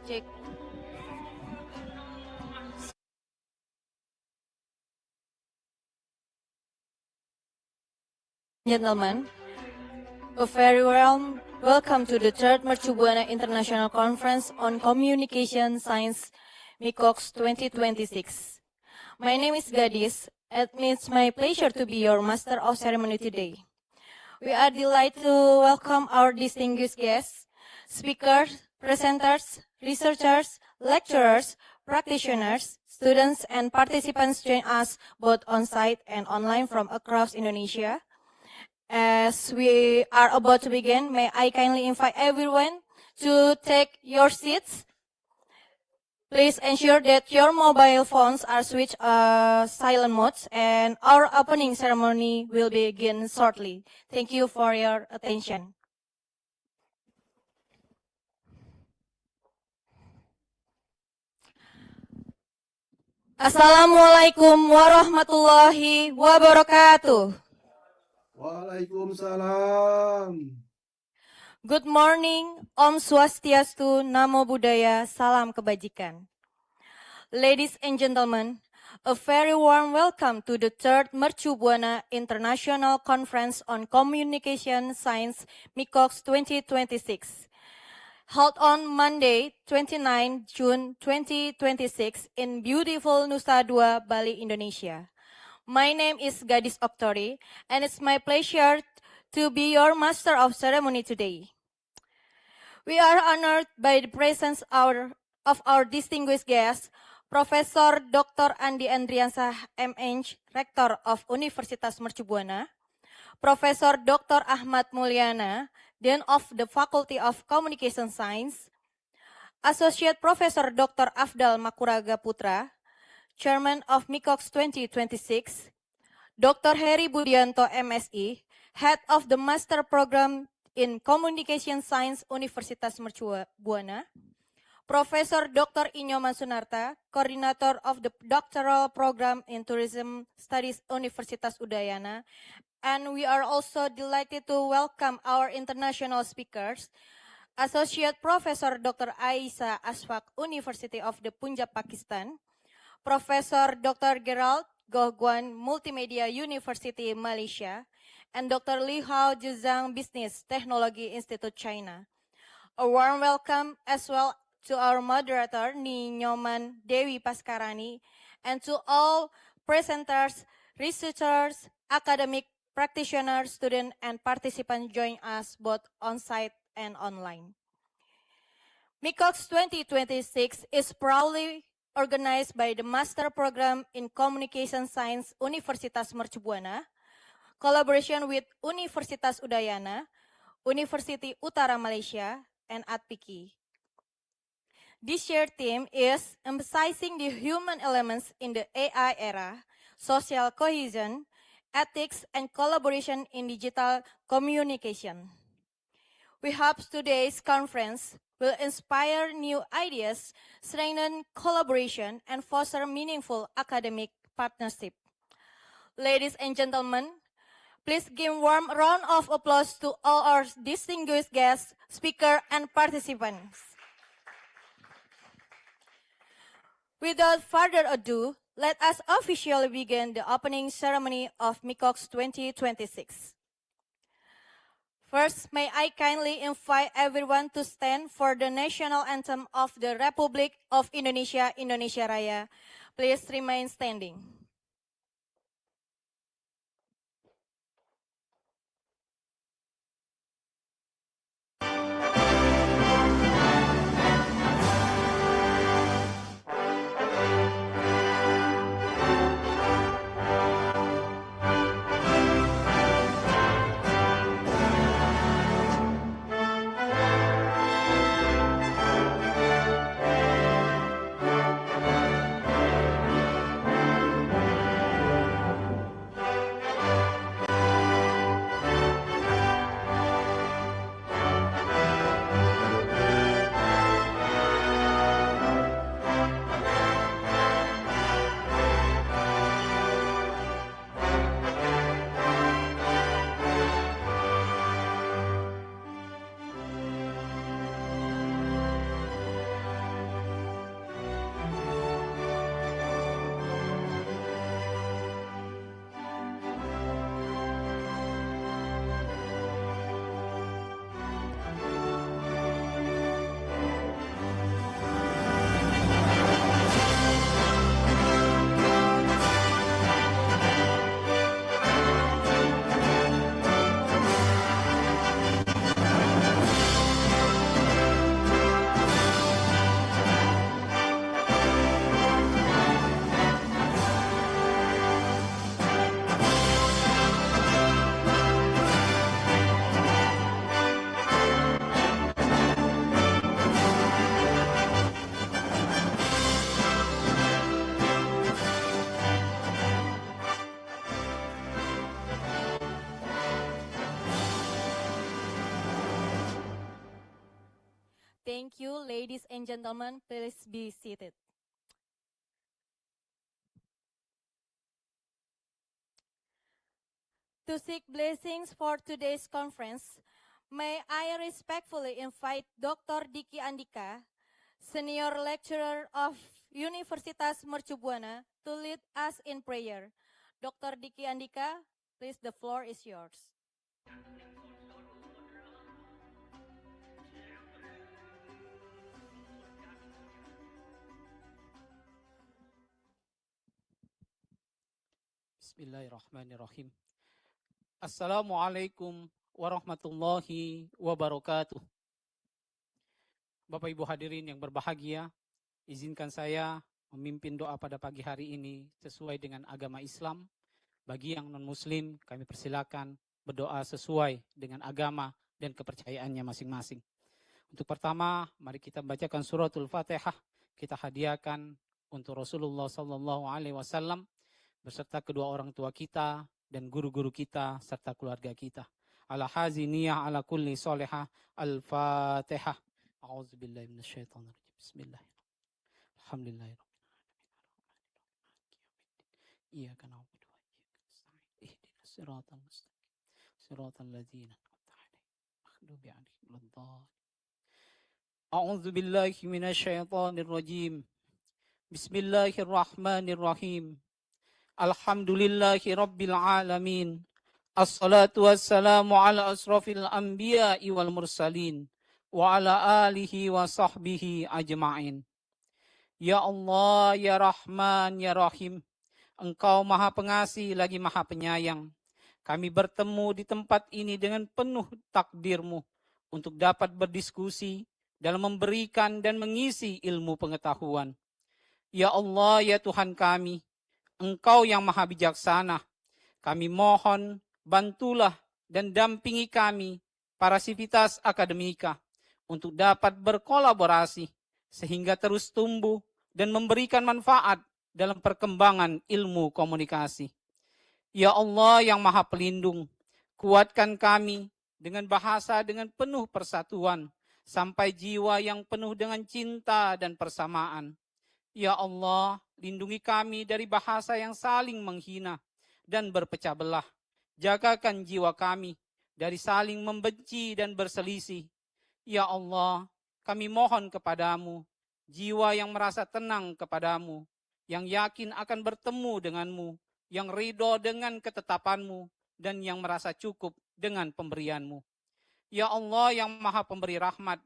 Cek. Gentlemen, a very warm welcome to the third Mercu Buana International Conference on Communication Science MICoCS 2026. My name is Gadis, and it's my pleasure to be your Master of Ceremony today. We are delighted to welcome our distinguished guests, speakers, presenters, researchers, lecturers, practitioners, students, and participants join us both on-site and online from across Indonesia. As we are about to begin, may I kindly invite everyone to take your seats. Please ensure that your mobile phones are switched silent mode, and our opening ceremony will begin shortly. Thank you for your attention. Assalamualaikum warahmatullahi wabarakatuh. Waalaikumsalam. Good morning, Om Swastiastu, Namo Buddhaya, Salam Kebajikan. Ladies and gentlemen, a very warm welcome to the third Mercu Buana International Conference on Communication Science MICoCS 2026, held on Monday, 29 June 2026 in beautiful Nusa Dua, Bali, Indonesia. My name is Gadis Oktori, and it's my pleasure to be your Master of Ceremony today. We are honored by the presence of our distinguished guest, Professor Dr. Andi Andriansah, MH, Rector of Universitas Mercu Buana, Professor Dr. Ahmad Mulyana, Dean of the Faculty of Communication Science, Associate Professor Dr. Afdal Makuraga Putra, Chairman of MICoCS 2026, Dr. Heri Budianto, MSI, Head of the Master Program in Communication Science Universitas Mercu Buana, Professor Dr. Inyoman Sunarta, Coordinator of the Doctoral Program in Tourism Studies Universitas Udayana, and we are also delighted to welcome our international speakers, Associate Professor Dr. Aisa Asfaq, University of the Punjab, Pakistan, Professor Dr. Gerald Goguan, Multimedia University, Malaysia, and Dr. Li Hao Zhezang, Business Technology Institute, China. A warm welcome as well to our moderator, Ni Nyoman Dewi Paskarani, and to all presenters, researchers, academic practitioners, students, and participants join us both on-site and online. MICoCS 2026 is proudly organized by the Master Program in Communication Science Universitas Mercu Buana, collaboration with Universitas Udayana, University Utara Malaysia, and ADPIKI. This year's theme is emphasizing the human elements in the AI era, social cohesion, ethics, and collaboration in digital communication. We hope today's conference will inspire new ideas, strengthen collaboration, and foster meaningful academic partnership. Ladies and gentlemen, please give a warm round of applause to all our distinguished guests, speakers, and participants. Without further ado, let us officially begin the opening ceremony of MICoCS 2026. First, may I kindly invite everyone to stand for the national anthem of the Republic of Indonesia, Indonesia Raya. Please remain standing. Thank you, ladies and gentlemen. Please be seated. To seek blessings for today's conference, may I respectfully invite Dr. Diki Andika, Senior Lecturer of Universitas Mercu Buana, to lead us in prayer. Dr. Diki Andika, please, the floor is yours. Bismillahirrahmanirrahim. Assalamualaikum warahmatullahi wabarakatuh. Bapak Ibu hadirin yang berbahagia, izinkan saya memimpin doa pada pagi hari ini sesuai dengan agama Islam. Bagi yang non-muslim, kami persilakan berdoa sesuai dengan agama dan kepercayaannya masing-masing. Untuk pertama, mari kita bacakan suratul Fatihah. Kita hadiahkan untuk Rasulullah SAW beserta kedua orang tua kita dan guru-guru kita serta keluarga kita. Ala haziniyah ala kulli solehah. Al-Fatihah. A'udzubillahi minasyaitonirrajim. Bismillahirrahmanirrahim. Alhamdulillahirrahmanirrahim. Iyyaka na'budu wa iyyaka nasta'in. Ihdinas siratal mustaqim. Siratal ladzina an'amta 'alaihim ghairil maghdubi 'alaihim waladdallin. A'udzubillahi minasyaitonirrajim. Bismillahirrahmanirrahim. Alhamdulillahi Rabbil Alamin. Assalatu wassalamu ala asrafil anbiya'i wal mursalin. Wa ala alihi wa sahbihi ajma'in. Ya Allah, Ya Rahman, Ya Rahim. Engkau maha pengasih lagi maha penyayang. Kami bertemu di tempat ini dengan penuh takdir-Mu untuk dapat berdiskusi dalam memberikan dan mengisi ilmu pengetahuan. Ya Allah, Ya Tuhan kami, Engkau yang maha bijaksana, kami mohon bantulah dan dampingi kami, para sivitas akademika, untuk dapat berkolaborasi sehingga terus tumbuh dan memberikan manfaat dalam perkembangan ilmu komunikasi. Ya Allah yang maha pelindung, kuatkan kami dengan bahasa dengan penuh persatuan, sampai jiwa yang penuh dengan cinta dan persamaan. Ya Allah, lindungi kami dari bahasa yang saling menghina dan berpecah belah. Jagakan jiwa kami dari saling membenci dan berselisih. Ya Allah, kami mohon kepadamu, jiwa yang merasa tenang kepadamu, yang yakin akan bertemu denganmu, yang ridho dengan ketetapanmu, dan yang merasa cukup dengan pemberianmu. Ya Allah yang maha pemberi rahmat,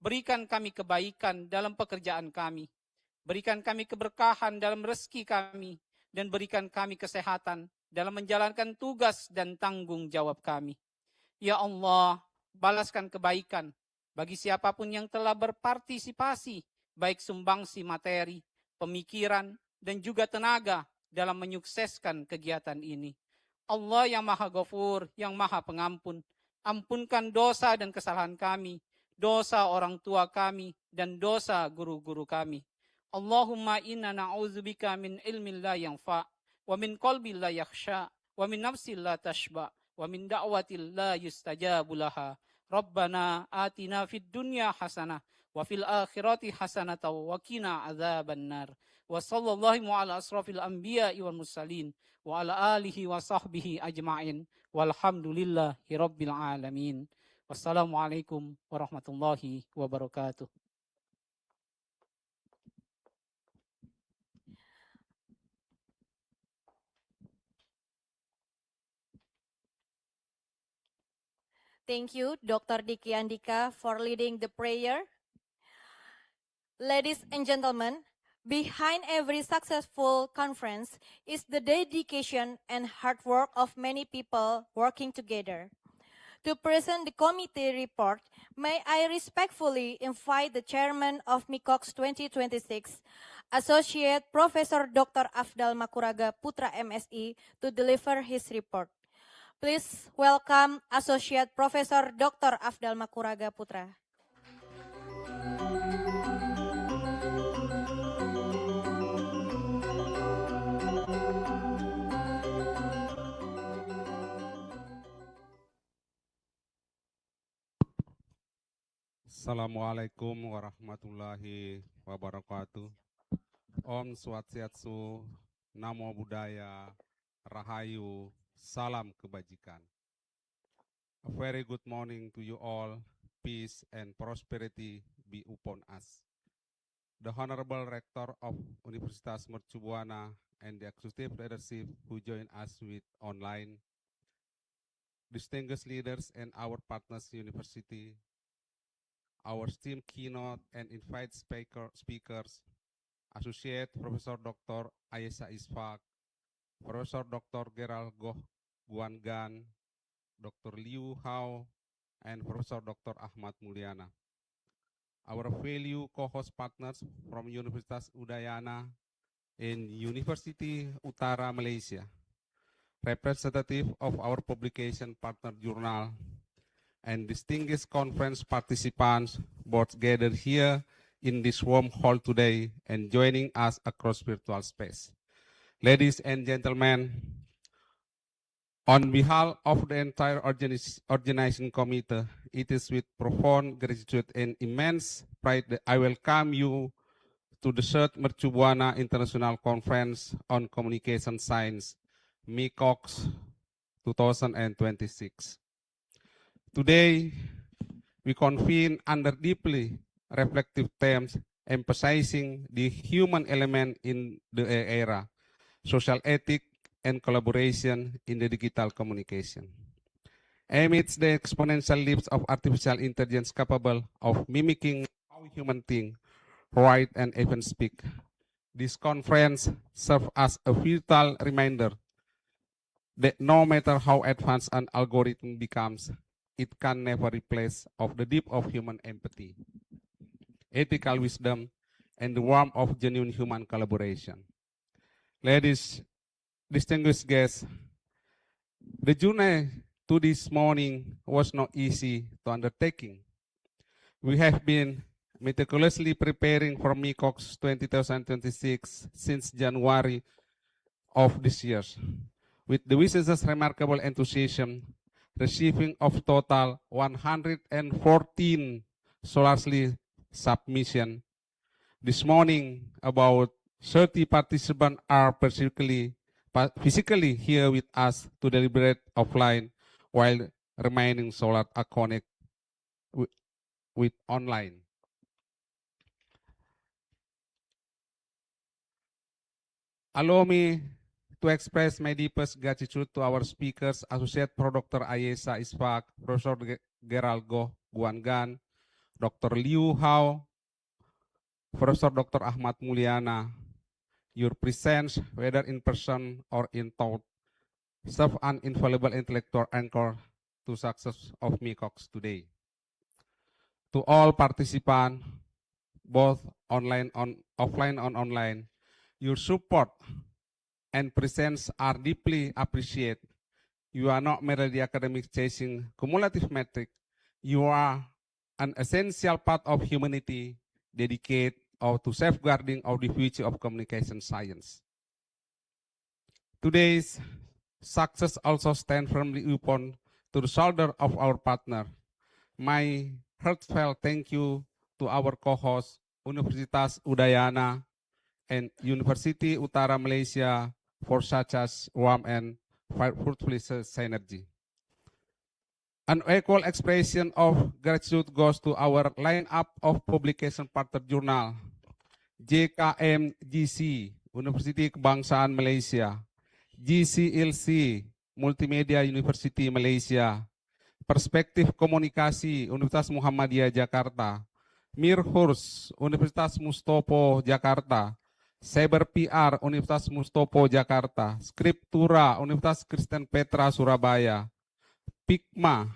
berikan kami kebaikan dalam pekerjaan kami. Berikan kami keberkahan dalam rezeki kami, dan berikan kami kesehatan dalam menjalankan tugas dan tanggung jawab kami. Ya Allah, balaskan kebaikan bagi siapapun yang telah berpartisipasi, baik sumbangsi materi, pemikiran, dan juga tenaga dalam menyukseskan kegiatan ini. Allah yang maha ghafur, yang maha pengampun, ampunkan dosa dan kesalahan kami, dosa orang tua kami, dan dosa guru-guru kami. Allahumma inna na'udzubika min ilmin la yanfa, wa min qalbin la yakhsha, wa min nafsin la tashba, wa min da'watin la yustajabu laha. Rabbana atina fid dunya hasanah, wa fil akhirati hasanah, wa qina adzaban nar. Wa sallallahu ala asrafil anbiya'i wal mursalin, wa ala alihi wa sahbihi ajma'in. Walhamdulillahi rabbil alamin. Wassalamualaikum warahmatullahi wabarakatuh. Thank you, Dr. Diki Andika, for leading the prayer. Ladies and gentlemen, behind every successful conference is the dedication and hard work of many people working together. To present the committee report, may I respectfully invite the chairman of MICoCS 2026, Associate Professor Dr. Afdal Makuraga Putra MSI, to deliver his report. Please welcome Associate Professor Dr. Afdal Makuraga Putra. Assalamualaikum warahmatullahi wabarakatuh. Om Swastiastu, Namo Buddhaya, Rahayu, Salam Kebajikan. A very good morning to you all. Peace and prosperity be upon us. The Honorable Rector of Universitas Mercu Buana and the executive leadership who join us with online, distinguished leaders and our partners university, our esteemed keynote and invite speakers, Associate Professor Dr. Ayesha Isfak, Professor Dr. Gerald Goh Guangan, Dr. Liu Hao, and Professor Dr. Ahmad Mulyana. Our value co-host partners from Universitas Udayana and University Utara Malaysia, representative of our publication partner journal, and distinguished conference participants both gathered here in this warm hall today and joining us across virtual space. Ladies and gentlemen, on behalf of the entire organizing committee, it is with profound gratitude and immense pride that I welcome you to the third Mercu Buana International Conference on Communication Science, MICoCS 2026. Today, we convene under deeply reflective themes emphasizing the human element in the era, social ethics, and collaboration in the digital communication. Amidst the exponential leaps of artificial intelligence capable of mimicking how humans think, write, and even speak, this conference serves as a vital reminder that no matter how advanced an algorithm becomes, it can never replace of the depth of human empathy, ethical wisdom, and the warmth of genuine human collaboration. Ladies, distinguished guests, the journey to this morning was not easy to undertaking. We have been meticulously preparing for MICoCS 2026 since January of this year, with the witnesses' remarkable enthusiasm, receiving of total 114 Solarly submission. This morning, about 30 participants are physically here with us to deliberate offline, while remaining solar are connected with online. Allow me to express my deepest gratitude to our speakers, Associate Pro Dr. Ayesha Isfak, Professor Gerald Goh Guangan, Dr. Liu Hao, Professor Dr. Ahmad Mulyana. Your presence, whether in person or in thought, serve an infallible intellectual anchor to success of MICoCS today. To all participants, both offline and online, your support and presence are deeply appreciated. You are not merely academics chasing cumulative metric. You are an essential part of humanity dedicated to safeguarding of the future of communication science. Today's success also stands firmly upon to the shoulder of our partner. My heartfelt thank you to our co-hosts, Universitas Udayana and University Utara Malaysia for such as warm and fruitful synergy. An equal expression of gratitude goes to our lineup of publication partner journal, JKMGC, University Kebangsaan Malaysia, GCLC, Multimedia University Malaysia, Perspektif Komunikasi, Universitas Muhammadiyah Jakarta, Mirhurs, Universitas Mustopo Jakarta, Cyber PR, Universitas Mustopo Jakarta, Skriptura, Universitas Kristen Petra Surabaya, Pikma,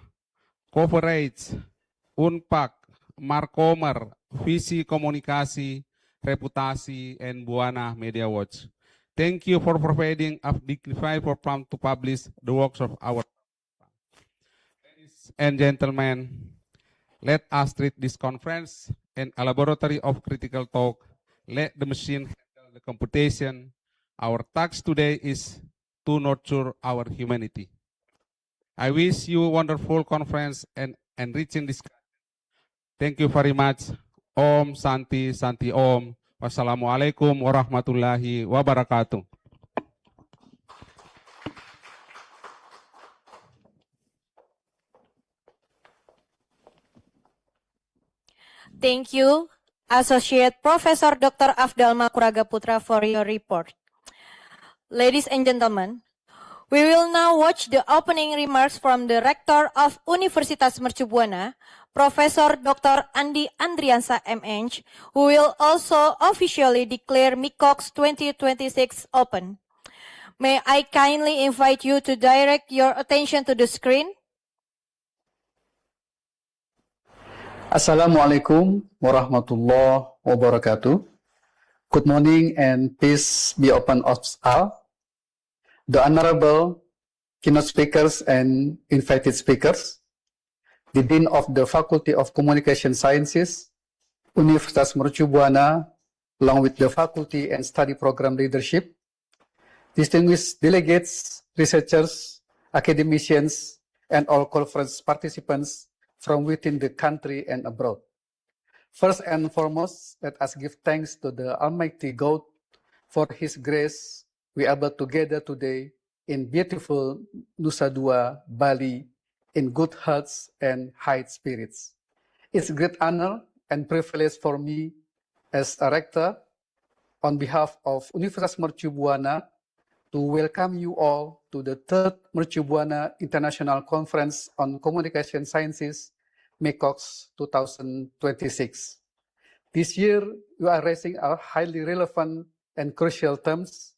Coverage, Unpak, Markomer, Visi Komunikasi, Reputasi, and Buana Media Watch. Thank you for providing a dignified platform to publish the works of our. Ladies and gentlemen, let us treat this conference an a laboratory of critical talk. Let the machine handle the computation. Our task today is to nurture our humanity. I wish you a wonderful conference and enriching discussion. Thank you very much. Om Santi Santi Om. Wassalamualaikum warahmatullahi wabarakatuh. Thank you, Associate Professor Dr. Afdal Makuraga Putra, for your report. Ladies and gentlemen, we will now watch the opening remarks from the Rector of Universitas Mercu Buana, Professor Dr. Andi Andriansa MH, who will also officially declare MICoCS 2026 open. May I kindly invite you to direct your attention to the screen? Assalamualaikum warahmatullahi wabarakatuh. Good morning and peace be upon us all. The Honorable keynote speakers and invited speakers, the Dean of the Faculty of Communication Sciences, Universitas Mercu Buana, along with the Faculty and Study Program Leadership, distinguished delegates, researchers, academicians, and all conference participants from within the country and abroad. First and foremost, let us give thanks to the Almighty God for His grace we are able to gather today in beautiful Nusa Dua, Bali, in good hearts and high spirits. It's a great honor and privilege for me as a rector on behalf of Universitas Mercu Buana to welcome you all to the third Mercu Buana International Conference on Communication Sciences, MICoCS 2026. This year, we are raising our highly relevant and crucial terms,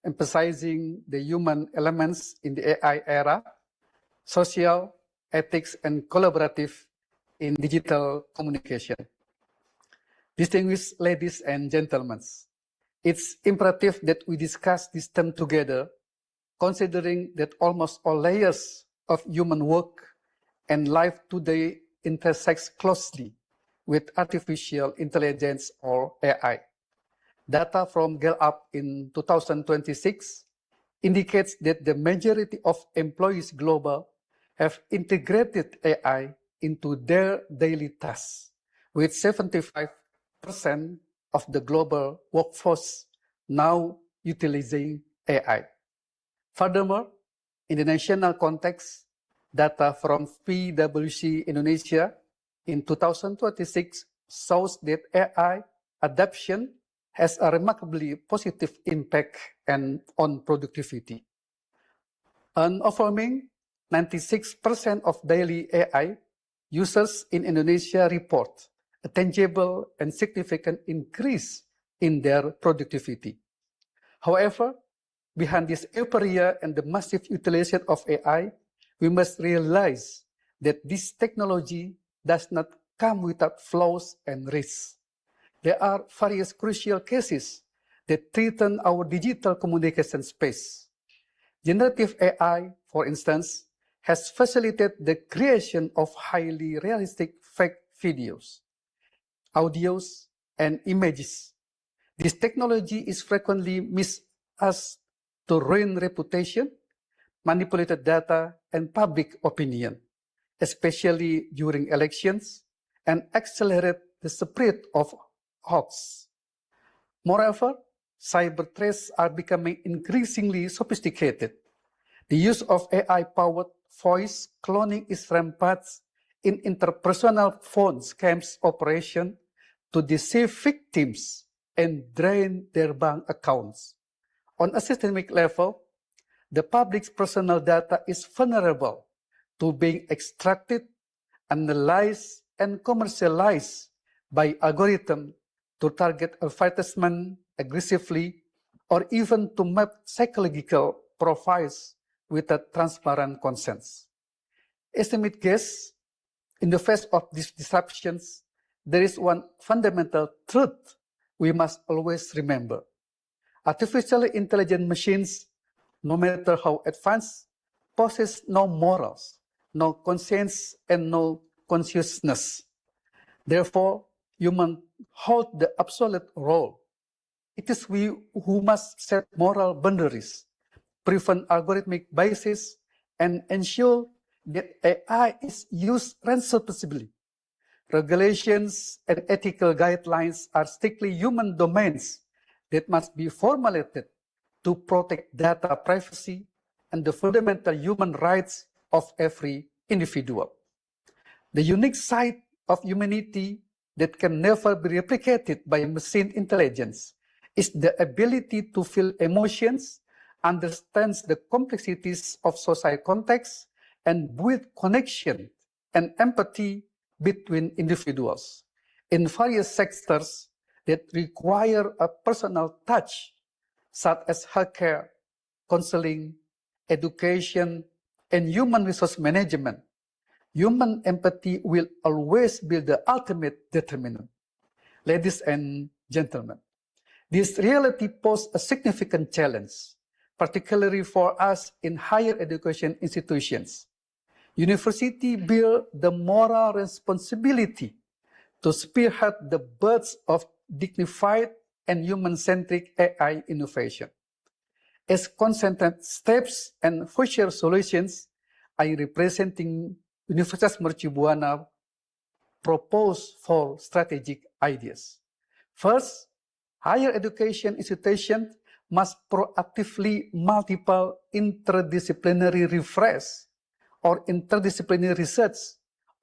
emphasizing the human elements in the AI era, social, ethics, and collaborative in digital communication. Distinguished ladies and gentlemen, it's imperative that we discuss this term together, considering that almost all layers of human work and life today intersect closely with artificial intelligence or AI. Data from Gallup in 2026 indicates that the majority of employees global have integrated AI into their daily tasks, with 75% of the global workforce now utilizing AI. Furthermore, in the national context, data from PwC Indonesia in 2026 shows that AI adoption has a remarkably positive impact on productivity. An affirming 96% of daily AI users in Indonesia report a tangible and significant increase in their productivity. However, behind this euphoria and the massive utilization of AI, we must realize that this technology does not come without flaws and risks. There are various crucial cases that threaten our digital communication space. Generative AI, for instance, has facilitated the creation of highly realistic fake videos, audios, and images. This technology is frequently misused to ruin reputation, manipulated data, and public opinion, especially during elections, and accelerate the spread of hoax. Moreover, cyber threats are becoming increasingly sophisticated. The use of AI-powered voice cloning is rampant in interpersonal phone scams operation to deceive victims and drain their bank accounts. On a systemic level, the public's personal data is vulnerable to being extracted, analyzed, and commercialized by algorithms to target advertisement aggressively or even to map psychological profiles without transparent consent. Estimate guess, in the face of these disruptions, there is one fundamental truth we must always remember. Artificially intelligent machines, no matter how advanced, possess no morals, no conscience, and no consciousness. Therefore, humans hold the absolute role. It is we who must set moral boundaries, prevent algorithmic biases, and ensure that AI is used responsibly. Regulations and ethical guidelines are strictly human domains that must be formulated to protect data privacy and the fundamental human rights of every individual. The unique side of humanity that can never be replicated by machine intelligence is the ability to feel emotions, understands the complexities of social context, and build connection and empathy between individuals in various sectors that require a personal touch, such as healthcare, counseling, education, and human resource management. Human empathy will always be the ultimate determinant. Ladies and gentlemen, this reality poses a significant challenge, particularly for us in higher education institutions. University bear the moral responsibility to spearhead the birth of dignified and human-centric AI innovation. As consented steps and future solutions, I representing Universitas Mercu Buana propose four strategic ideas. First, higher education institutions must proactively multiple interdisciplinary refresh or interdisciplinary research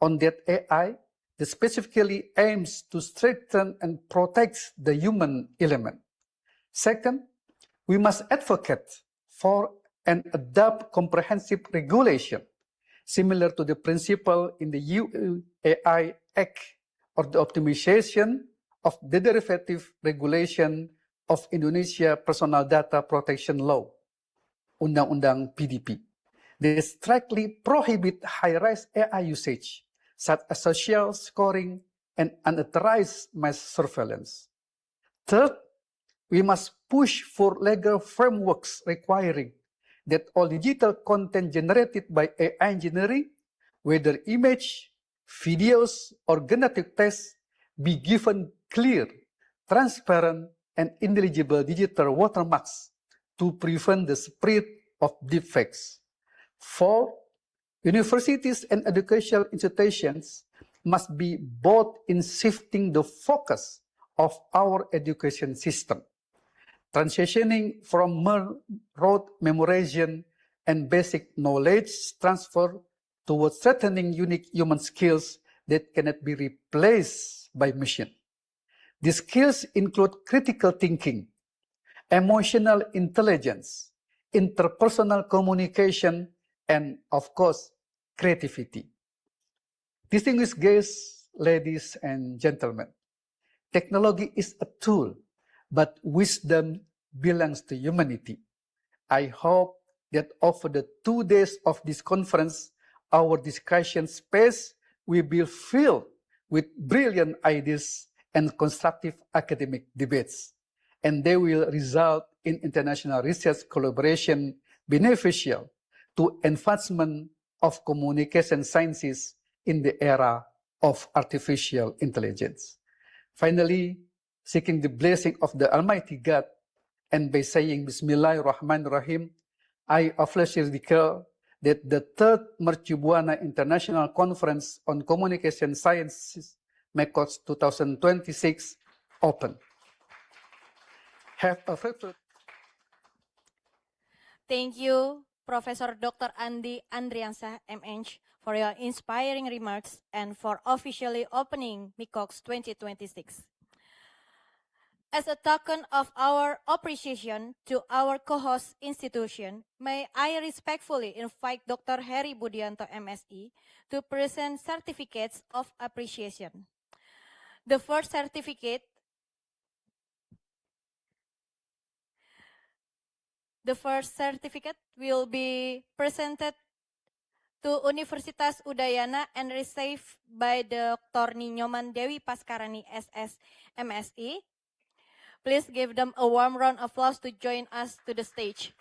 on that AI that specifically aims to strengthen and protect the human element. Second, we must advocate for and adopt comprehensive regulation similar to the principle in the AI Act or the optimization of the derivative regulation of Indonesia Personal Data Protection Law, Undang-Undang PDP. They strictly prohibit high-rise AI usage, such as social scoring and unauthorized mass surveillance. Third, we must push for legal frameworks requiring that all digital content generated by AI engineering, whether image, videos, or genetic tests, be given clear, transparent, and intelligible digital watermarks to prevent the spread of deepfakes. Four, universities and educational institutions must be both in shifting the focus of our education system, transitioning from mere rote memorization and basic knowledge transfer towards strengthening unique human skills that cannot be replaced by machine. These skills include critical thinking, emotional intelligence, interpersonal communication, and of course, creativity. Distinguished guests, ladies and gentlemen, technology is a tool, but wisdom belongs to humanity. I hope that over the 2 days of this conference, our discussion space will be filled with brilliant ideas and constructive academic debates, and they will result in international research collaboration beneficial to advancement of communication sciences in the era of artificial intelligence. Finally, seeking the blessing of the Almighty God, and by saying Bismillahirrahmanirrahim, I officially declare that the third Mercu Buana International Conference on Communication Sciences, MICoCS 2026, open. Have a fruitful. Thank you, Professor Dr. Andi Andriansah, MH, for your inspiring remarks and for officially opening MICoCS 2026. As a token of our appreciation to our co-host institution, may I respectfully invite Dr. Heri Budianto, MSE, to present certificates of appreciation. The first certificate will be presented to Universitas Udayana and received by Dr. Ninyoman Dewi Paskarani, SS, MSE. Please give them a warm round of applause to join us to the stage.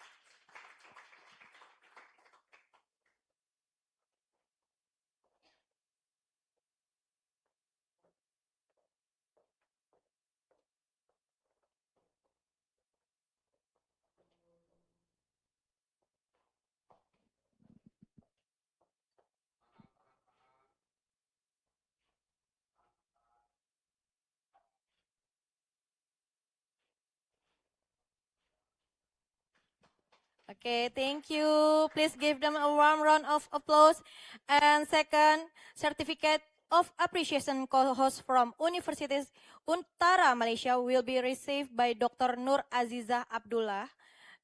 Okay, thank you. Please give them a warm round of applause. And second, certificate of appreciation co-host from Universities Untara Malaysia will be received by Dr. Nur Azizah Abdullah,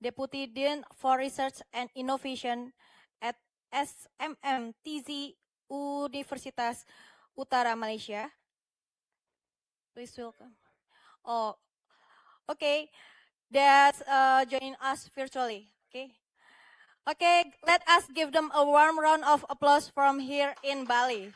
Deputy Dean for Research and Innovation at SMMTZ Universitas Utara Malaysia. Please welcome. Oh, okay. That's joining us virtually. Okay. Okay, let us give them a warm round of applause from here in Bali.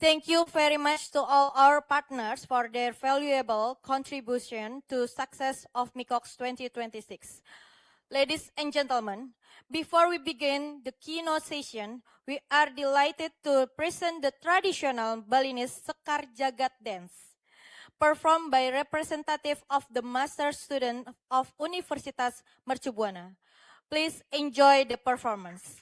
Thank you very much to all our partners for their valuable contribution to success of MICoCS 2026. Ladies and gentlemen, before we begin the keynote session, we are delighted to present the traditional Balinese Sekar Jagat dance, performed by representative of the master student of Universitas Mercu Buana. Please enjoy the performance.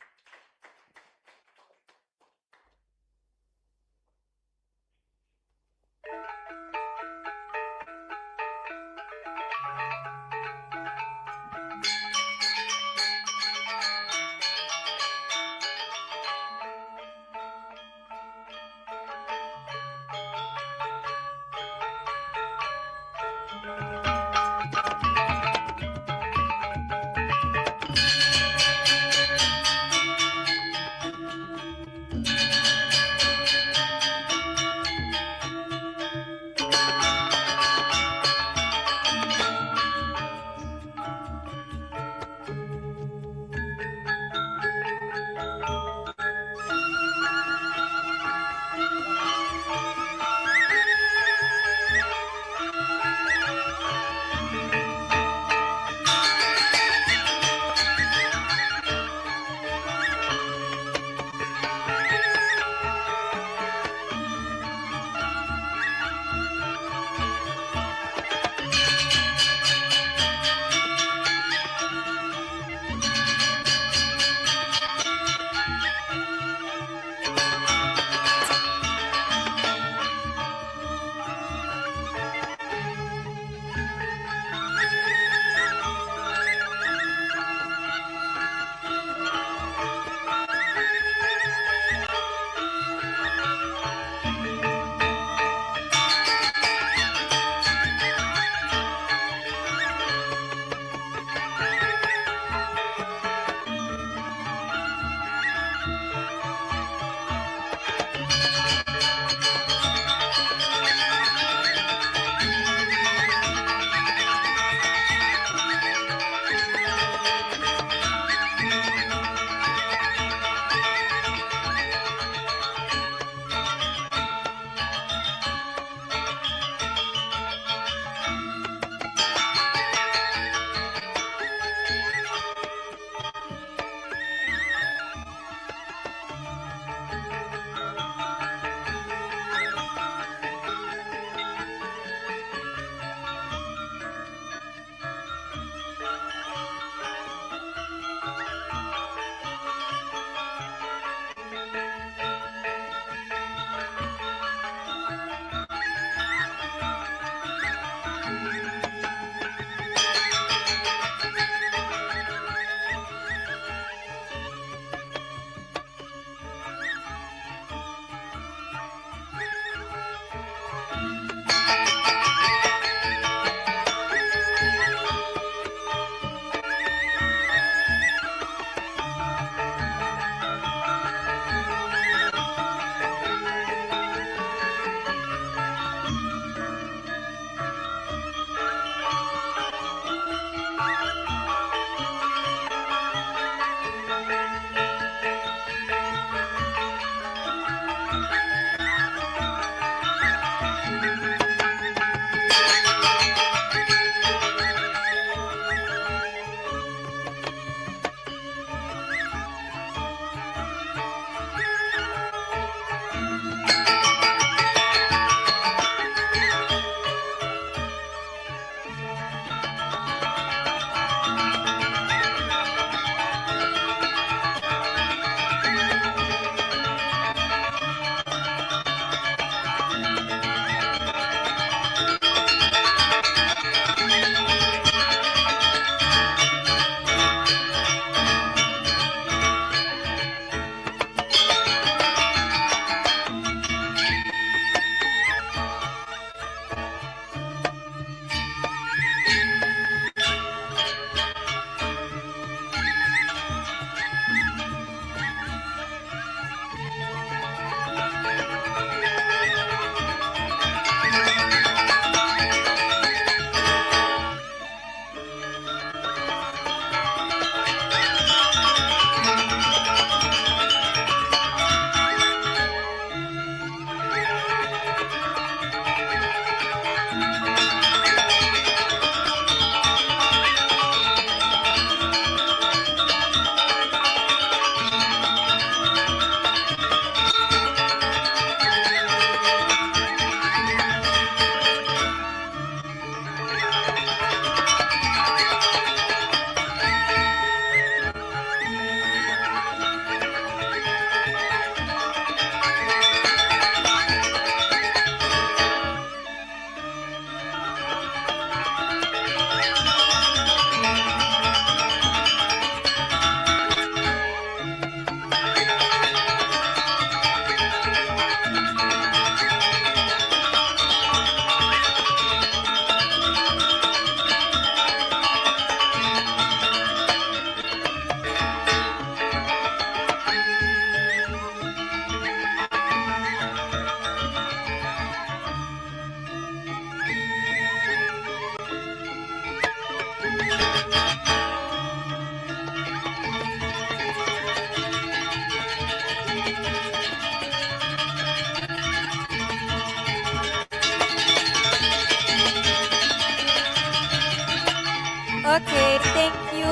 Thank you.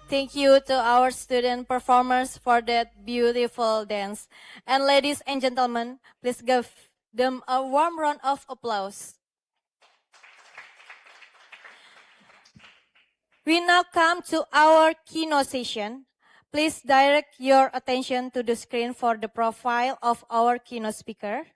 Thank you to our student performers for that beautiful dance. And ladies and gentlemen, please give them a warm round of applause. We now come to our keynote session. Please direct your attention to the screen for the profile of our keynote speaker.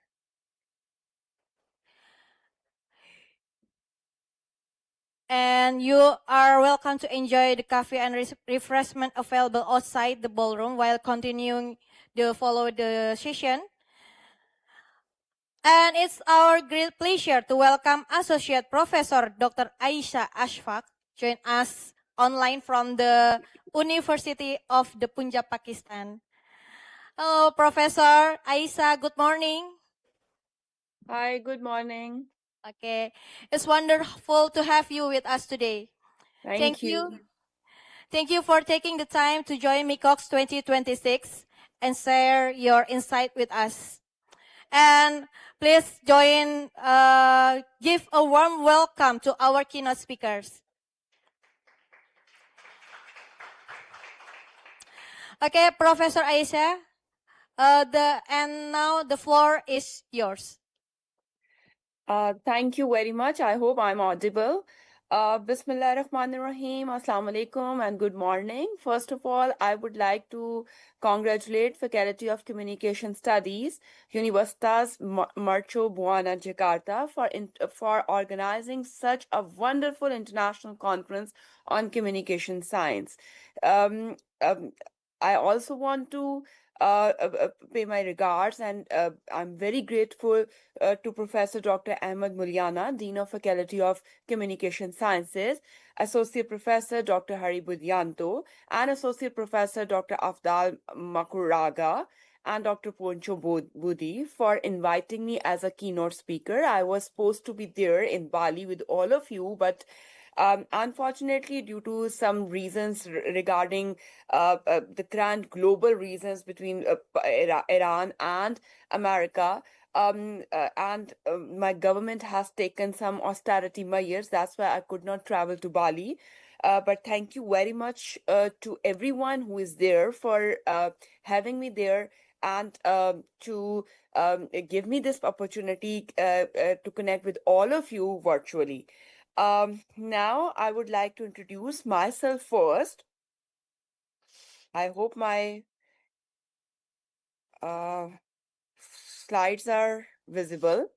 And you are welcome to enjoy the coffee and refreshment available outside the ballroom while continuing to follow the session. And it's our great pleasure to welcome Associate Professor Dr. Aisha Ashfaq join us online from the University of the Punjab, Pakistan. Hello, Professor Aisha. Good morning. Hi, good morning. Okay, it's wonderful to have you with us today. Thank you. Thank you for taking the time to join MICoCS 2026 and share your insight with us. And please give a warm welcome to our keynote speakers. Okay, Professor Aisha, and now the floor is yours. Thank you very much. I hope I'm audible. Bismillahirrahmanirrahim. Assalamu alaikum and good morning. First of all, I would like to congratulate Faculty of Communication Studies, Universitas Mercu Buana, Jakarta, for organizing such a wonderful international conference on communication science. I also want to pay my regards, and I'm very grateful to Professor Dr. Ahmed Muliana, Dean of Faculty of Communication Sciences, Associate Professor Dr. Hari Budyanto, and Associate Professor Dr. Afdal Makuraga, and Dr. Poncho Budi for inviting me as a keynote speaker. I was supposed to be there in Bali with all of you, but unfortunately, due to some reasons regarding the current global reasons between Iran and America, and my government has taken some austerity measures. That's why I could not travel to Bali. But thank you very much to everyone who is there for having me there and to give me this opportunity to connect with all of you virtually. Now I would like to introduce myself first. I hope my slides are visible.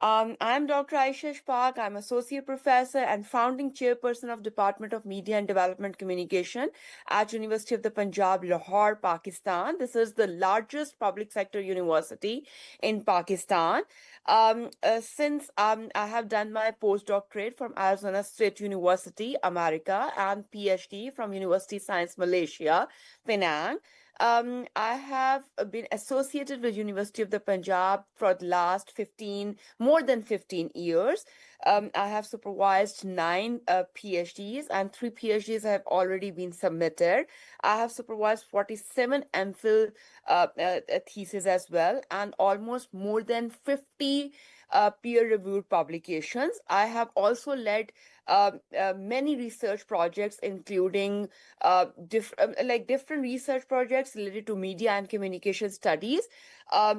I'm Dr. Aisha Ashfaq. I'm Associate Professor and Founding Chairperson of Department of Media and Development Communication at University of the Punjab, Lahore, Pakistan. This is the largest public sector university in Pakistan. Since I have done my postdoctorate from Arizona State University, America, and PhD from University of Science Malaysia, Penang. I have been associated with University of the Punjab for the last more than 15 years. I have supervised 9 PhDs, and 3 PhDs have already been submitted. I have supervised 47 MPhil theses as well, and almost more than 50 peer-reviewed publications. I have also led many research projects, including different research projects related to media and communication studies,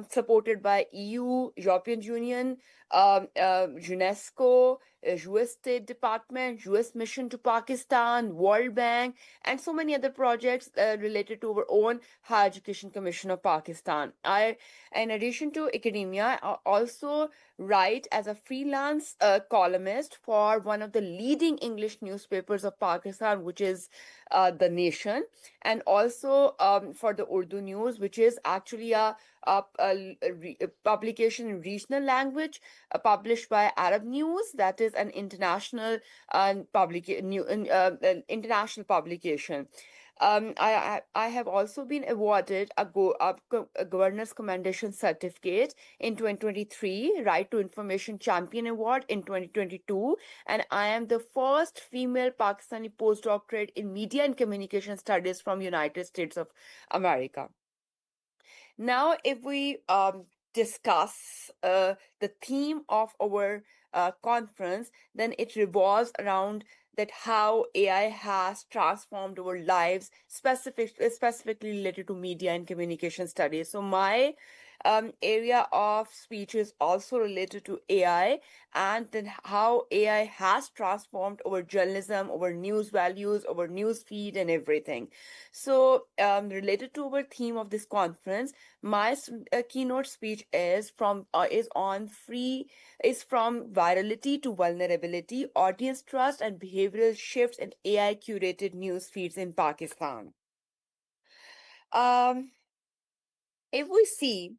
supported by EU, European Union, UNESCO, US State Department, US Mission to Pakistan, World Bank, and so many other projects related to our own Higher Education Commission of Pakistan. In addition to academia, I also write as a freelance columnist for one of the leading English newspapers of Pakistan, which is The Nation, and also for the Urdu News, which is actually a publication in regional language published by Arab News. That is an international international publication. I have also been awarded a Governor's Commendation Certificate in 2023, Right to Information Champion Award in 2022, and I am the first female Pakistani postdoctorate in Media and Communication Studies from United States of America. Now, if we discuss the theme of our conference, then it revolves around that how AI has transformed our lives, specifically related to media and communication studies. So my area of speech is also related to AI, and then how AI has transformed our journalism, our news values, our news feed, and everything. So, related to our theme of this conference, my keynote speech is from virality to vulnerability, audience trust, and behavioral shifts in AI curated news feeds in Pakistan. Um, if we see,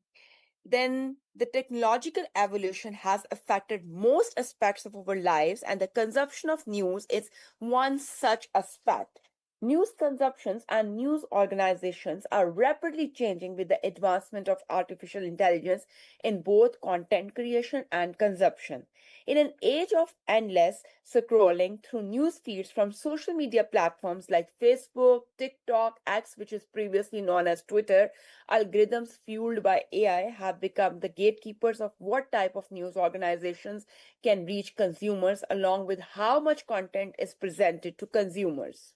then the technological evolution has affected most aspects of our lives, and the consumption of news is one such aspect. News consumptions and news organizations are rapidly changing with the advancement of artificial intelligence in both content creation and consumption. In an age of endless scrolling through news feeds from social media platforms like Facebook, TikTok, X, which is previously known as Twitter, algorithms fueled by AI have become the gatekeepers of what type of news organizations can reach consumers, along with how much content is presented to consumers.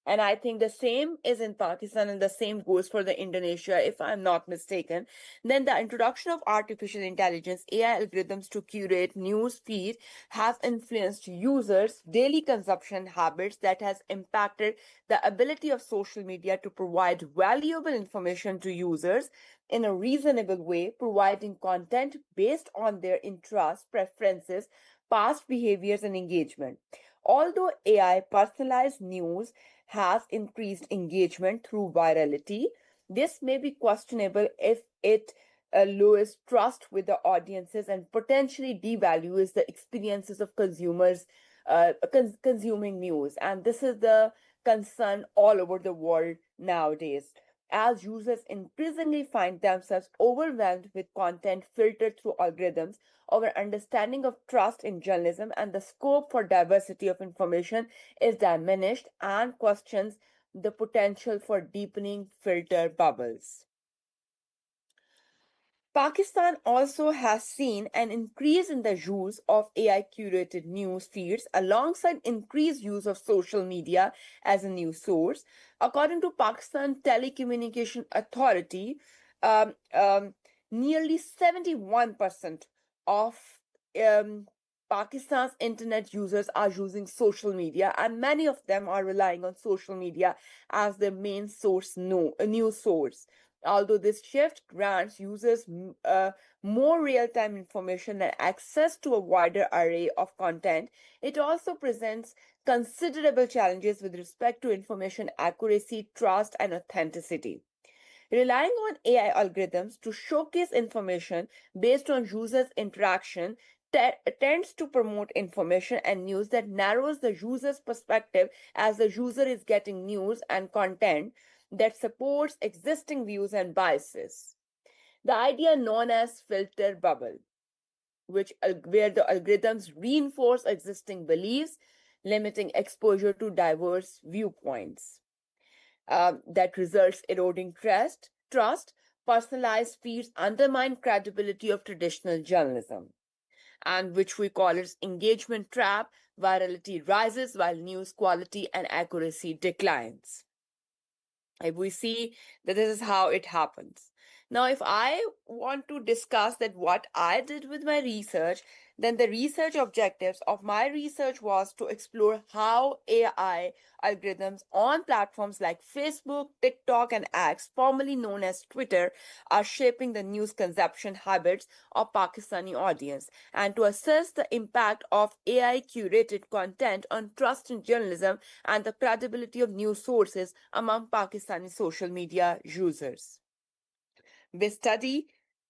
And I think the same is in Pakistan and the same goes for the Indonesia, if I'm not mistaken. Then the introduction of artificial intelligence, AI algorithms to curate news feed has influenced users' daily consumption habits that has impacted the ability of social media to provide valuable information to users in a reasonable way, providing content based on their interests, preferences, past behaviors, and engagement. Although AI personalized news has increased engagement through virality, this may be questionable if it lowers trust with the audiences and potentially devalues the experiences of consumers consuming news. And this is the concern all over the world nowadays, as users increasingly find themselves overwhelmed with content filtered through algorithms. Our understanding of trust in journalism and the scope for diversity of information is diminished and questions the potential for deepening filter bubbles. Pakistan also has seen an increase in the use of AI curated news feeds alongside increased use of social media as a news source. According to Pakistan Telecommunication Authority, um, um, nearly 71% of um, Pakistan's internet users are using social media, and many of them are relying on social media as their main source, news source. Although this shift grants users more real time information and access to a wider array of content, it also presents considerable challenges with respect to information accuracy, trust, and authenticity. Relying on AI algorithms to showcase information based on users' interaction tends to promote information and news that narrows the user's perspective, as the user is getting news and content that supports existing views and biases. The idea known as filter bubble, where the algorithms reinforce existing beliefs, limiting exposure to diverse viewpoints. That results eroding trust. Personalized feeds undermine credibility of traditional journalism, and which we call as engagement trap. Virality rises while news quality and accuracy declines. If we see that this is how it happens. Now, if I want to discuss that what I did with my research, then the research objectives of my research was to explore how AI algorithms on platforms like Facebook, TikTok, and X, formerly known as Twitter, are shaping the news consumption habits of Pakistani audience, and to assess the impact of AI curated content on trust in journalism and the credibility of news sources among Pakistani social media users. This study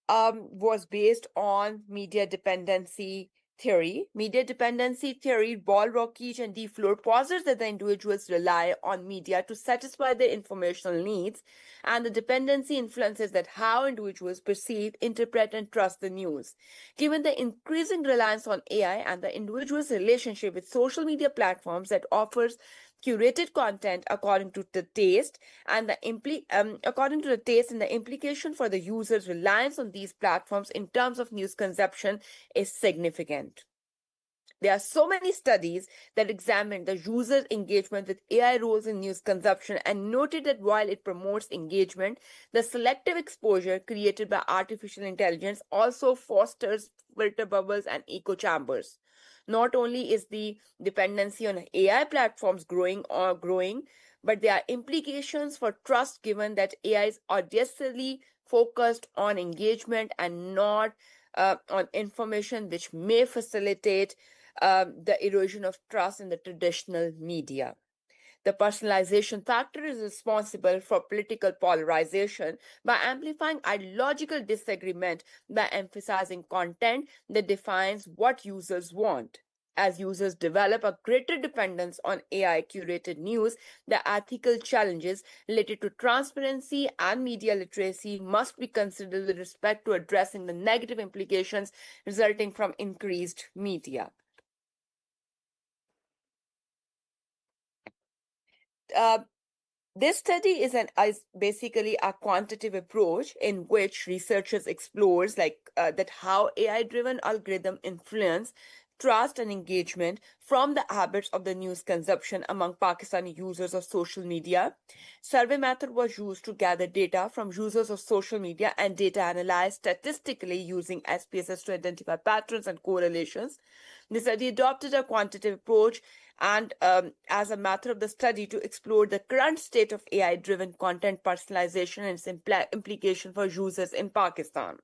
was based on media dependency theory. Media dependency theory, Ball, Rockich, and D. Floor posits that the individuals rely on media to satisfy their informational needs, and the dependency influences that how individuals perceive, interpret, and trust the news. Given the increasing reliance on AI and the individual's relationship with social media platforms that offers curated content according to the taste and the implication for the user's reliance on these platforms in terms of news consumption is significant. There are so many studies that examine the user's engagement with AI roles in news consumption and noted that while it promotes engagement, the selective exposure created by artificial intelligence also fosters filter bubbles and echo chambers. Not only is the dependency on AI platforms growing, but there are implications for trust given that AI is audacious focused on engagement and not on information, which may facilitate the erosion of trust in the traditional media. The personalization factor is responsible for political polarization by amplifying ideological disagreement by emphasizing content that defines what users want. As users develop a greater dependence on AI curated news, the ethical challenges related to transparency and media literacy must be considered with respect to addressing the negative implications resulting from increased media. This study is basically a quantitative approach in which researchers explores that how AI-driven algorithm influence trust and engagement from the habits of the news consumption among Pakistani users of social media. Survey method was used to gather data from users of social media and data analyzed statistically using SPSS to identify patterns and correlations. The study adopted a quantitative approach and as a matter of the study to explore the current state of AI-driven content personalization and its implication for users in Pakistan.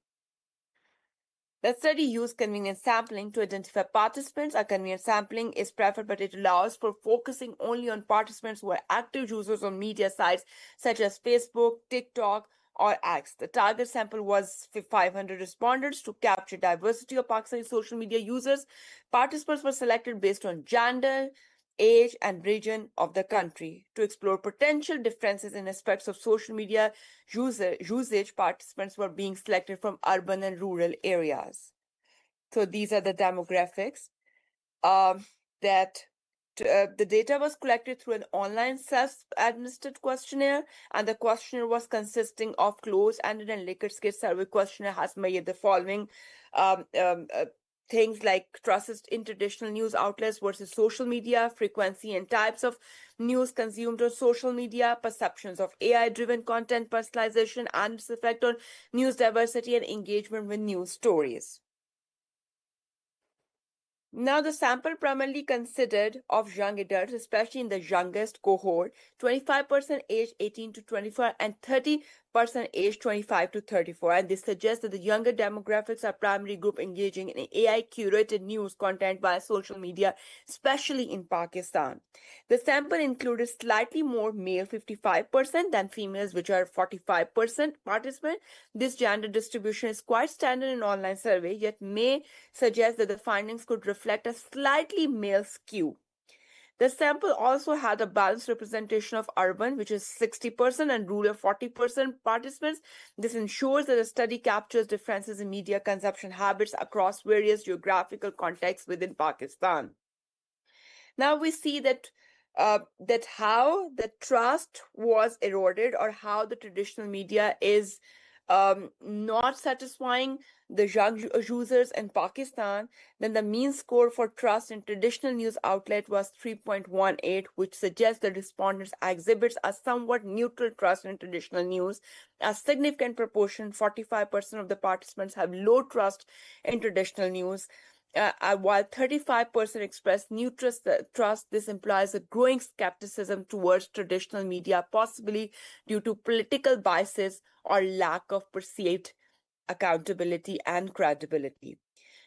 The study used convenience sampling to identify participants. A convenience sampling is preferred, but it allows for focusing only on participants who are active users on media sites such as Facebook, TikTok, or X. The target sample was 500 respondents to capture diversity of Pakistani social media users. Participants were selected based on gender, age, and region of the country. To explore potential differences in aspects of social media usage, participants were being selected from urban and rural areas. So these are the demographics. The data was collected through an online self-administered questionnaire, and the questionnaire was consisting of closed-ended and liquid-skate survey questionnaire has made the following things like trust in traditional news outlets versus social media, frequency and types of news consumed on social media, perceptions of AI-driven content personalization and its effect on news diversity and engagement with news stories. Now, the sample primarily consisted of young adults, especially in the youngest cohort, 25% aged 18 to 24 and 30% aged 25 to 34. And this suggests that the younger demographics are primary group engaging in AI curated news content via social media, especially in Pakistan. The sample included slightly more male, 55%, than females, which are 45% participant. This gender distribution is quite standard in online survey, yet may suggest that the findings could reflect a slightly male skew. The sample also had a balanced representation of urban, which is 60%, and rural 40% participants. This ensures that the study captures differences in media consumption habits across various geographical contexts within Pakistan. Now we see that how the trust was eroded or how the traditional media is not satisfying the young users in Pakistan. Then the mean score for trust in traditional news outlet was 3.18, which suggests that respondents exhibits a somewhat neutral trust in traditional news. A significant proportion, 45% of the participants, have low trust in traditional news. While 35% express neutral trust, this implies a growing skepticism towards traditional media, possibly due to political biases or lack of perceived accountability and credibility.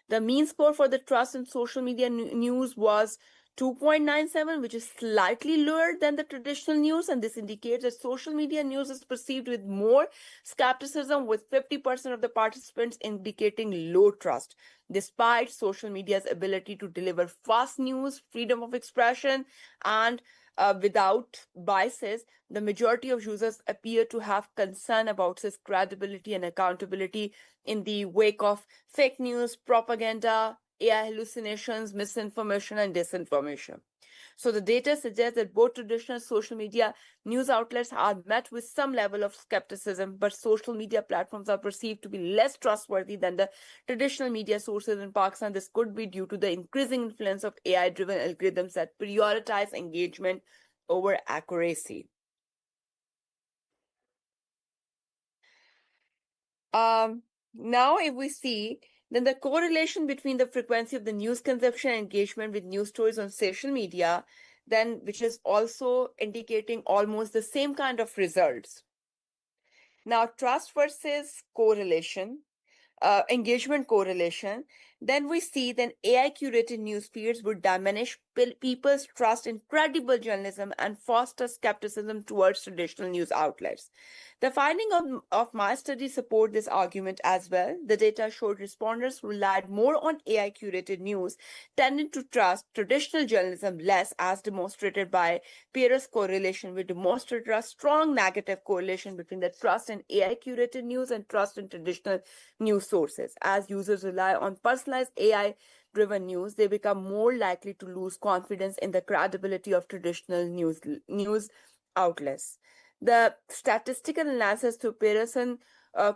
The mean score for the trust in social media news was 2.97, which is slightly lower than the traditional news, and this indicates that social media news is perceived with more skepticism, with 50% of the participants indicating low trust. Despite social media's ability to deliver fast news, freedom of expression, and without biases, the majority of users appear to have concern about its credibility and accountability in the wake of fake news, propaganda, AI hallucinations, misinformation, and disinformation. So the data suggests that both traditional social media news outlets are met with some level of skepticism, but social media platforms are perceived to be less trustworthy than the traditional media sources in Pakistan. This could be due to the increasing influence of AI-driven algorithms that prioritize engagement over accuracy. Now, if we see, then the correlation between the frequency of the news consumption and engagement with news stories on social media, then which is also indicating almost the same kind of results. Now, trust versus correlation. Engagement correlation, then we see that AI curated news feeds would diminish people's trust in credible journalism and foster skepticism towards traditional news outlets. The finding of my study support this argument as well. The data showed respondents who relied more on AI curated news tended to trust traditional journalism less, as demonstrated by Pierre's correlation, which demonstrated a strong negative correlation between the trust in AI curated news and trust in traditional news sources. As users rely on personalized AI driven news, they become more likely to lose confidence in the credibility of traditional news outlets. The statistical analysis through Pearson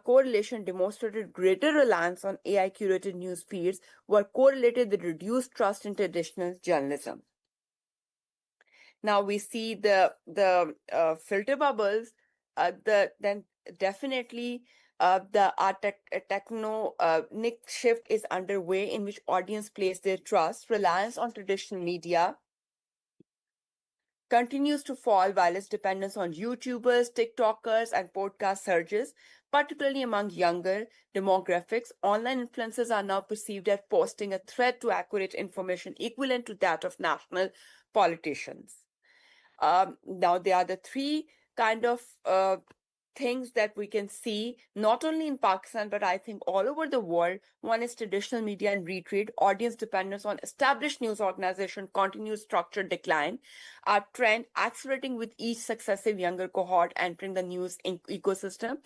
correlation demonstrated greater reliance on AI curated news feeds were correlated with reduced trust in traditional journalism. Now we see the filter bubbles. Then definitely the technonic shift is underway in which audience place their trust. Reliance on traditional media continues to fall while its dependence on YouTubers, TikTokers, and podcast surges, particularly among younger demographics. Online influencers are now perceived as posting a threat to accurate information equivalent to that of national politicians. Now, there are the three kind of things that we can see not only in Pakistan but I think all over the world. One is traditional media in retreat. Audience dependence on established news organization continues structured decline. A trend accelerating with each successive younger cohort entering the news ecosystem.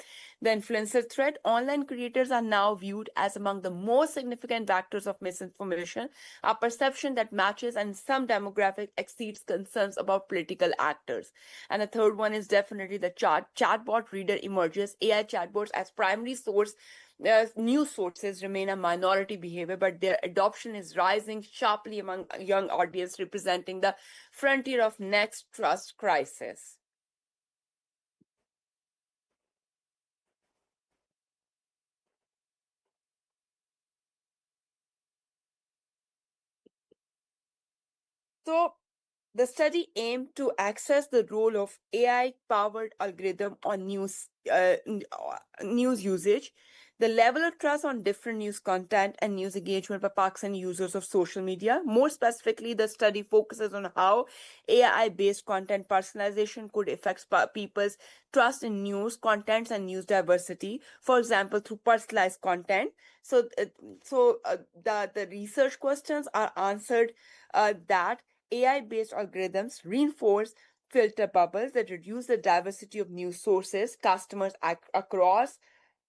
The influencer threat. Online creators are now viewed as among the most significant vectors of misinformation, a perception that matches and some demographic exceeds concerns about political actors. And the third one is definitely the chatbot reader emerges. AI chatbots as primary source news sources remain a minority behavior, but their adoption is rising sharply among a young audience, representing the frontier of next trust crisis. So the study aimed to assess the role of AI-powered algorithm on news usage, the level of trust on different news content and news engagement by Pakistani users of social media. More specifically, the study focuses on how AI-based content personalization could affect people's trust in news contents and news diversity. For example, through personalized content. The research questions are answered that AI-based algorithms reinforce filter bubbles that reduce the diversity of news sources, customers across,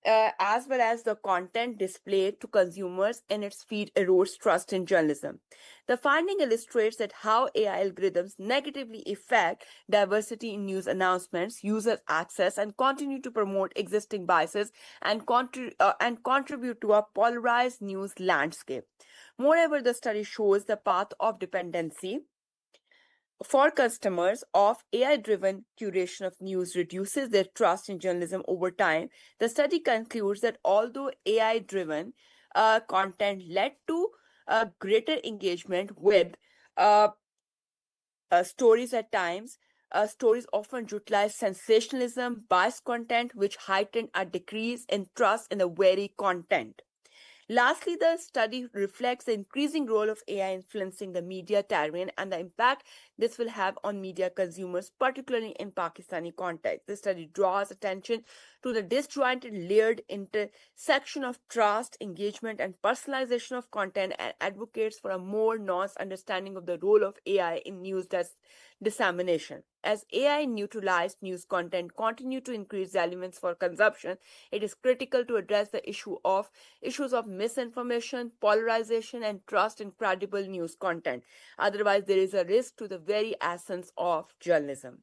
as well as the content displayed to consumers in its feed erodes trust in journalism. The finding illustrates that how AI algorithms negatively affect diversity in news announcements, user access, and continue to promote existing biases and contribute to a polarized news landscape. Moreover, the study shows the path of dependency for customers of AI-driven curation of news reduces their trust in journalism over time. The study concludes that although AI-driven content led to greater engagement with uh, stories at times, stories often utilize sensationalism, biased content, which heightened a decrease in trust in the very content. Lastly, the study reflects the increasing role of AI influencing the media terrain and the impact this will have on media consumers, particularly in Pakistani context. The study draws attention to the disjointed, layered intersection of trust, engagement, and personalization of content and advocates for a more nuanced understanding of the role of AI in news dissemination. As AI neutralized news content continue to increase relevance for consumption, it is critical to address the issues of misinformation, polarization, and trust in credible news content. Otherwise, there is a risk to the very essence of journalism.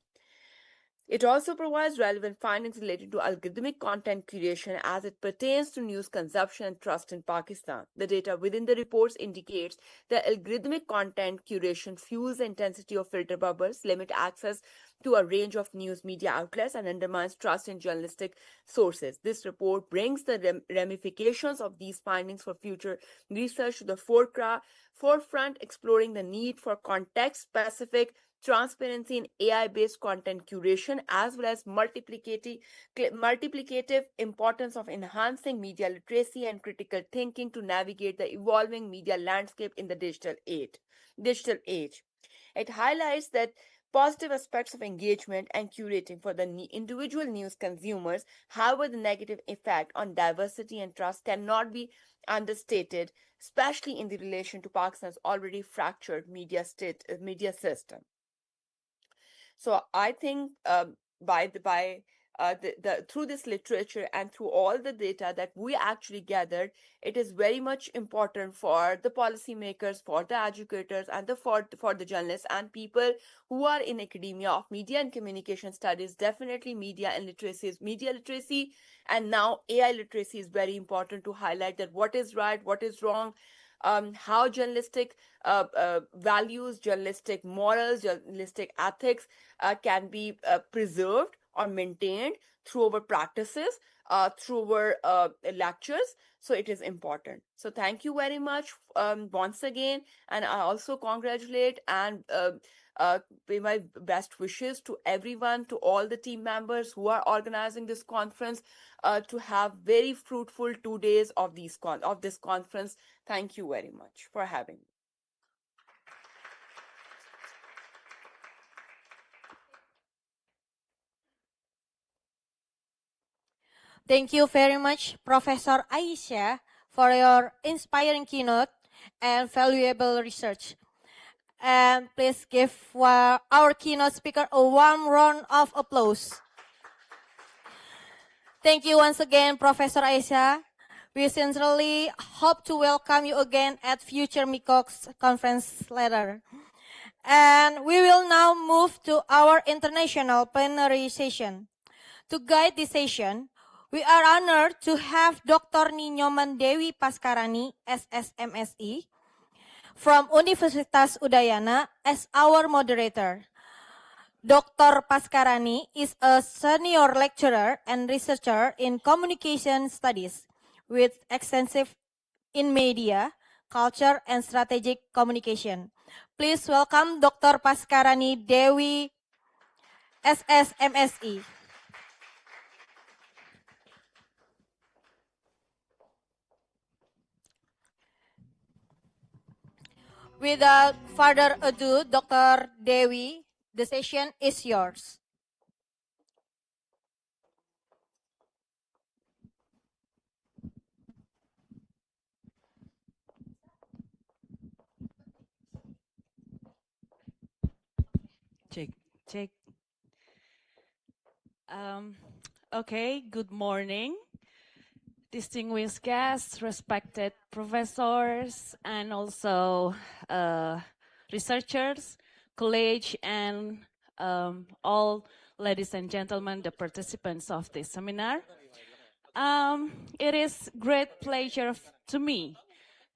It also provides relevant findings related to algorithmic content curation as it pertains to news consumption and trust in Pakistan. The data within the reports indicates that algorithmic content curation fuels the intensity of filter bubbles, limit access to a range of news media outlets, and undermines trust in journalistic sources. This report brings the ramifications of these findings for future research to the forefront, exploring the need for context-specific transparency in AI-based content curation, as well as multiplicative importance of enhancing media literacy and critical thinking to navigate the evolving media landscape in the digital age. It highlights that positive aspects of engagement and curating for the individual news consumers. However, the negative effect on diversity and trust cannot be understated, especially in the relation to Pakistan's already fractured media system. So I think through this literature and through all the data that we actually gathered, it is very much important for the policymakers, for the educators, and for the journalists and people who are in academia of media and communication studies. Definitely, media literacy, and now AI literacy is very important to highlight that what is right, what is wrong, how journalistic values, journalistic morals, journalistic ethics can be preserved or maintained through our practices, through our lectures. So it is important. So thank you very much once again. And I also congratulate and pay my best wishes to everyone, to all the team members who are organizing this conference, to have very fruitful 2 days of this conference. Thank you very much for having me. Thank you very much, Professor Aisha, for your inspiring keynote and valuable research. And please give our keynote speaker a warm round of applause. Thank you once again, Professor Aisha. We sincerely hope to welcome you again at future MICoCS conference later. And we will now move to our international plenary session. To guide this session, we are honored to have Dr. Ninyoman Dewi Paskarani, SSMSI, from Universitas Udayana as our moderator. Dr. Paskarani is a senior lecturer and researcher in communication studies with extensive in media, culture, and strategic communication. Please welcome Dr. Paskarani Dewi, SSMSI. Without further ado, Dr. Dewi, the session is yours. Check. Okay, good morning. Distinguished guests, respected professors, and also researchers, colleagues, and all ladies and gentlemen, the participants of this seminar. It is great pleasure to me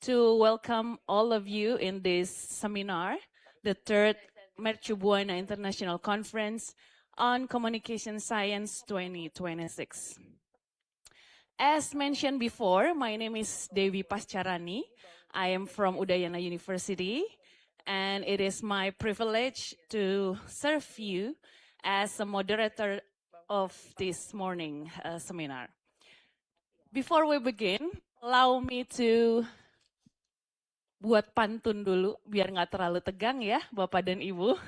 to welcome all of you in this seminar, the third Mercu Buana International Conference on Communication Science 2026. As mentioned before, my name is Dewi Pascarani. I am from Udayana University, and it is my privilege to serve you as a moderator of this morning seminar. Before we begin, allow me to buat pantun dulu, biar nggak terlalu tegang ya, Bapak dan Ibu.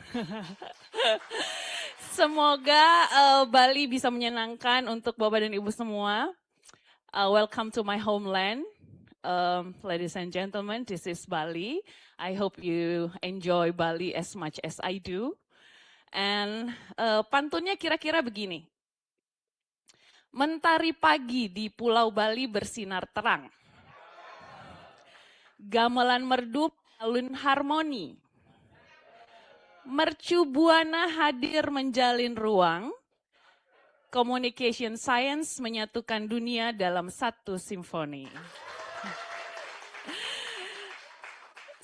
Semoga Bali bisa menyenangkan untuk Bapak dan Ibu semua. Welcome to my homeland. Ladies and gentlemen, this is Bali. I hope you enjoy Bali as much as I do. And pantunnya kira-kira begini. Mentari pagi di Pulau Bali bersinar terang. Gamelan merdu alun harmoni. Mercu Buana hadir menjalin ruang. Communication Science menyatukan dunia dalam satu simfoni.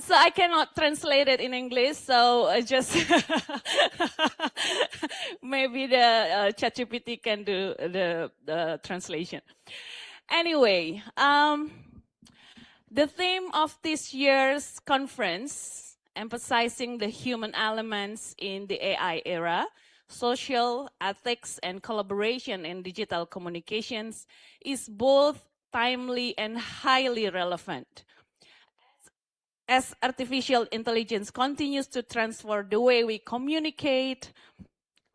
So I cannot translate it in English, so just maybe the ChatGPT can do the translation. Anyway, the theme of this year's conference, emphasizing the human elements in the AI era, social ethics and collaboration in digital communications, is both timely and highly relevant. As artificial intelligence continues to transform the way we communicate,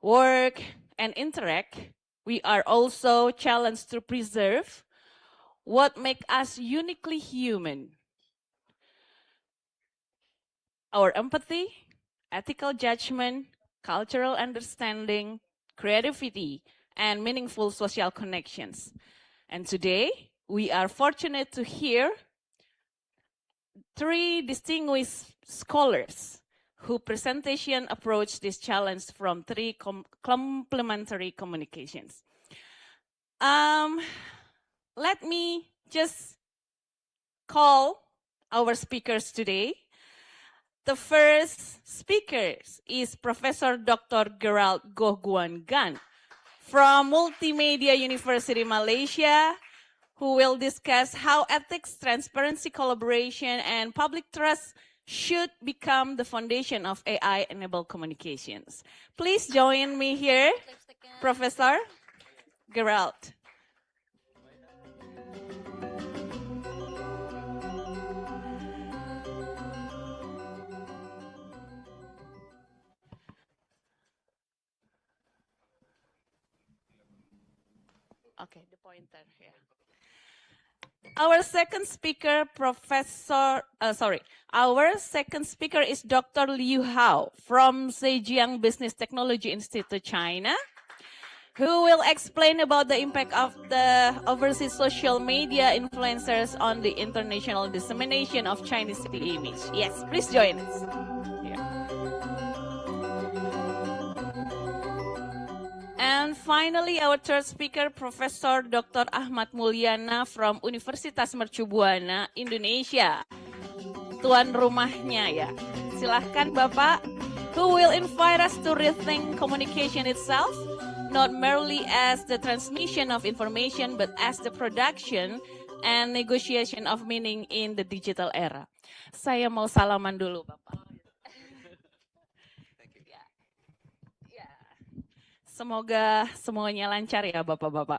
work, and interact, we are also challenged to preserve what makes us uniquely human. Our empathy, ethical judgment, cultural understanding, creativity, and meaningful social connections. And today, we are fortunate to hear three distinguished scholars whose presentation approach this challenge from three complementary communications. Let me just call our speakers today. The first speaker is Professor Dr. Gerald Goguan Gan from Multimedia University Malaysia, who will discuss how ethics, transparency, collaboration, and public trust should become the foundation of AI-enabled communications. Please join me here, Professor Gerald. Okay, the pointer here. Our second speaker, our second speaker is Dr. Liu Hao from Zhejiang Business Technology Institute, China, who will explain about the impact of the overseas social media influencers on the international dissemination of Chinese city image. Yes, please join us. And finally, our third speaker, Professor Dr. Ahmad Mulyana from Universitas Mercu Buana, Indonesia. Tuan rumahnya ya. Silahkan Bapak, who will invite us to rethink communication itself, not merely as the transmission of information, but as the production and negotiation of meaning in the digital era. Saya mau salaman dulu Bapak. Semoga semuanya lancar ya Bapak-Bapak.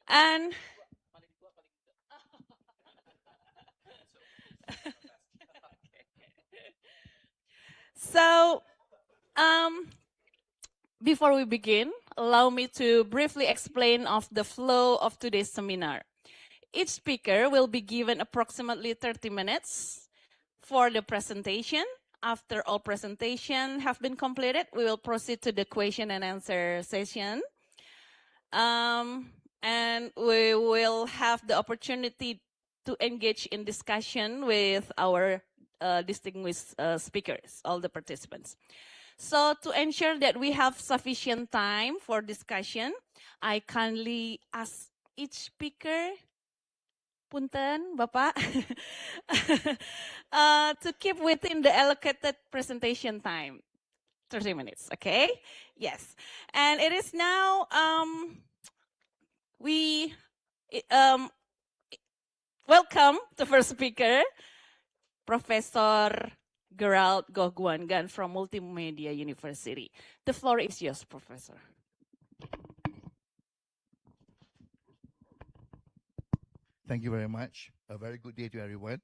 And so, before we begin, allow me to briefly explain of the flow of today's seminar. Each speaker will be given approximately 30 minutes for the presentation. After all presentation have been completed, we will proceed to the question and answer session. And we will have the opportunity to engage in discussion with our distinguished speakers, all the participants. So to ensure that we have sufficient time for discussion, I kindly ask each speaker, punten Bapak, to keep within the allocated presentation time, 30 minutes, okay? Yes, and it is now, we welcome the first speaker, Professor Gerald Goguan Gan from Multimedia University. The floor is yours, Professor. Thank you very much. A very good day to everyone.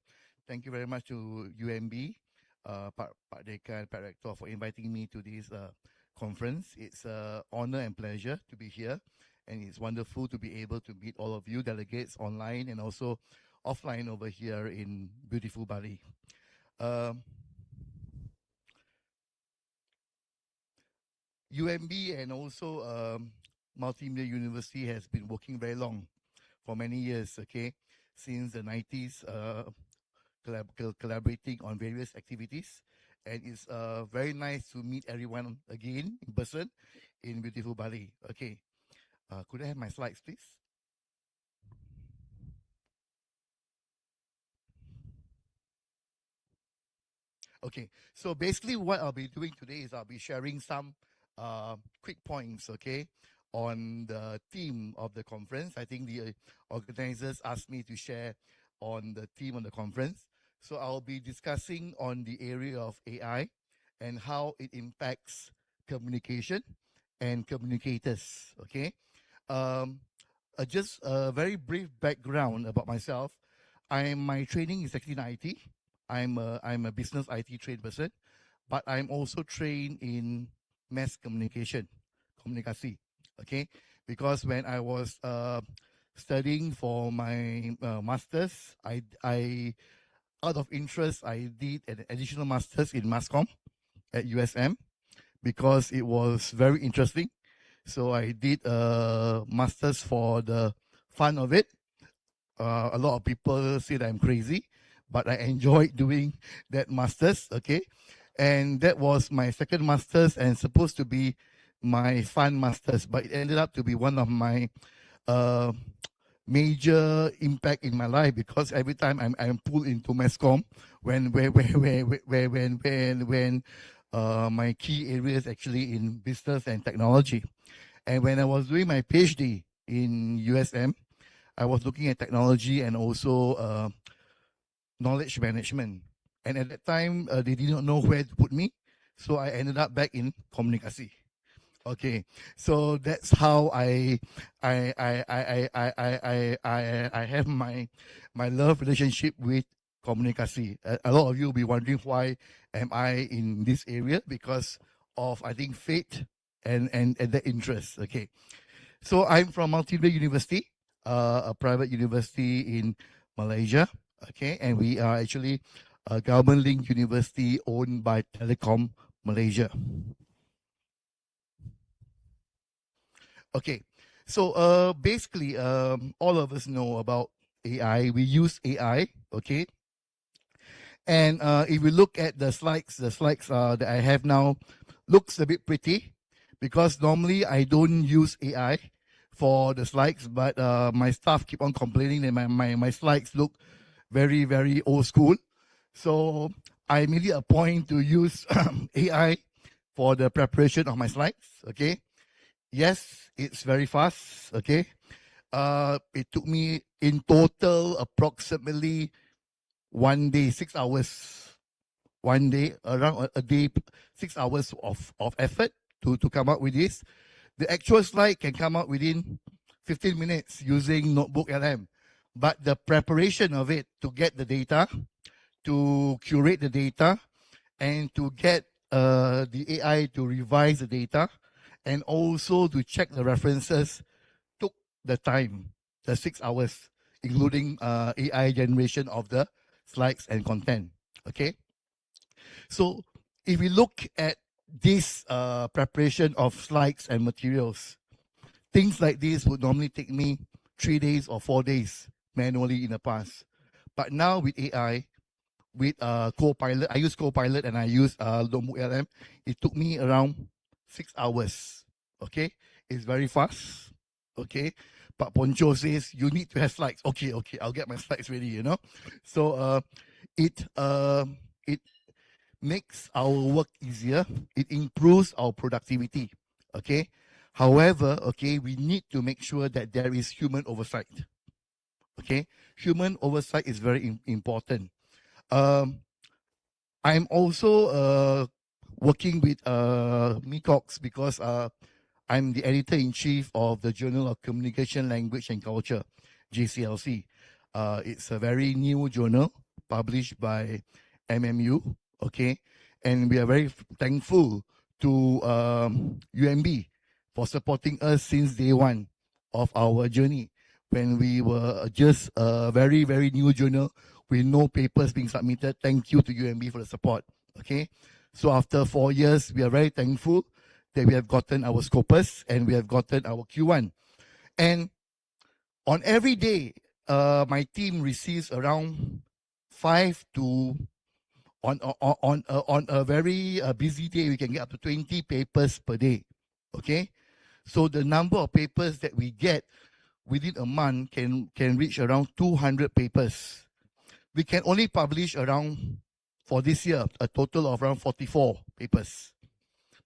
Thank you very much to UMB, Pak Dekan, Pak Rector for inviting me to this conference. It's an honor and pleasure to be here. And it's wonderful to be able to meet all of you delegates online and also offline over here in beautiful Bali. UMB and also Multimedia University has been working very long, for many years, okay, since the 90s, collaborating on various activities. And it's very nice to meet everyone again in person in beautiful Bali. Okay, could I have my slides, please? Okay, so basically what I'll be doing today is I'll be sharing some quick points, okay, on the theme of the conference. I think the organizers asked me to share on the theme of the conference. So I'll be discussing on the area of AI and how it impacts communication and communicators, okay. Just a very brief background about myself. My training is actually in IT. I'm a business IT trained person, but I'm also trained in mass communication, komunikasi. Okay, because when I was studying for my masters, I out of interest I did an additional masters in masscom at USM because it was very interesting. So I did a masters for the fun of it. A lot of people say that I'm crazy, but I enjoyed doing that masters. Okay, and that was my second masters and supposed to be my fun masters, but it ended up to be one of my uh, major impact in my life because every time I'm pulled into masscom when my key areas actually in business and technology. And when I was doing my PhD in USM, I was looking at technology and also knowledge management. And at that time, they did not know where to put me, so I ended up back in komunikasi. Okay, so that's how I have my love relationship with komunikasi. A lot of you will be wondering why am I in this area, because of I think fate and the interest. Okay, so I'm from Multimedia University, a private university in Malaysia. Okay, and we are actually a government-linked university owned by Telecom Malaysia. Okay, so basically, all of us know about AI. We use AI. Okay, and if we look at the slides that I have now looks a bit pretty because normally I don't use AI for the slides, but my staff keep on complaining that my slides look very, very old school. So I made it a point to use AI for the preparation of my slides. Okay. Yes, it's very fast. Okay. It took me in total approximately 1 day, 6 hours. 1 day, around a day, 6 hours of effort to come up with this. The actual slide can come out within 15 minutes using Notebook LM. But the preparation of it to get the data, to curate the data, and to get the AI to revise the data, and also to check the references took the time, the 6 hours, including AI generation of the slides and content. Okay. So if we look at this preparation of slides and materials, things like this would normally take me 3 days or 4 days manually in the past. But now with AI, with Copilot, I use Copilot and I use Notebook LM, it took me around 6 hours. Okay, it's very fast. Okay, but Poncho says you need to have slides. Okay, I'll get my slides ready. You know, so it makes our work easier. It improves our productivity. Okay. However, okay, we need to make sure that there is human oversight. Okay, human oversight is very important. I'm also working with MICoCS because I'm the editor-in-chief of the Journal of Communication, Language and Culture, JCLC. It's a very new journal published by MMU, okay? And we are very thankful to UMB for supporting us since day one of our journey when we were just a very, very new journal with no papers being submitted. Thank you to UMB for the support, okay? So after 4 years, we are very thankful that we have gotten our Scopus and we have gotten our Q1. And on every day, my team receives around 5 to on a very busy day, we can get up to 20 papers per day. Okay, so the number of papers that we get within a month can reach around 200 papers. We can only publish around, for this year, a total of around 44 papers,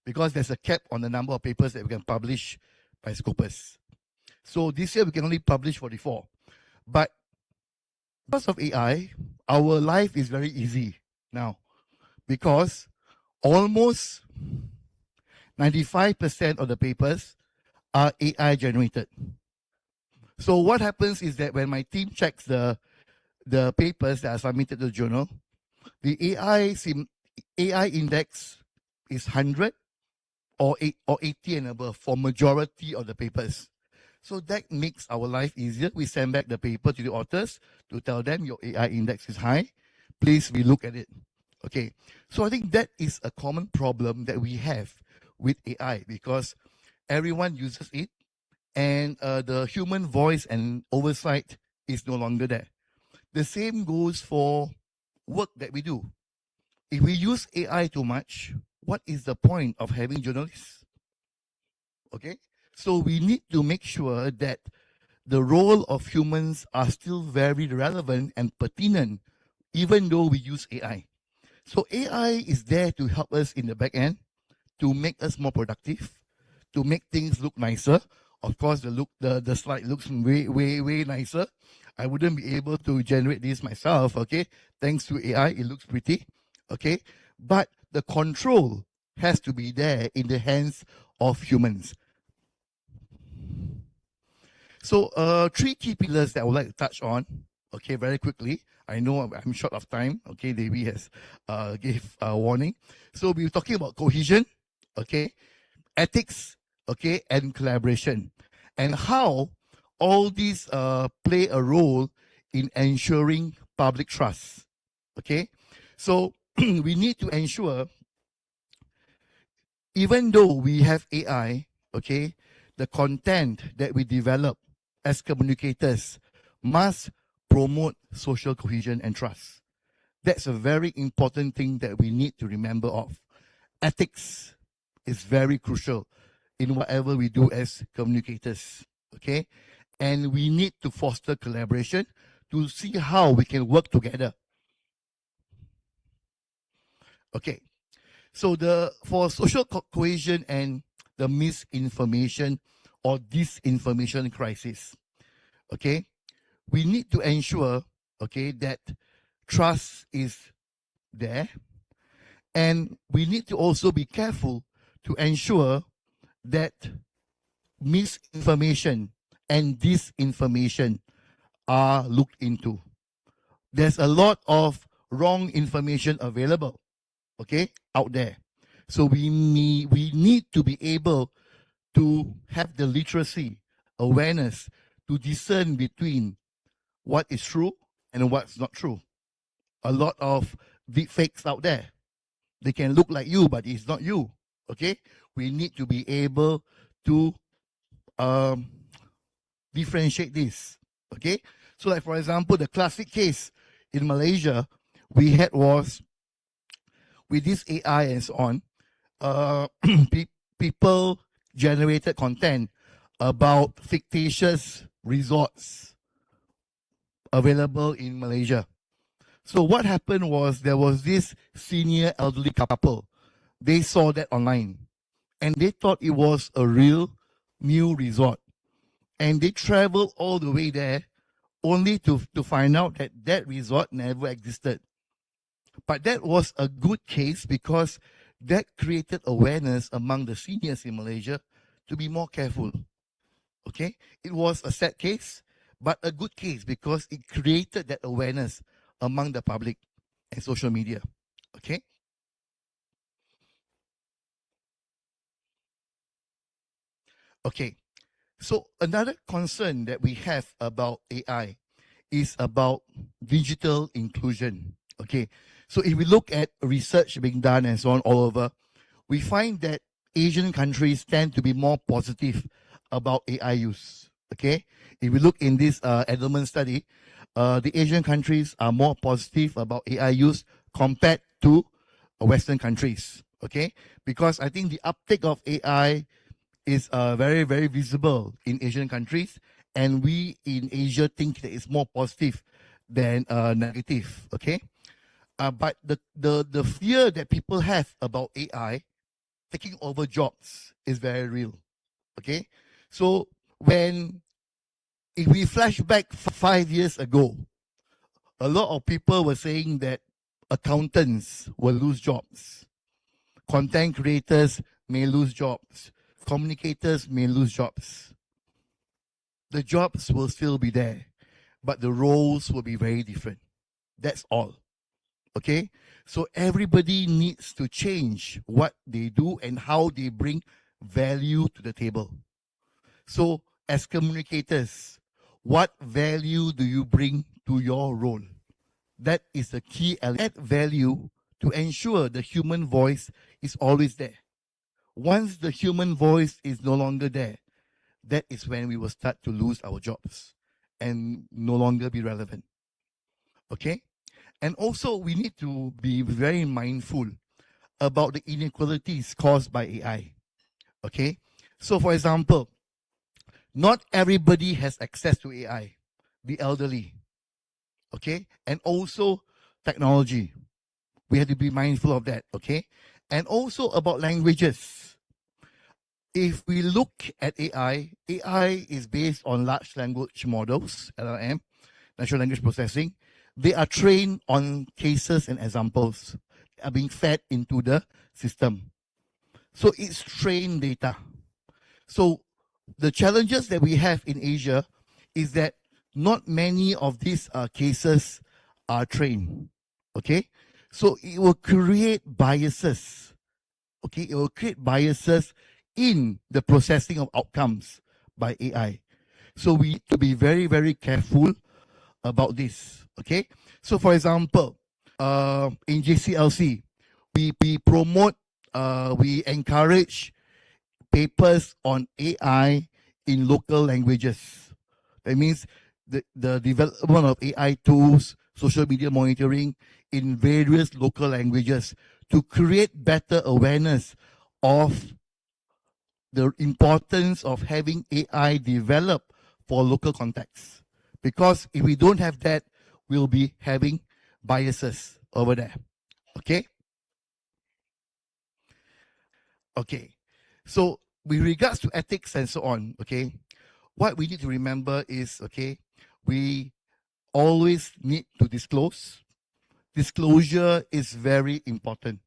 because there's a cap on the number of papers that we can publish by Scopus. So this year we can only publish 44. But because of AI, our life is very easy now, because almost 95% of the papers are AI generated. So what happens is that when my team checks the papers that are submitted to the journal, the AI index is 100 or 80 and above for majority of the papers. So that makes our life easier. We send back the paper to the authors to tell them your AI index is high. Please relook at it. Okay. So I think that is a common problem that we have with AI, because everyone uses it, and the human voice and oversight is no longer there. The same goes for work that we do. If we use AI too much, what is the point of having journalists? Okay, so we need to make sure that the role of humans are still very relevant and pertinent, even though we use AI. So AI is there to help us in the back end, to make us more productive, to make things look nicer. Of course, the slide looks way nicer. I wouldn't be able to generate this myself, okay? Thanks to AI, it looks pretty, okay? But the control has to be there in the hands of humans. So 3 key pillars that I would like to touch on, okay, very quickly. I know I'm short of time, okay? Devi has gave a warning. So we're talking about cohesion, okay? Ethics, okay, and collaboration, and how all these play a role in ensuring public trust. Okay, so we need to ensure, even though we have AI, okay, the content that we develop as communicators must promote social cohesion and trust. That's a very important thing that we need to remember of. Ethics is very crucial in whatever we do as communicators, okay? And we need to foster collaboration to see how we can work together. Okay, so for social cohesion and the misinformation or disinformation crisis, okay, we need to ensure, okay, that trust is there, and we need to also be careful to ensure that misinformation and disinformation are looked into. There's a lot of wrong information available, okay, out there. So we need to be able to have the literacy, awareness to discern between what is true and what's not true. A lot of deep fakes out there. They can look like you, but it's not you. Okay, we need to be able to differentiate this. Okay, so like for example, the classic case in Malaysia we had was with this AI and so on. People generated content about fictitious resorts available in Malaysia. So what happened was there was this senior elderly couple. They saw that online and they thought it was a real new resort. And they traveled all the way there only to find out that that resort never existed. But that was a good case because that created awareness among the seniors in Malaysia to be more careful. Okay? It was a sad case, but a good case because it created that awareness among the public and social media. Okay? Okay. So another concern that we have about AI is about digital inclusion. Okay. So if we look at research being done and so on all over, we find that Asian countries tend to be more positive about AI use. Okay, if we look in this Edelman study, the Asian countries are more positive about AI use compared to Western countries. Okay, because I think the uptake of AI is very, very visible in Asian countries, and we in Asia think that it's more positive than negative. Okay, but the fear that people have about AI taking over jobs is very real. Okay, so when if we flash back 5 years ago, a lot of people were saying that accountants will lose jobs, content creators may lose jobs, communicators may lose jobs. The jobs will still be there, but the roles will be very different. That's all. Okay? So everybody needs to change what they do and how they bring value to the table. So, as communicators, what value do you bring to your role? That is the key element. Add value to ensure the human voice is always there. Once the human voice is no longer there, that is when we will start to lose our jobs and no longer be relevant. Okay? And also, we need to be very mindful about the inequalities caused by AI. Okay? So, for example, not everybody has access to AI, the elderly. Okay? And also, technology. We have to be mindful of that. Okay? And also about languages. If we look at AI is based on large language models, LLM, natural language processing. They are trained on cases and examples are being fed into the system. So it's trained data. So the challenges that we have in Asia is that not many of these cases are trained. Okay, so it will create biases. Okay, it will create biases in the processing of outcomes by AI. So we need to be very, very careful about this. Okay, so for example, in JCLC, we promote, we encourage papers on AI in local languages. That means the development of AI tools, social media monitoring in various local languages to create better awareness of the importance of having AI developed for local contexts. Because if we don't have that, we'll be having biases over there. Okay? Okay. So with regards to ethics and so on, okay, what we need to remember is, okay, we always need to disclose. Disclosure is very important.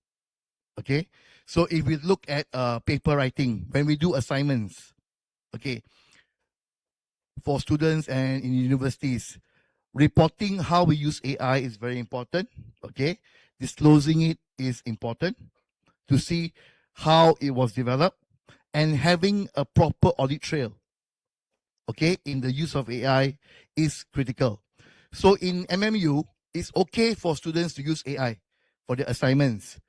Okay? So if we look at paper writing, when we do assignments, okay, for students and in universities, reporting how we use AI is very important. Okay, disclosing it is important to see how it was developed and having a proper audit trail. Okay, in the use of AI is critical. So in MMU, it's okay for students to use AI for their assignments,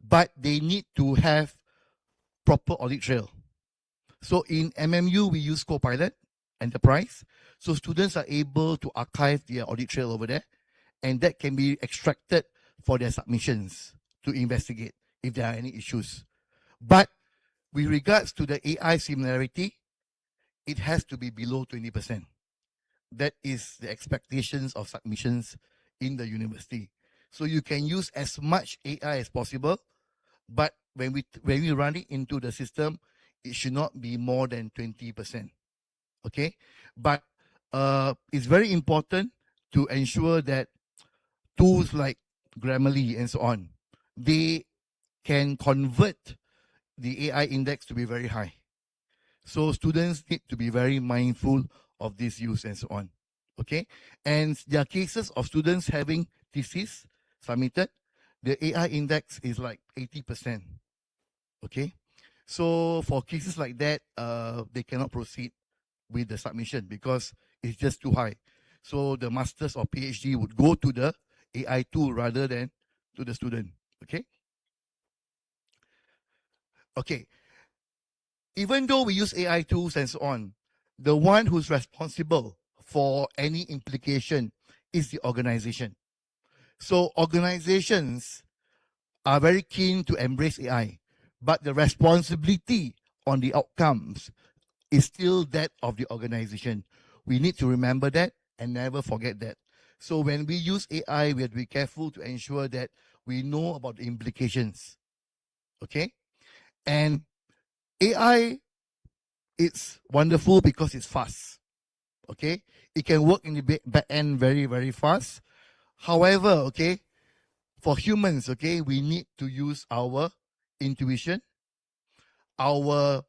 but they need to have proper audit trail. So in MMU, we use Copilot Enterprise. So students are able to archive their audit trail over there, and that can be extracted for their submissions to investigate if there are any issues. But with regards to the AI similarity, it has to be below 20%. That is the expectations of submissions in the university. So you can use as much AI as possible, but when we run it into the system, it should not be more than 20%. Okay, but it's very important to ensure that tools like Grammarly and so on, they can convert the AI index to be very high. So students need to be very mindful of this use and so on. Okay, and there are cases of students having thesis submitted. The AI index is like 80%. Okay, so for cases like that, they cannot proceed with the submission because it's just too high. So the masters or PhD would go to the AI tool rather than to the student. Okay. Okay. even though we use AI tools and so on, the one who's responsible for any implication is the organization. So organizations are very keen to embrace AI, but the responsibility on the outcomes is still that of the organization. We need to remember that and never forget that. So when we use AI, we have to be careful to ensure that we know about the implications. Okay? And AI, it's wonderful because it's fast. Okay? It can work in the back end very, very fast. However, okay, for humans, okay, we need to use our intuition, our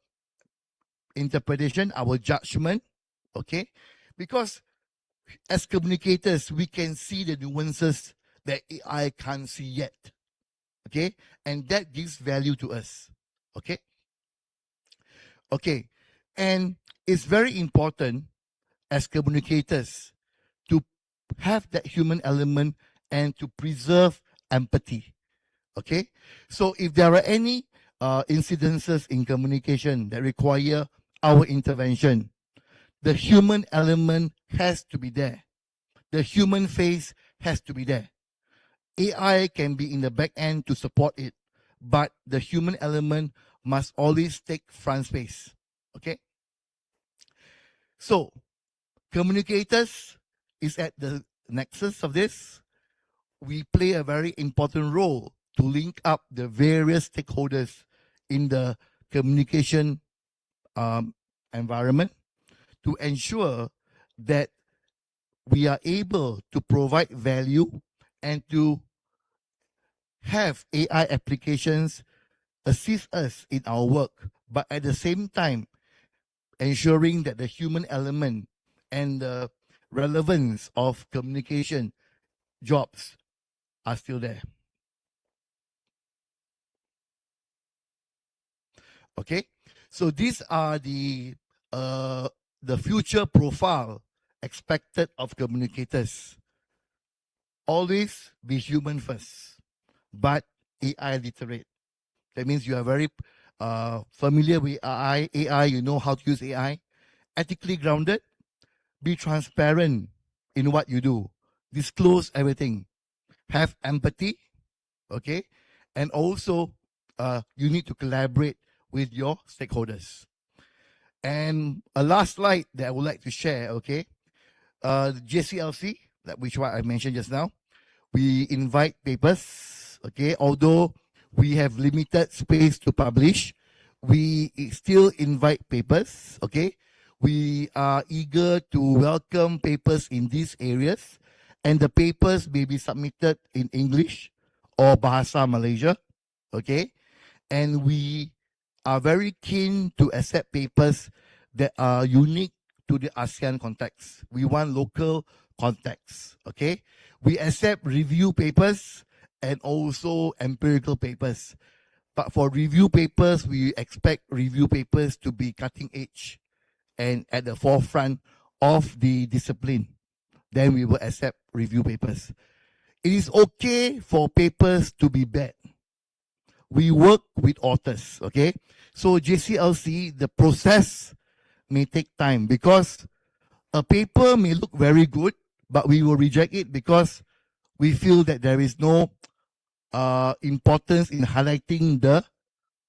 interpretation, our judgment, okay? Because as communicators, we can see the nuances that AI can't see yet, okay? And that gives value to us, okay? Okay, and it's very important as communicators to have that human element and to preserve empathy, okay? So if there are any incidences in communication that require our intervention, the human element has to be there. The human face has to be there. AI can be in the back end to support it, but the human element must always take front space. Okay? So, communicators is at the nexus of this. We play a very important role to link up the various stakeholders in the communication environment to ensure that we are able to provide value and to have AI applications assist us in our work, but at the same time, ensuring that the human element and the relevance of communication jobs are still there. Okay, so these are the future profile expected of communicators. Always be human first, but AI literate. That means you are very familiar with AI, you know how to use AI, ethically grounded, be transparent in what you do, disclose everything, have empathy, okay, and also you need to collaborate with your stakeholders. And a last slide that I would like to share, okay, JCLC, which what I mentioned just now, we invite papers, okay, although we have limited space to publish, we still invite papers, okay. We are eager to welcome papers in these areas, and the papers may be submitted in English or Bahasa Malaysia, okay. And we are very keen to accept papers that are unique to the ASEAN context. We want local context, okay. We accept review papers and also empirical papers. But for review papers, we expect review papers to be cutting edge and at the forefront of the discipline. Then we will accept review papers. It is okay for papers to be bad. We work with authors, okay? So JCLC, the process may take time because a paper may look very good, but we will reject it because we feel that there is no importance in highlighting the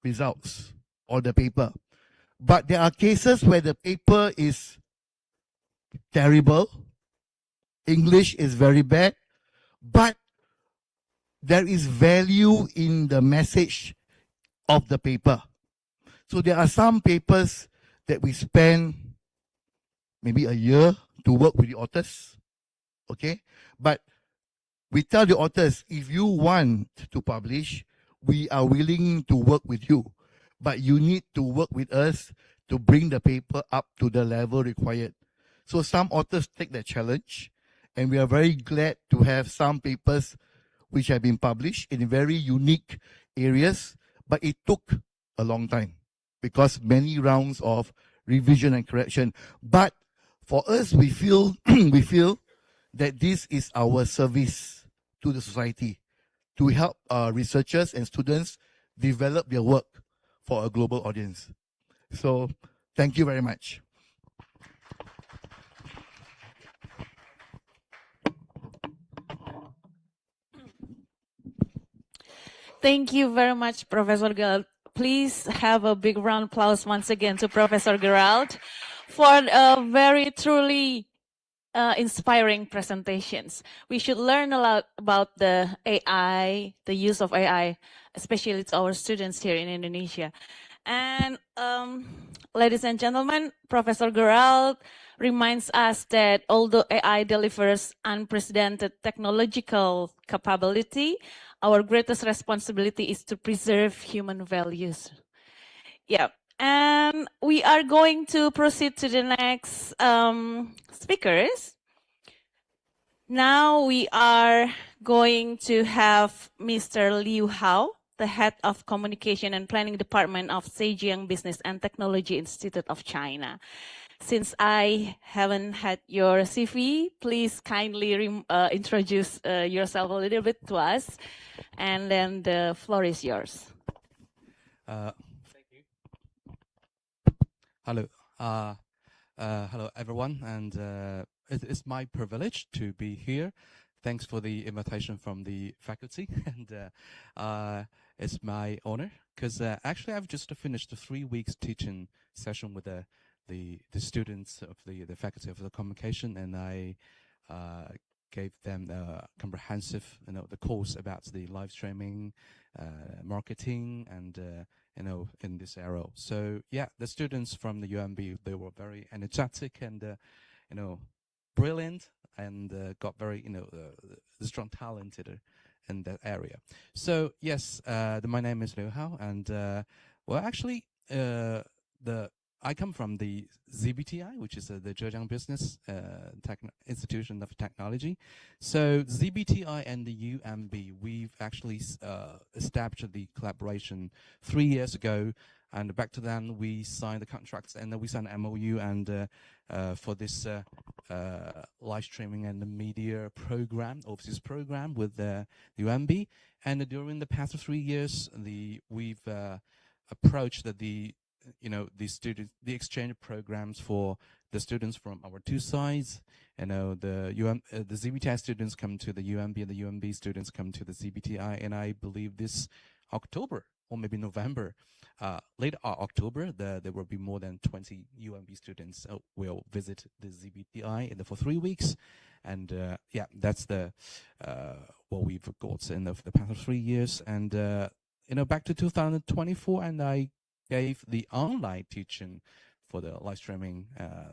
results or the paper. But there are cases where the paper is terrible, English is very bad, but there is value in the message of the paper. So there are some papers that we spend maybe a year to work with the authors, okay? But we tell the authors, if you want to publish, we are willing to work with you, but you need to work with us to bring the paper up to the level required. So some authors take that challenge, and we are very glad to have some papers which have been published in very unique areas, but it took a long time because many rounds of revision and correction. But for us, we feel we feel that this is our service to the society to help researchers and students develop their work for a global audience. So thank you very much. Thank you very much, Professor Gerald. Please have a big round of applause once again to Professor Gerald for a very truly inspiring presentations. We should learn a lot about the AI, the use of AI, especially to our students here in Indonesia. And ladies and gentlemen, Professor Gerald reminds us that although AI delivers unprecedented technological capability, our greatest responsibility is to preserve human values. Yeah, and we are going to proceed to the next speakers. Now we are going to have Mr. Liu Hao, the head of communication and planning department of Zhejiang Business and Technology Institute of China. Since I haven't had your CV, please kindly introduce yourself a little bit to us, and then the floor is yours. Thank you. Hello. Hello, everyone, and it's my privilege to be here. Thanks for the invitation from the faculty, and it's my honor because actually I've just finished a 3 weeks teaching session with the students of the faculty of the communication, and I gave them a comprehensive the course about the live streaming, marketing, and in this era. So yeah, the students from the UMB, they were very energetic and brilliant, and got very strong talented in that area. So yes, my name is Liu Hao, and well, actually, I come from the ZBTI, which is the Zhejiang Business Institution of Technology. So ZBTI and the UMB, we've actually established the collaboration 3 years ago. And back to then, we signed the contracts, and then we signed an MOU and for this live streaming and the media program, overseas program with the UMB. And during the past 3 years, we've approached the exchange programs for the students from our two sides. The ZBTI students come to the UMB, and the UMB students come to the ZBTI. And I believe this October or maybe November, late October, there will be more than 20 UMB students will visit the ZBTI for 3 weeks. And yeah, that's the what we've got in the past 3 years. And back to 2024, and I gave the online teaching for the live streaming,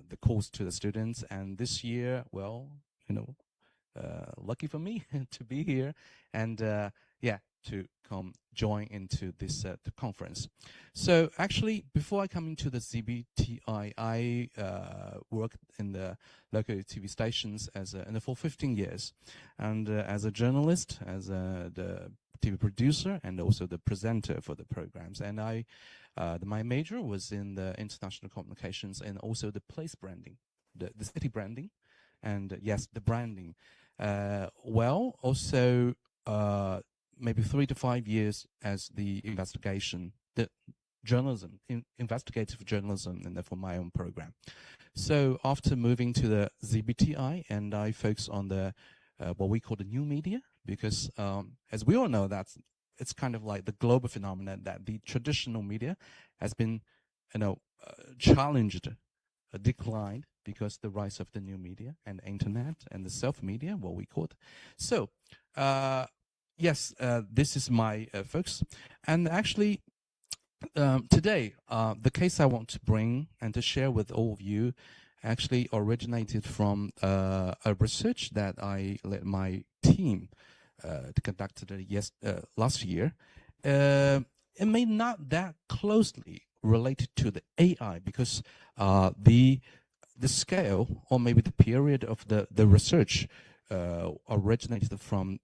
the course to the students. And this year, well, lucky for me to be here and yeah, to come join into this the conference. So actually, before I come into the ZBTI, I worked in the local TV stations for 15 years, and as a journalist, as the TV producer, and also the presenter for the programs. And my major was in the international communications and also the place branding, the city branding, and yes, the branding. Well, also maybe 3 to 5 years as the journalism, investigative journalism, and for my own program. So after moving to the ZBTI, and I focus on the what we call the new media, because as we all know, it's kind of like the global phenomenon that the traditional media has been, challenged, declined, because the rise of the new media and the internet and the self-media, what we call it. So, yes, this is my focus. And actually, today, the case I want to bring and to share with all of you actually originated from a research that I led my team to conduct last year. It may not that closely related to the AI, because the scale, or maybe the period of the research originated from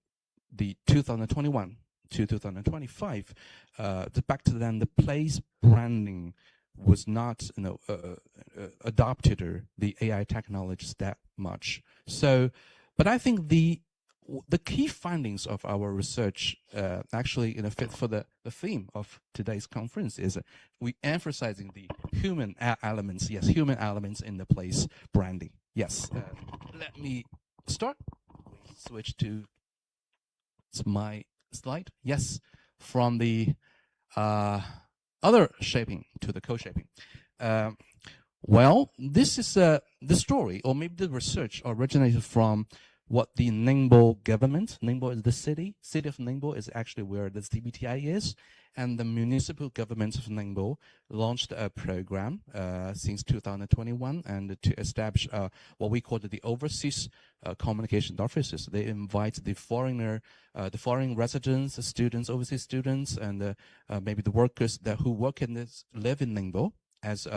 the 2021 to 2025. Back to then, the place branding was not adopted or the AI technologies that much. So, but I think the the key findings of our research actually fit for the theme of today's conference is we emphasizing the human elements. Yes, human elements in the place branding. Yes, let me start. Switch to my slide. Yes, from the other shaping to the co-shaping. Well, this is the story, or maybe the research originated from what the Ningbo government, Ningbo is the city of Ningbo is actually where the CBTI is, and the municipal government of Ningbo launched a program since 2021 and to establish what we call the overseas communication offices. They invite the foreign residents, students, overseas students, and maybe the workers who live in Ningbo as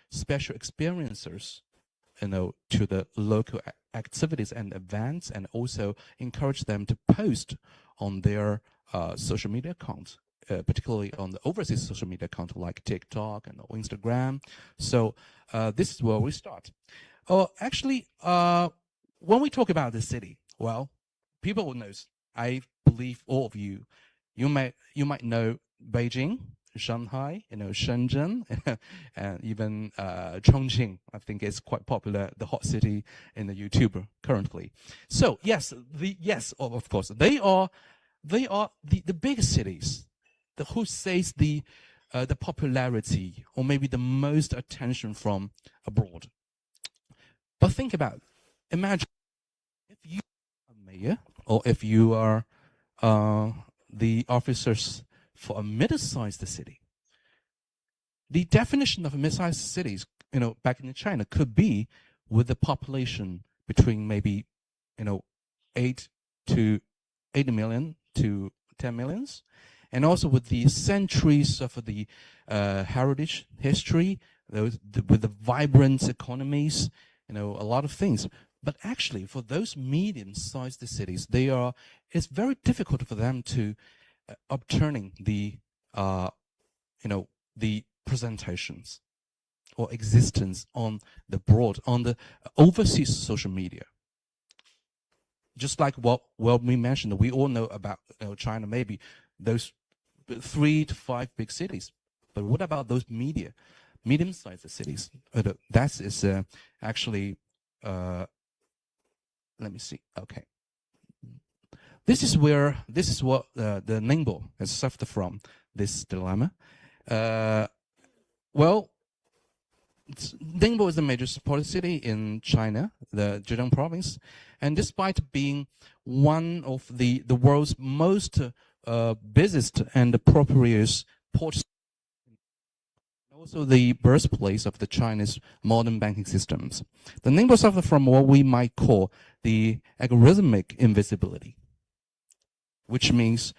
special experiencers, to the local activities and events, and also encourage them to post on their social media accounts, particularly on the overseas social media account like TikTok and Instagram. So this is where we start. Actually, when we talk about the city, well, people will know. I believe all of you might know Beijing, Shanghai, Shenzhen, and even Chongqing. I think it's quite popular, the hot city in the YouTube currently. So yes, of course, they are the biggest cities, who says the popularity or maybe the most attention from abroad. But think about it. Imagine if you are a mayor or if you are the officers for a mid-sized city. The definition of a mid-sized cities, back in China, could be with the population between maybe, 8 million to 10 millions, and also with the centuries of the heritage history, with the vibrant economies, a lot of things. But actually, for those medium-sized cities, it's very difficult for them to obtaining the presentations or existence on the overseas social media. Just like what we mentioned, we all know about China, maybe those 3 to 5 big cities. But what about those medium-sized cities? That is actually, let me see. Okay. This is what the Ningbo has suffered from, this dilemma. Well, Ningbo is the major supported city in China, the Zhejiang province, and despite being one of the world's most busiest and prosperous ports, also the birthplace of the Chinese modern banking systems, the Ningbo suffer from what we might call the algorithmic invisibility, which means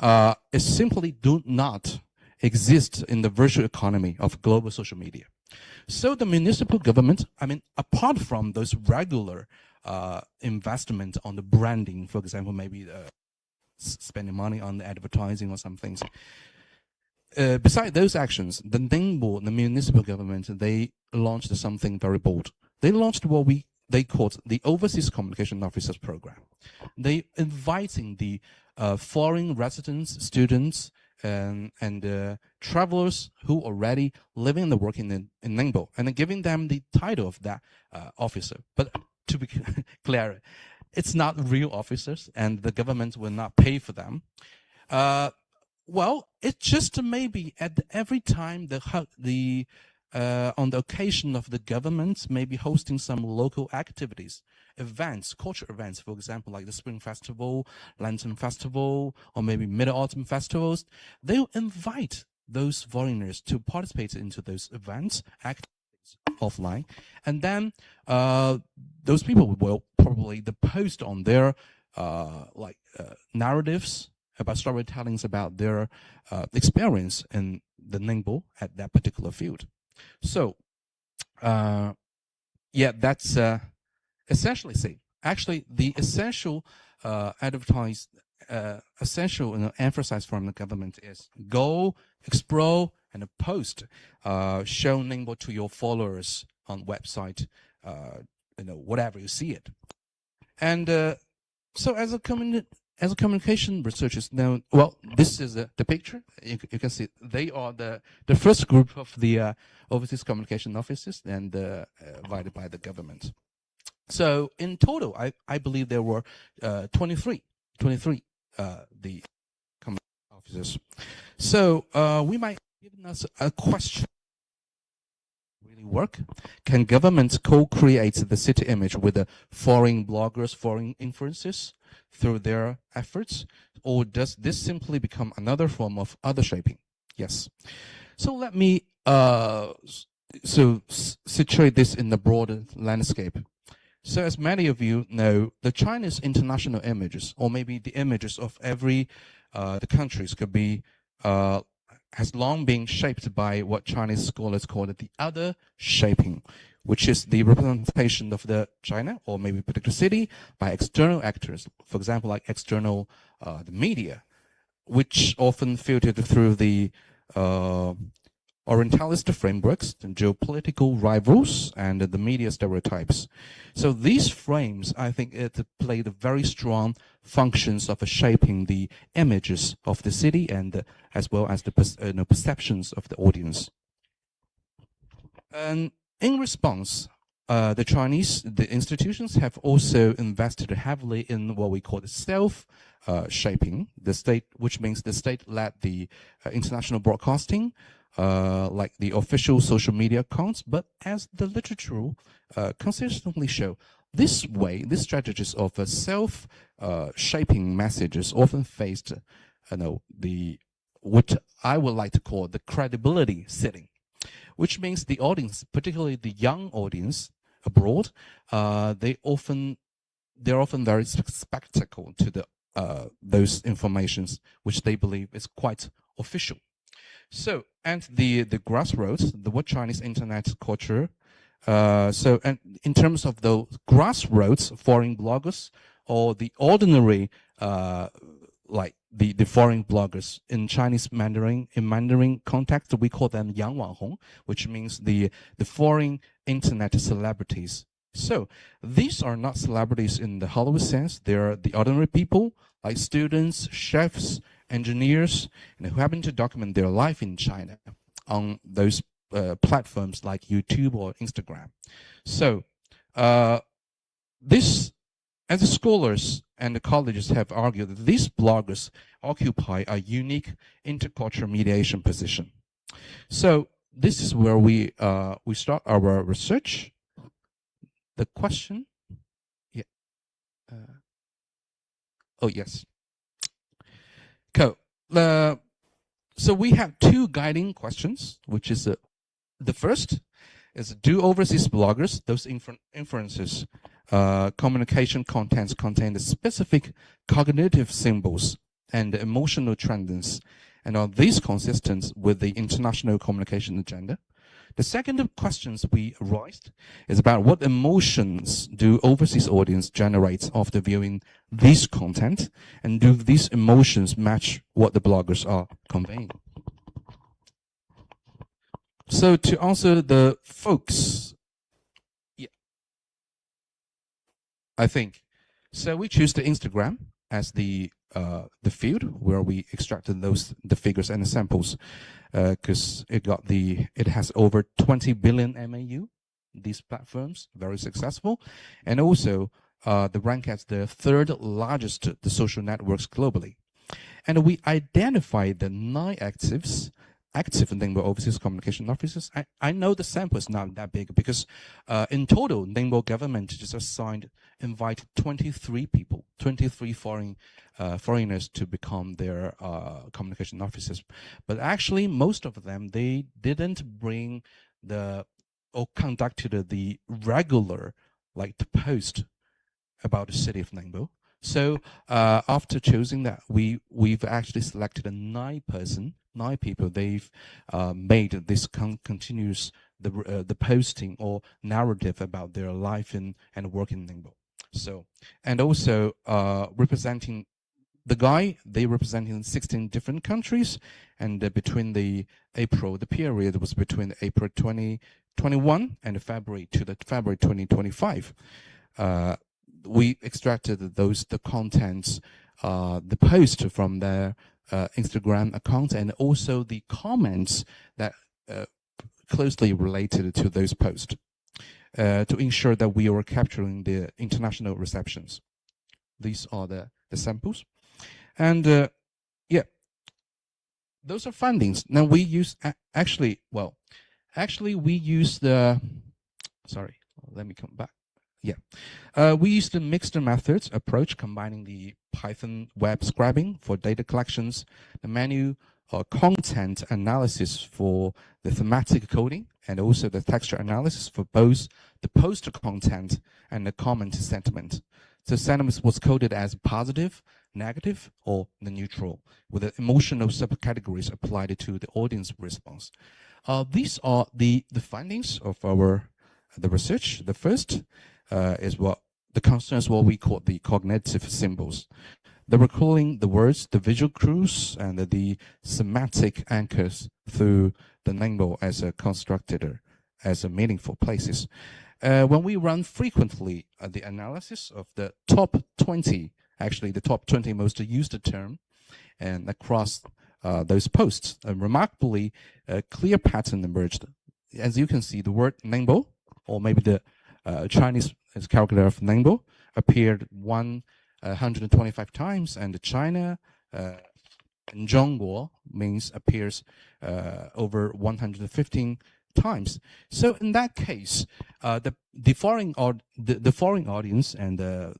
it simply do not exist in the virtual economy of global social media. So the municipal government, apart from those regular investment on the branding, for example, maybe spending money on the advertising or some things, beside those actions, the Ningbo, the municipal government, they launched something very bold. They launched what they called the Overseas Communication Officers Program. They inviting the foreign residents, students, and travelers who already living and working in Ningbo, and giving them the title of that officer. But to be clear, it's not real officers, and the government will not pay for them. Well, it's just maybe at every time on the occasion of the government maybe hosting some local activities, events, cultural events, for example, like the Spring Festival, Lantern Festival, or maybe Mid-Autumn Festivals, they'll invite those foreigners to participate into those events, activities offline, and then those people will probably post on their narratives about storytellings about their experience in the Ningbo at that particular field. So, that's essentially same. Actually, the essential essential emphasize from the government is go, explore, and post, show Ningbo to your followers on website, whatever you see it. And So as a communication researchers now, well, this is the picture. You can see they are the first group of the overseas communication officers and invited by the government. So in total, I believe there were 23 the communication officers. So we might give us a question. Really work? Can governments co-create the city image with the foreign bloggers, foreign influencers through their efforts? Or does this simply become another form of other shaping? Yes. So let me situate this in the broader landscape. So as many of you know, the Chinese international images, or maybe the images of every the countries could be has long been shaped by what Chinese scholars call the other shaping, which is the representation of the China or maybe a particular city by external actors, for example, like external the media, which often filtered through the Orientalist frameworks, the geopolitical rivals, and the media stereotypes. So these frames, I think, it played very strong functions of shaping the images of the city and as well as the perceptions of the audience. And in response, the institutions have also invested heavily in what we call the self-shaping, the state, which means the state led the international broadcasting, like the official social media accounts, but as the literature consistently show, this strategies of self-shaping messages often faced, what I would like to call the credibility setting, which means the audience, particularly the young audience abroad, they're often very spectacle to the those informations which they believe is quite official. So, and the grassroots, what Chinese internet culture. So, and in terms of the grassroots foreign bloggers or the ordinary, like the foreign bloggers in Chinese Mandarin, in Mandarin context, we call them Yang Wanhong, which means the foreign internet celebrities. So these are not celebrities in the Hollywood sense. They're the ordinary people, like students, chefs, engineers, who happen to document their life in China on those platforms like YouTube or Instagram. So this, as the scholars and the colleges have argued, that these bloggers occupy a unique intercultural mediation position. So this is where we start our research. The question, yeah. Oh yes. Cool. So we have two guiding questions, which is the first is, do overseas bloggers, those influencers, communication contents contain the specific cognitive symbols and emotional trends, and are these consistent with the international communication agenda? The second questions we raised is about what emotions do overseas audience generate after viewing this content, and do these emotions match what the bloggers are conveying? So to answer the folks, yeah, I think, so we choose the Instagram as the field where we extracted the figures and the samples, because it has over 20 billion MAU. These platforms very successful, and also the rank as the third largest the social networks globally. And we identified the 9 active Ningbo overseas communication officers. I know the sample is not that big because in total, Ningbo government just invited 23 people, 23 foreigners to become their communication officers. But actually, most of them, they didn't bring or conducted the regular, like the post about the city of Ningbo. So after choosing that, we've actually selected 9 people. They've made this continuous the posting or narrative about their life and work in Ningbo. So, and also representing the guy, they representing 16 different countries, and between the period was between April 2021 and February to the February 2025. we extracted the contents, the post from their Instagram account, and also the comments that closely related to those posts, to ensure that we were capturing the international receptions. These are the samples, and yeah, those are findings. Now we use actually we use the sorry. Let me come back. Yeah, we use the mixed methods approach, combining the Python web scrapping for data collections, the menu or content analysis for the thematic coding, and also the texture analysis for both the post content and the comment sentiment. So sentiment was coded as positive, negative, or the neutral, with the emotional subcategories applied to the audience response. These are the findings of the research. The first is what the concerns what we call the cognitive symbols. The recalling the words, the visual cues, and the semantic anchors through the Ningbo as a constructor, as a meaningful places. When we run frequently the analysis of the top 20, actually the top 20 most used term, and across those posts, a remarkably clear pattern emerged. As you can see, the word Ningbo, or maybe the Chinese calculator of Ningbo, appeared 125 times, and China and Zhongguo means appears over 115 times. So in that case, the foreign audience and the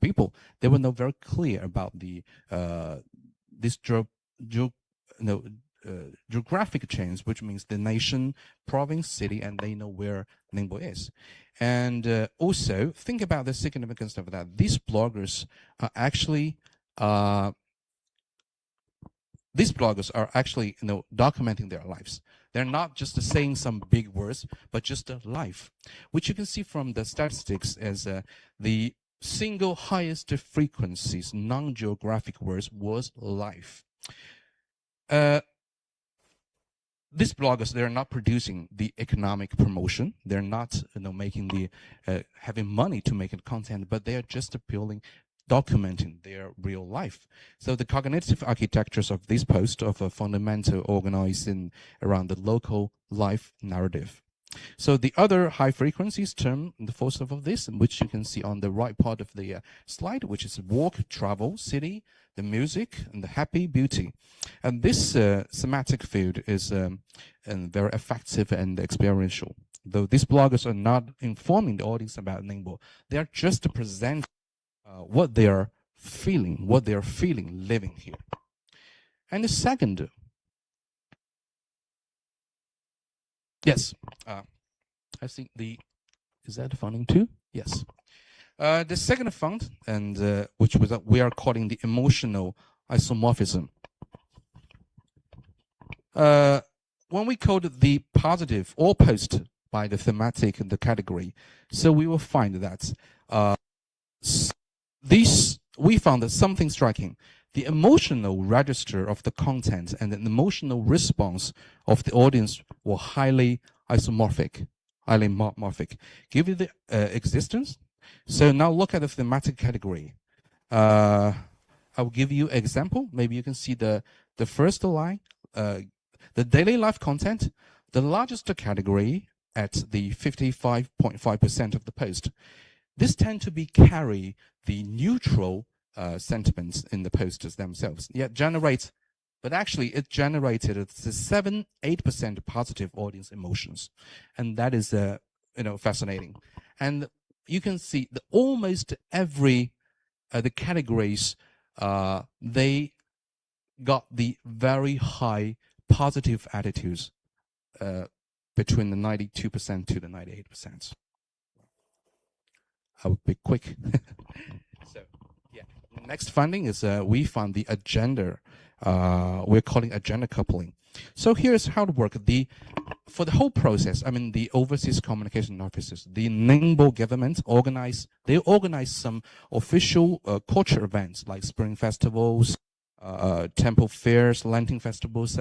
people, they were not very clear about the this geographic change, which means the nation, province, city, and they know where Ningbo is. And also think about the significance of that. These bloggers are actually documenting their lives. They're not just saying some big words, but just a life, which you can see from the statistics as the single highest frequencies non-geographic words was life. These bloggers, they're not producing the economic promotion. They're not making the having money to make content, but they are just documenting their real life. So the cognitive architectures of this post of a fundamental organizing around the local life narrative. So the other high frequencies term the first of this, which you can see on the right part of the slide, which is walk, travel, city, the music, and the happy, beauty. And this semantic field is very effective and experiential. Though these bloggers are not informing the audience about Ningbo, they are just presenting what they are feeling, living here. And the second, yes, I think is that the funding too? Yes. The second fund, and which we are calling the emotional isomorphism. When we code the positive or post by the thematic and the category, so we will find that we found that something striking. The emotional register of the content and the emotional response of the audience were highly isomorphic, give you the existence. So now look at the thematic category. I will give you an example. Maybe you can see the first line, the daily life content, the largest category at the 55.5% of the post. This tend to be carry the neutral sentiments in the posters themselves. Yet generates, but actually it generated 7-8% positive audience emotions, and that is fascinating. And you can see that almost every the categories they got the very high positive attitudes between the 92% to the 98%. I will be quick. So, yeah. Next finding is we found the agenda. We're calling agenda coupling. So here's how to work. For the whole process, I mean, the overseas communication offices, the Ningbo government organize some official culture events like spring festivals, temple fairs, lantern festivals,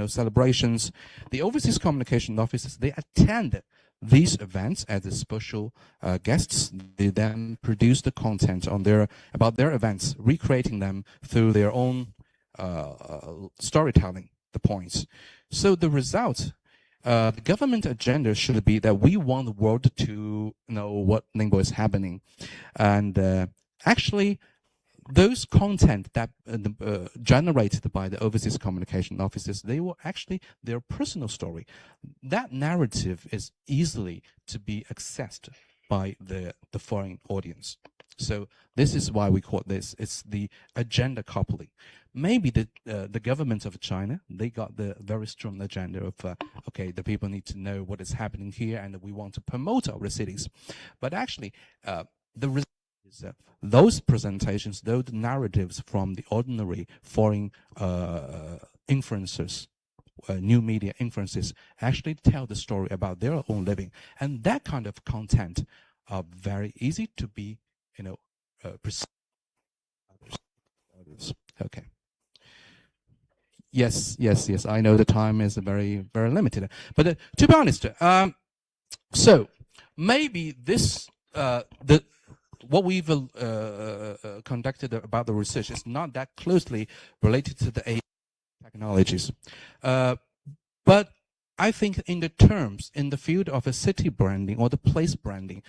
celebrations. The overseas communication officers, they attend these events as the special guests. They then produce the content on about their events, recreating them through their own storytelling, the points. So the result, the government agenda should be that we want the world to know what Ningbo is happening. And actually, those content that generated by the overseas communication officers, they were actually their personal story. That narrative is easily to be accessed by the foreign audience. So this is why we call this, it's the agenda coupling. Maybe the government of China, they got the very strong agenda of, okay, the people need to know what is happening here and we want to promote our cities. But actually, the result is those presentations, those narratives from the ordinary foreign influencers, new media influences, actually tell the story about their own living. And that kind of content are very easy to be, perceived. Okay. Yes. I know the time is very, very limited, but to be honest, so maybe this what we've conducted about the research is not that closely related to the AI technologies, but I think in the field of a city branding or the place branding,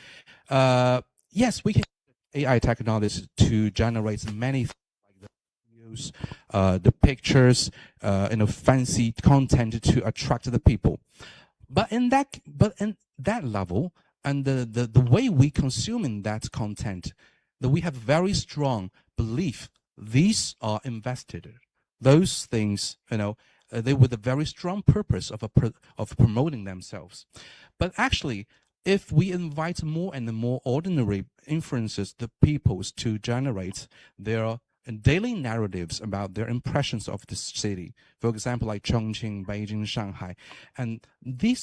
yes, we can use AI technologies to generate many things like the videos, the pictures, fancy content to attract the people. But in that level, and the way we consuming that content, that we have very strong belief these are invested. Those things, they with a very strong purpose of promoting themselves. But actually, if we invite more and more ordinary influences, the peoples to generate their daily narratives about their impressions of the city, for example, like Chongqing, Beijing, Shanghai, and the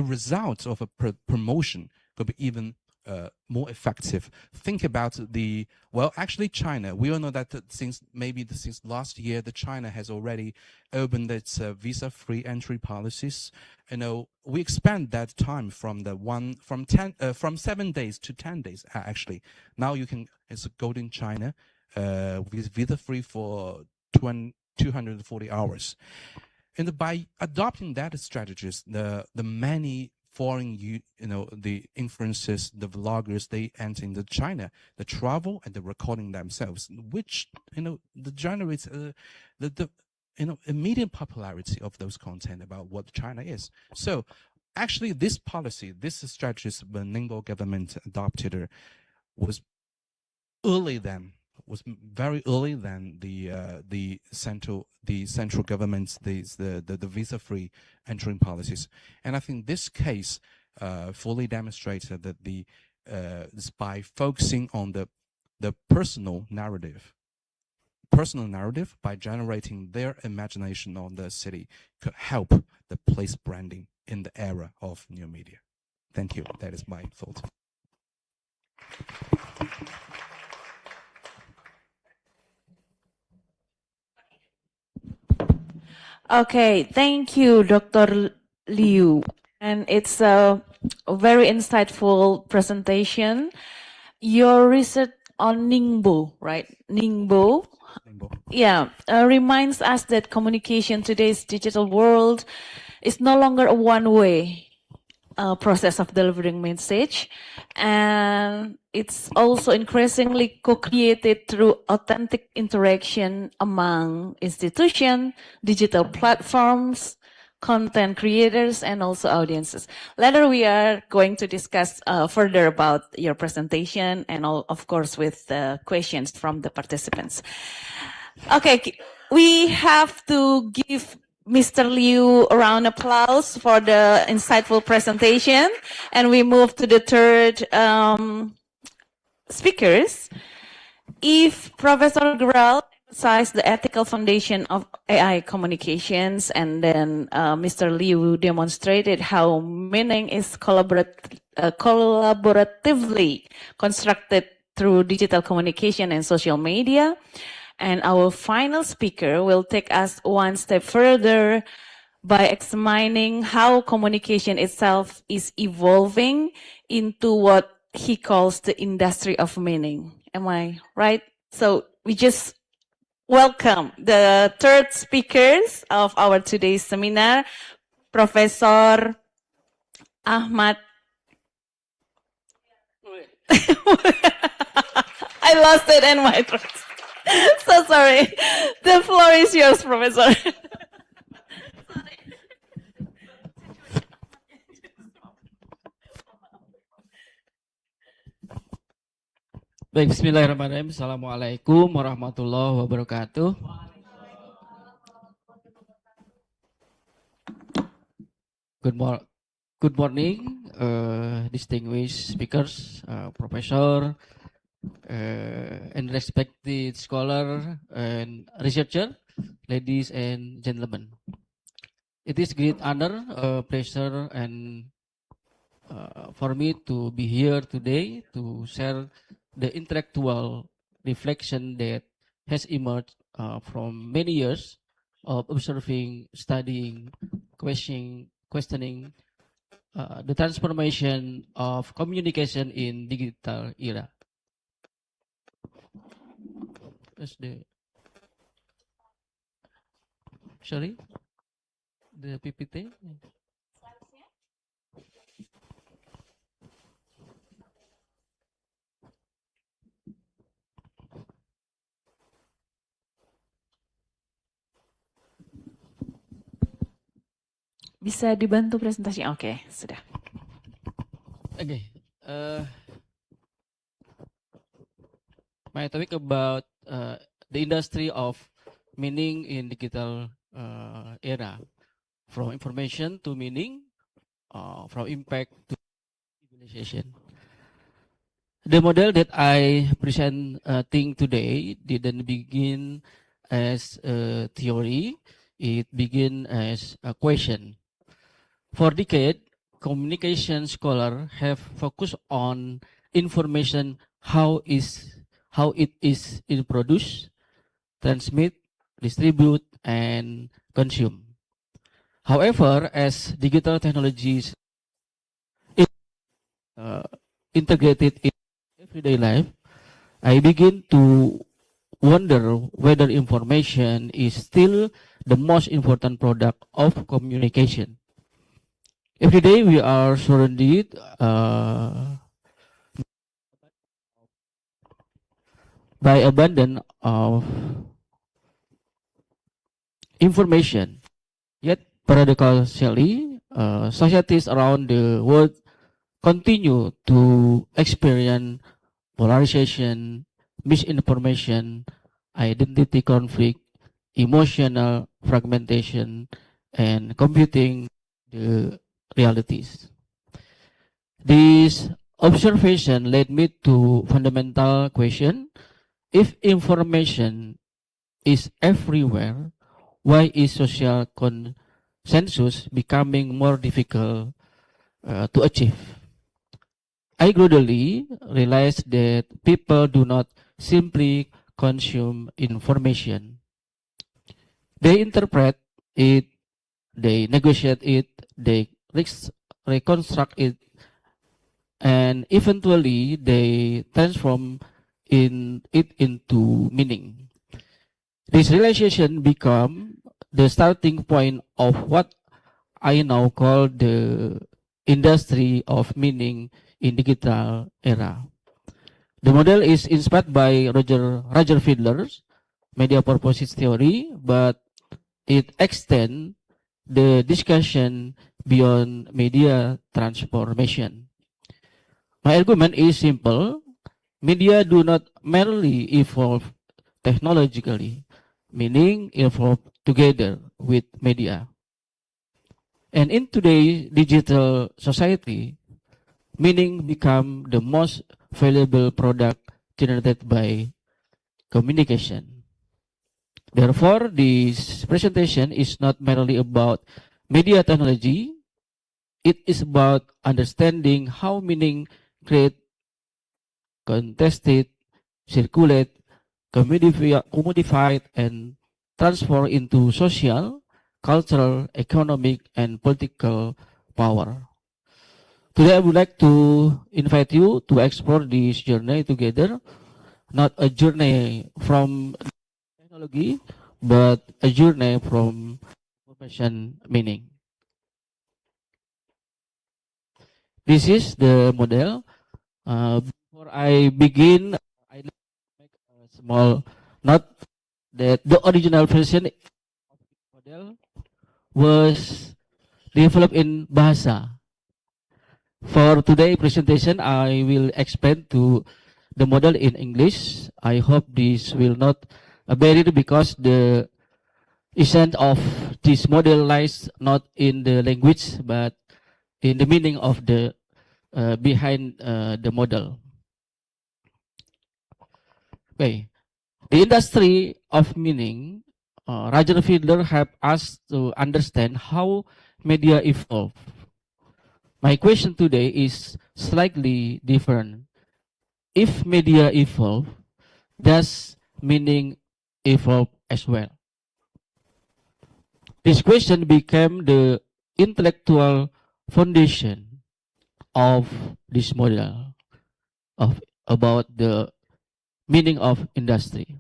results of a promotion could be even more effective. Think about actually China. We all know that since last year, China has already opened its visa-free entry policies. We expand that time from 7 days to 10 days. Actually, now it's a golden China, visa-free for 240 hours. And by adopting that strategies, the many foreign, the influencers, the vloggers, they enter into China, the travel and the recording themselves, which, generates the immediate popularity of those content about what China is. So actually this policy, this strategies when Ningbo government adopted was very early than the central government's the visa-free entering policies, and I think this case fully demonstrated that by focusing on the personal narrative, by generating their imagination on the city, could help the place branding in the era of new media. Thank you. That is my thought. Okay, thank you, Dr. Liu. And it's a very insightful presentation. Your research on Ningbo, right? Ningbo. Yeah, reminds us that communication today's digital world is no longer a one-way process of delivering message, and it's also increasingly co-created through authentic interaction among institutions, digital platforms, content creators, and also audiences. Later, we are going to discuss further about your presentation and all, of course, with questions from the participants. Okay, we have to give Mr. Liu a round of applause for the insightful presentation. And we move to the third speakers. If Professor Gural emphasized the ethical foundation of AI communications, and then Mr. Liu demonstrated how meaning is collaboratively constructed through digital communication and social media. And our final speaker will take us one step further by examining how communication itself is evolving into what he calls the industry of meaning. Am I right? So we just welcome the third speakers of our today's seminar, Professor Ahmad. I lost it in my throat. So sorry. The floor is yours, Professor. Baik, bismillahirrahmanirrahim. Assalamualaikum warahmatullahi wabarakatuh. Good morning, distinguished speakers, professor, and respected scholar and researcher, ladies and gentlemen. It is great honor, pleasure, and for me to be here today to share the intellectual reflection that has emerged from many years of observing, studying, questioning the transformation of communication in digital era. The PPT. Bisa dibantu presentasinya? Oke, sudah. Okay. My topic about the industry of meaning in digital era, from information to meaning, from impact to civilization. The model that I presenting today didn't begin as a theory; it began as a question. For decades, communication scholars have focused on information, how it is produced, transmit, distribute, and consume. However, as digital technologies integrated in everyday life, I begin to wonder whether information is still the most important product of communication. Every day we are surrounded by abundance of information. Yet paradoxically, societies around the world continue to experience polarization, misinformation, identity conflict, emotional fragmentation, and computing the realities. This observation led me to fundamental question: if information is everywhere, why is social consensus becoming more difficult to achieve? I gradually realized that people do not simply consume information. They interpret it, they negotiate it, they reconstruct it, and eventually they transform it into meaning. This realization become the starting point of what I now call the industry of meaning in digital era. The model is inspired by Roger Fidler's media purposes theory, but it extends the discussion beyond media transformation. My argument is simple. Media do not merely evolve technologically, meaning evolve together with media. And in today's digital society, meaning become the most valuable product generated by communication. Therefore, this presentation is not merely about media technology. It is about understanding how meaning create, contested, circulate, commodified and transformed into social, cultural, economic, and political power. Today, I would like to invite you to explore this journey together, not a journey from technology, but a journey from profession meaning. This is the model. Before I begin, I make a small note that the original version of the model was developed in Bahasa. For today's presentation, I will explain to the model in English. I hope this will not vary because the essence of this model lies not in the language but in the meaning of the behind the model. Okay, the industry of meaning, Roger Fiedler helped us to understand how media evolve. My question today is slightly different. If media evolve, does meaning evolve as well? This question became the intellectual foundation of this model of about the meaning of industry.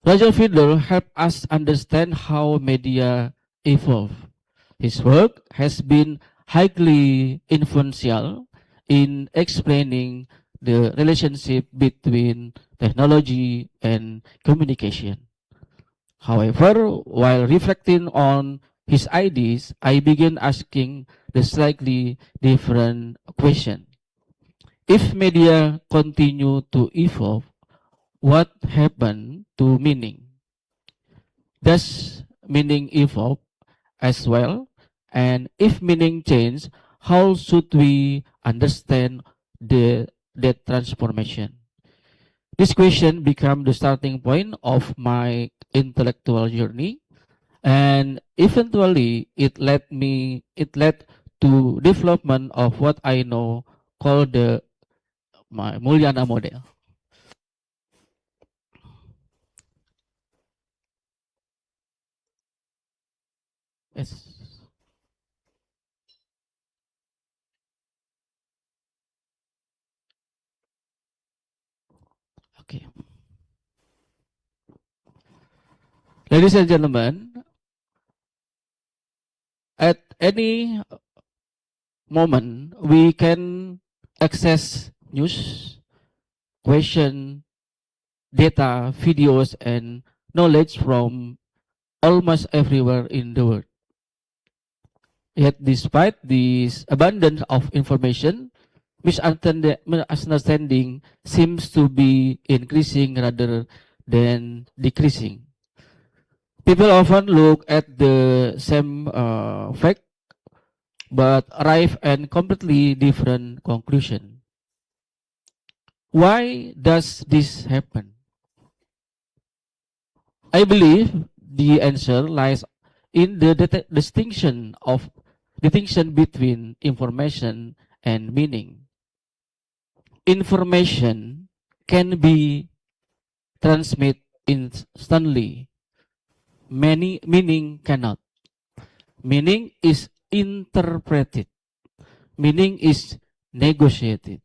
Roger Fiedler helped us understand how media evolve. His work has been highly influential in explaining the relationship between technology and communication. However, while reflecting on his ideas, I began asking the slightly different question. If media continue to evolve, what happened to meaning? Does meaning evolve as well? And if meaning change, how should we understand that transformation? This question became the starting point of my intellectual journey, and eventually it led to development of what I know called the my Mulyana model. Yes. Okay. Ladies and gentlemen, at any moment we can access news, question, data, videos, and knowledge from almost everywhere in the world. Yet, despite this abundance of information, misunderstanding seems to be increasing rather than decreasing. People often look at the same fact but arrive at completely different conclusion. Why does this happen? I believe the answer lies in the distinction between information and meaning. Information can be transmitted instantly. Meaning cannot. Meaning is interpreted. Meaning is negotiated.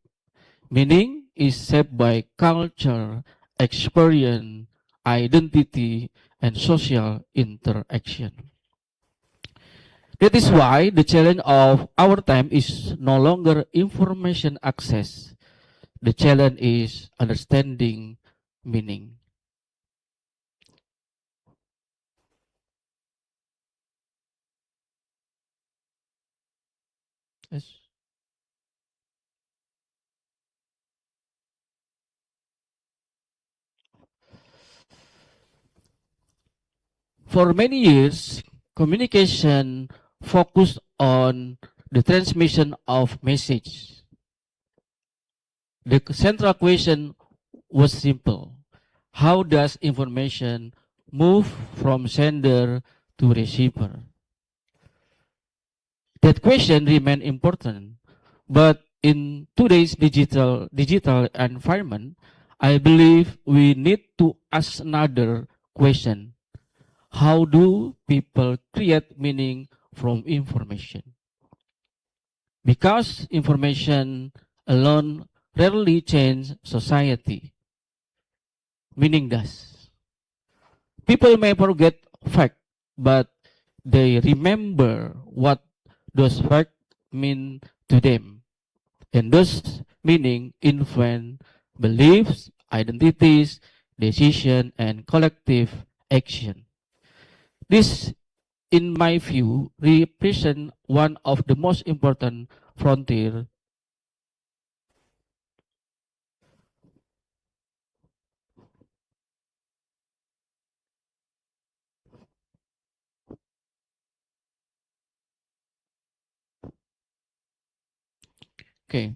Meaning is shaped by culture, experience, identity, and social interaction. That is why the challenge of our time is no longer information access. The challenge is understanding meaning. Yes. For many years, communication focused on the transmission of message. The central question was simple. How does information move from sender to receiver? That question remains important, but in today's digital environment, I believe we need to ask another question. How do people create meaning from information? Because information alone rarely changes society. Meaning does. People may forget fact, but they remember what those facts mean to them. And those meaning influence beliefs, identities, decision, and collective action. This, in my view, represent one of the most important frontier. Okay,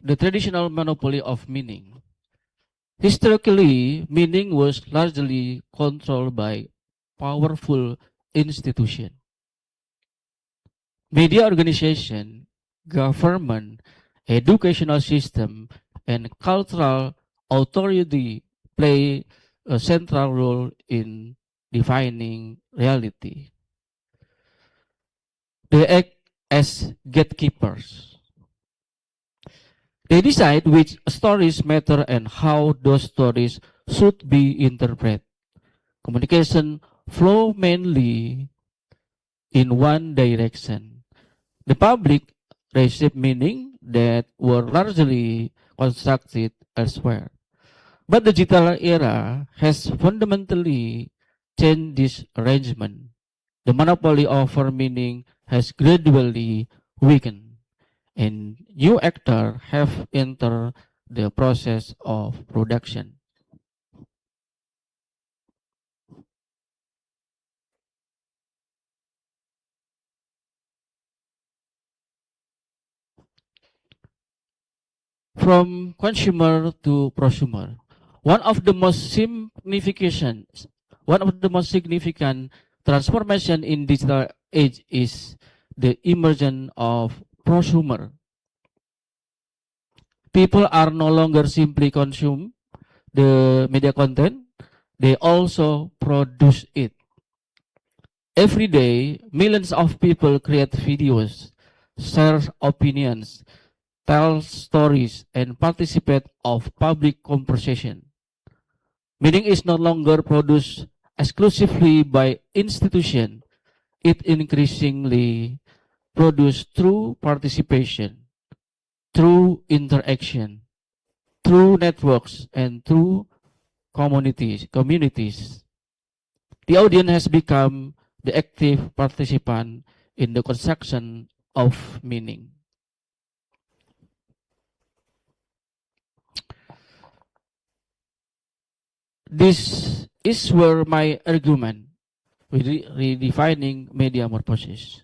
the traditional monopoly of meaning. Historically, meaning was largely controlled by powerful institutions. Media organization, government, educational system, and cultural authority play a central role in defining reality. They act as gatekeepers. They decide which stories matter and how those stories should be interpreted. Communication flow mainly in one direction. The public receive meaning that were largely constructed elsewhere. But the digital era has fundamentally changed this arrangement. The monopoly over meaning has gradually weakened, and new actors have entered the process of production. From consumer to prosumer. One of the most significant one of the most significant transformation in digital age is the emergence of prosumer. People are no longer simply consume the media content, they also produce it. Every day, millions of people create videos, share opinions, tell stories, and participate of public conversation. Meaning is no longer produced exclusively by institution. It increasingly produced through participation, through interaction, through networks, and through communities. The audience has become the active participant in the construction of meaning. This is where my argument with redefining media morphosis.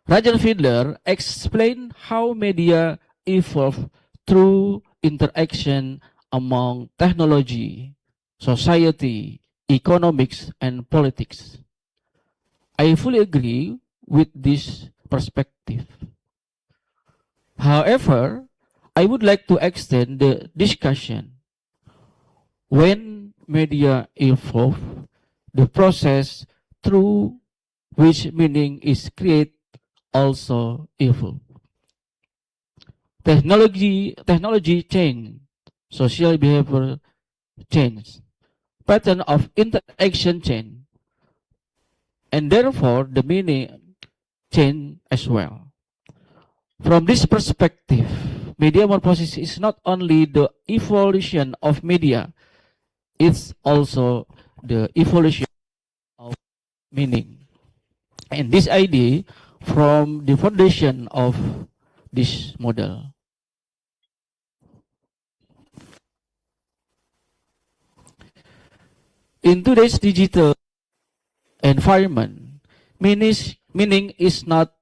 Roger Fiedler explained how media evolve through interaction among technology, society, economics, and politics. I fully agree with this perspective. However, I would like to extend the discussion. When media evolve, the process through which meaning is created also evolve. Technology change, social behavior change, pattern of interaction change, and therefore the meaning change as well. From this perspective, media morphosis is not only the evolution of media, it's also the evolution of meaning. And this idea from the foundation of this model. In today's digital environment, meaning is not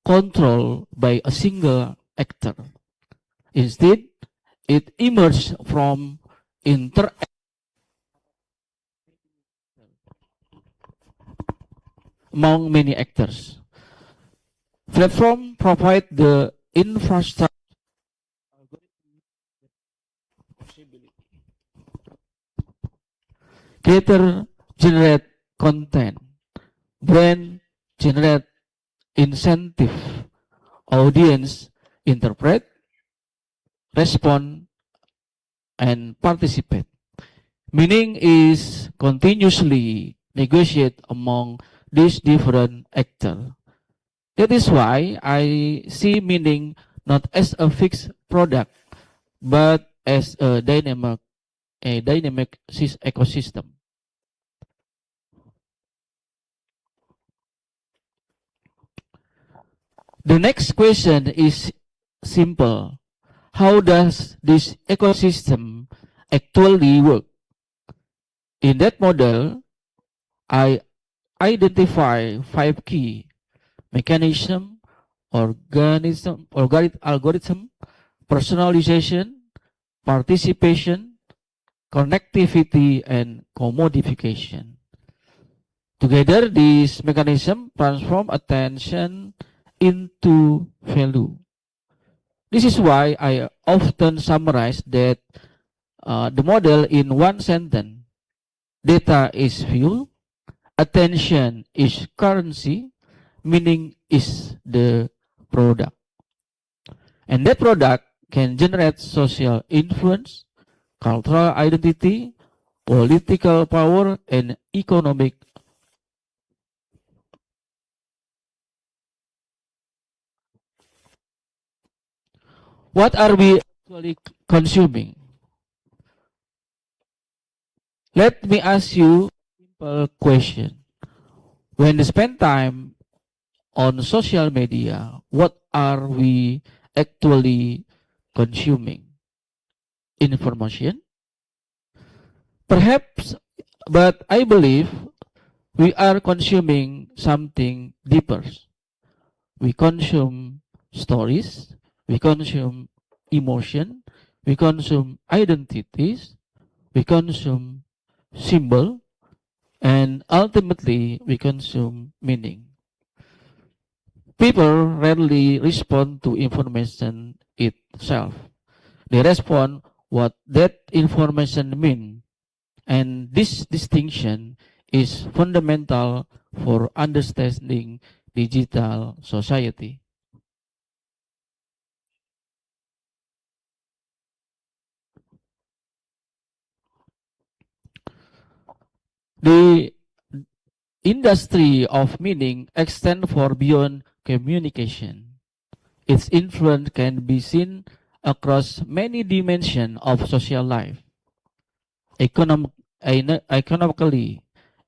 controlled by a single actor. Instead, it emerges from interaction among many actors. Platform provide the infrastructure Creator generate content. Brand generate incentive. Audience interpret, respond, and participate. Meaning is continuously negotiate among these different actors. That is why I see meaning not as a fixed product, but as a dynamic ecosystem. The next question is simple. How does this ecosystem actually work? In that model, I identify 5 key mechanism, algorithm, personalization, participation, connectivity, and commodification. Together, these mechanisms transform attention into value. This is why I often summarize that the model in one sentence. Data is fuel, attention is currency, meaning is the product. And that product can generate social influence, cultural identity, political power, and economic. What are we actually consuming? Let me ask you a simple question. When we spend time on social media, what are we actually consuming? Information? Perhaps, but I believe we are consuming something deeper. We consume stories, we consume emotion, we consume identities, we consume symbol, and ultimately we consume meaning. People rarely respond to information itself. They respond what that information means, and this distinction is fundamental for understanding digital society. The industry of meaning extends far beyond communication. Its influence can be seen across many dimensions of social life. Economically,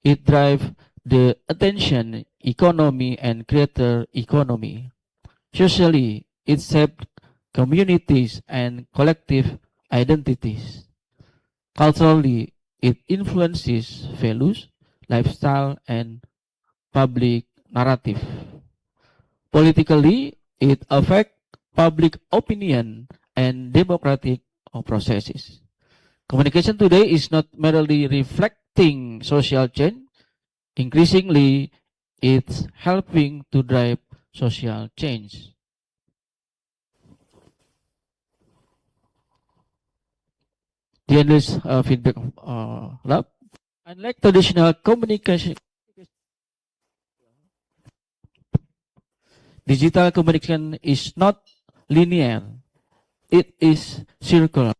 it drives the attention economy and creator economy. Socially, it shapes communities and collective identities. Culturally, it influences values, lifestyle, and public narrative. Politically, it affects public opinion and democratic processes. Communication today is not merely reflecting social change. Increasingly, it's helping to drive social change. The endless feedback lab. Unlike traditional communication, digital communication is not linear. It is circular.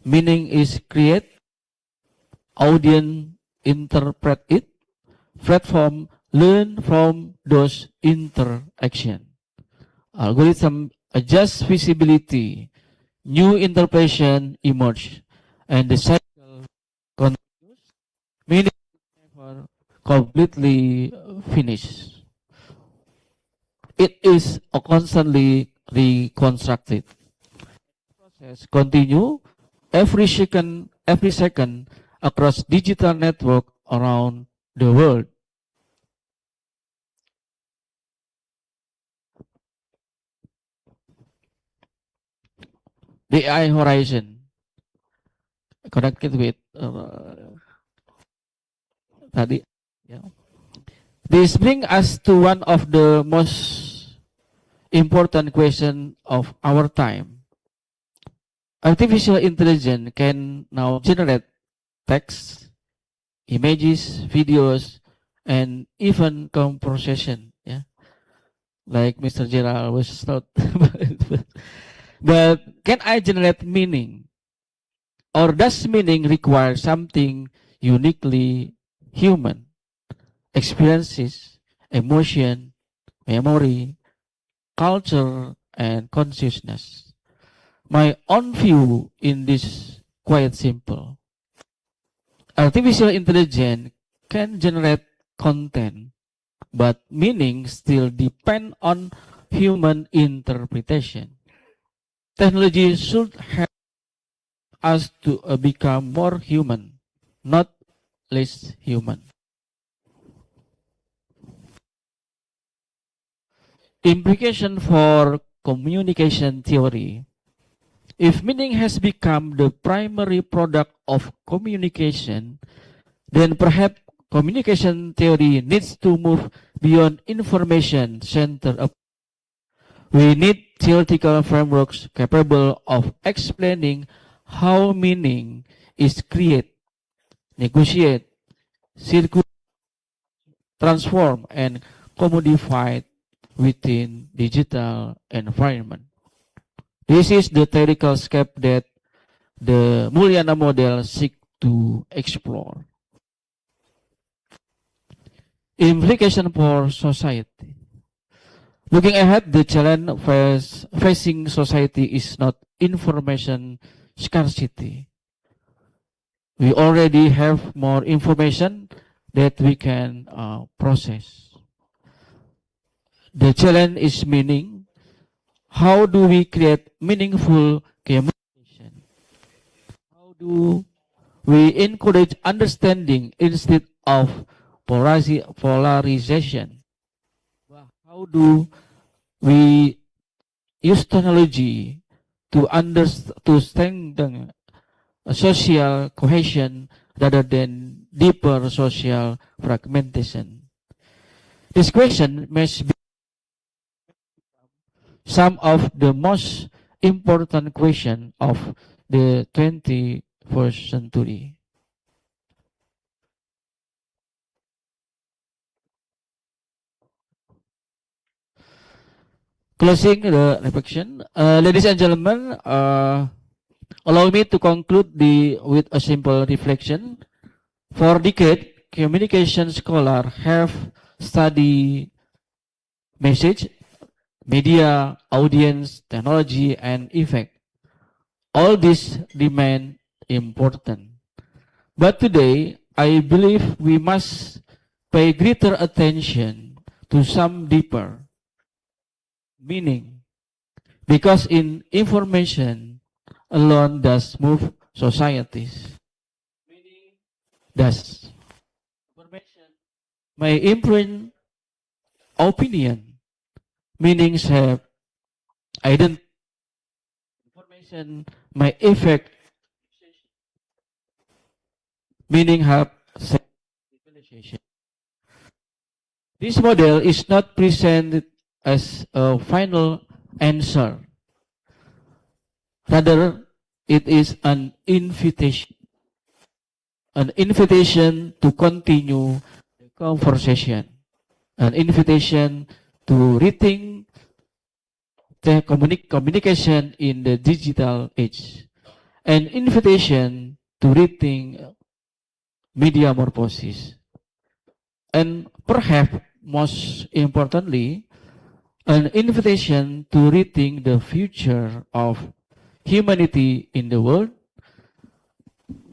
Meaning is create, audience interpret it, platform learn from those interaction. Algorithm adjust visibility, new interpretation emerge, and the cycle continues. Meaning never completely finished. It is constantly reconstructed. Process continue every second across digital network around the world. The AI horizon connected with tadi. Yeah. This brings us to one of the most important question of our time. Artificial intelligence can now generate text, images, videos, and even conversation. Yeah, like Mr. Gerald was not. But can I generate meaning, or does meaning require something uniquely human? Experiences, emotion, memory, culture, and consciousness. My own view in this quite simple. Artificial intelligence can generate content, but meaning still depend on human interpretation. Technology should help us to become more human, not less human. Implication for communication theory. If meaning has become the primary product of communication, then perhaps communication theory needs to move beyond information centered. We need theoretical frameworks capable of explaining how meaning is created, negotiated, circulated, transformed, and commodified within digital environment. This is the theoretical scope that the Muliana model seeks to explore. Implication for society. Looking ahead, the challenge facing society is not information scarcity. We already have more information that we can process. The challenge is meaning. How do we create meaningful communication? How do we encourage understanding instead of polarization? How do we use technology to strengthen social cohesion rather than deeper social fragmentation? This question must be some of the most important questions of the 21st century. Closing the reflection, ladies and gentlemen, allow me to conclude with a simple reflection. For decades, communication scholars have studied message, media, audience, technology, and effect. All this remain important. But today, I believe we must pay greater attention to some deeper meaning, because in information alone does move societies. Meaning does. Information may imprint opinion. Meanings have identity. Information may affect. Meaning have civilization. This model is not presented as a final answer. Rather, it is an invitation to continue the conversation, an invitation to rethink the communication in the digital age, an invitation to rethink media morphosis, and perhaps most importantly, an invitation to rethink the future of humanity in the world,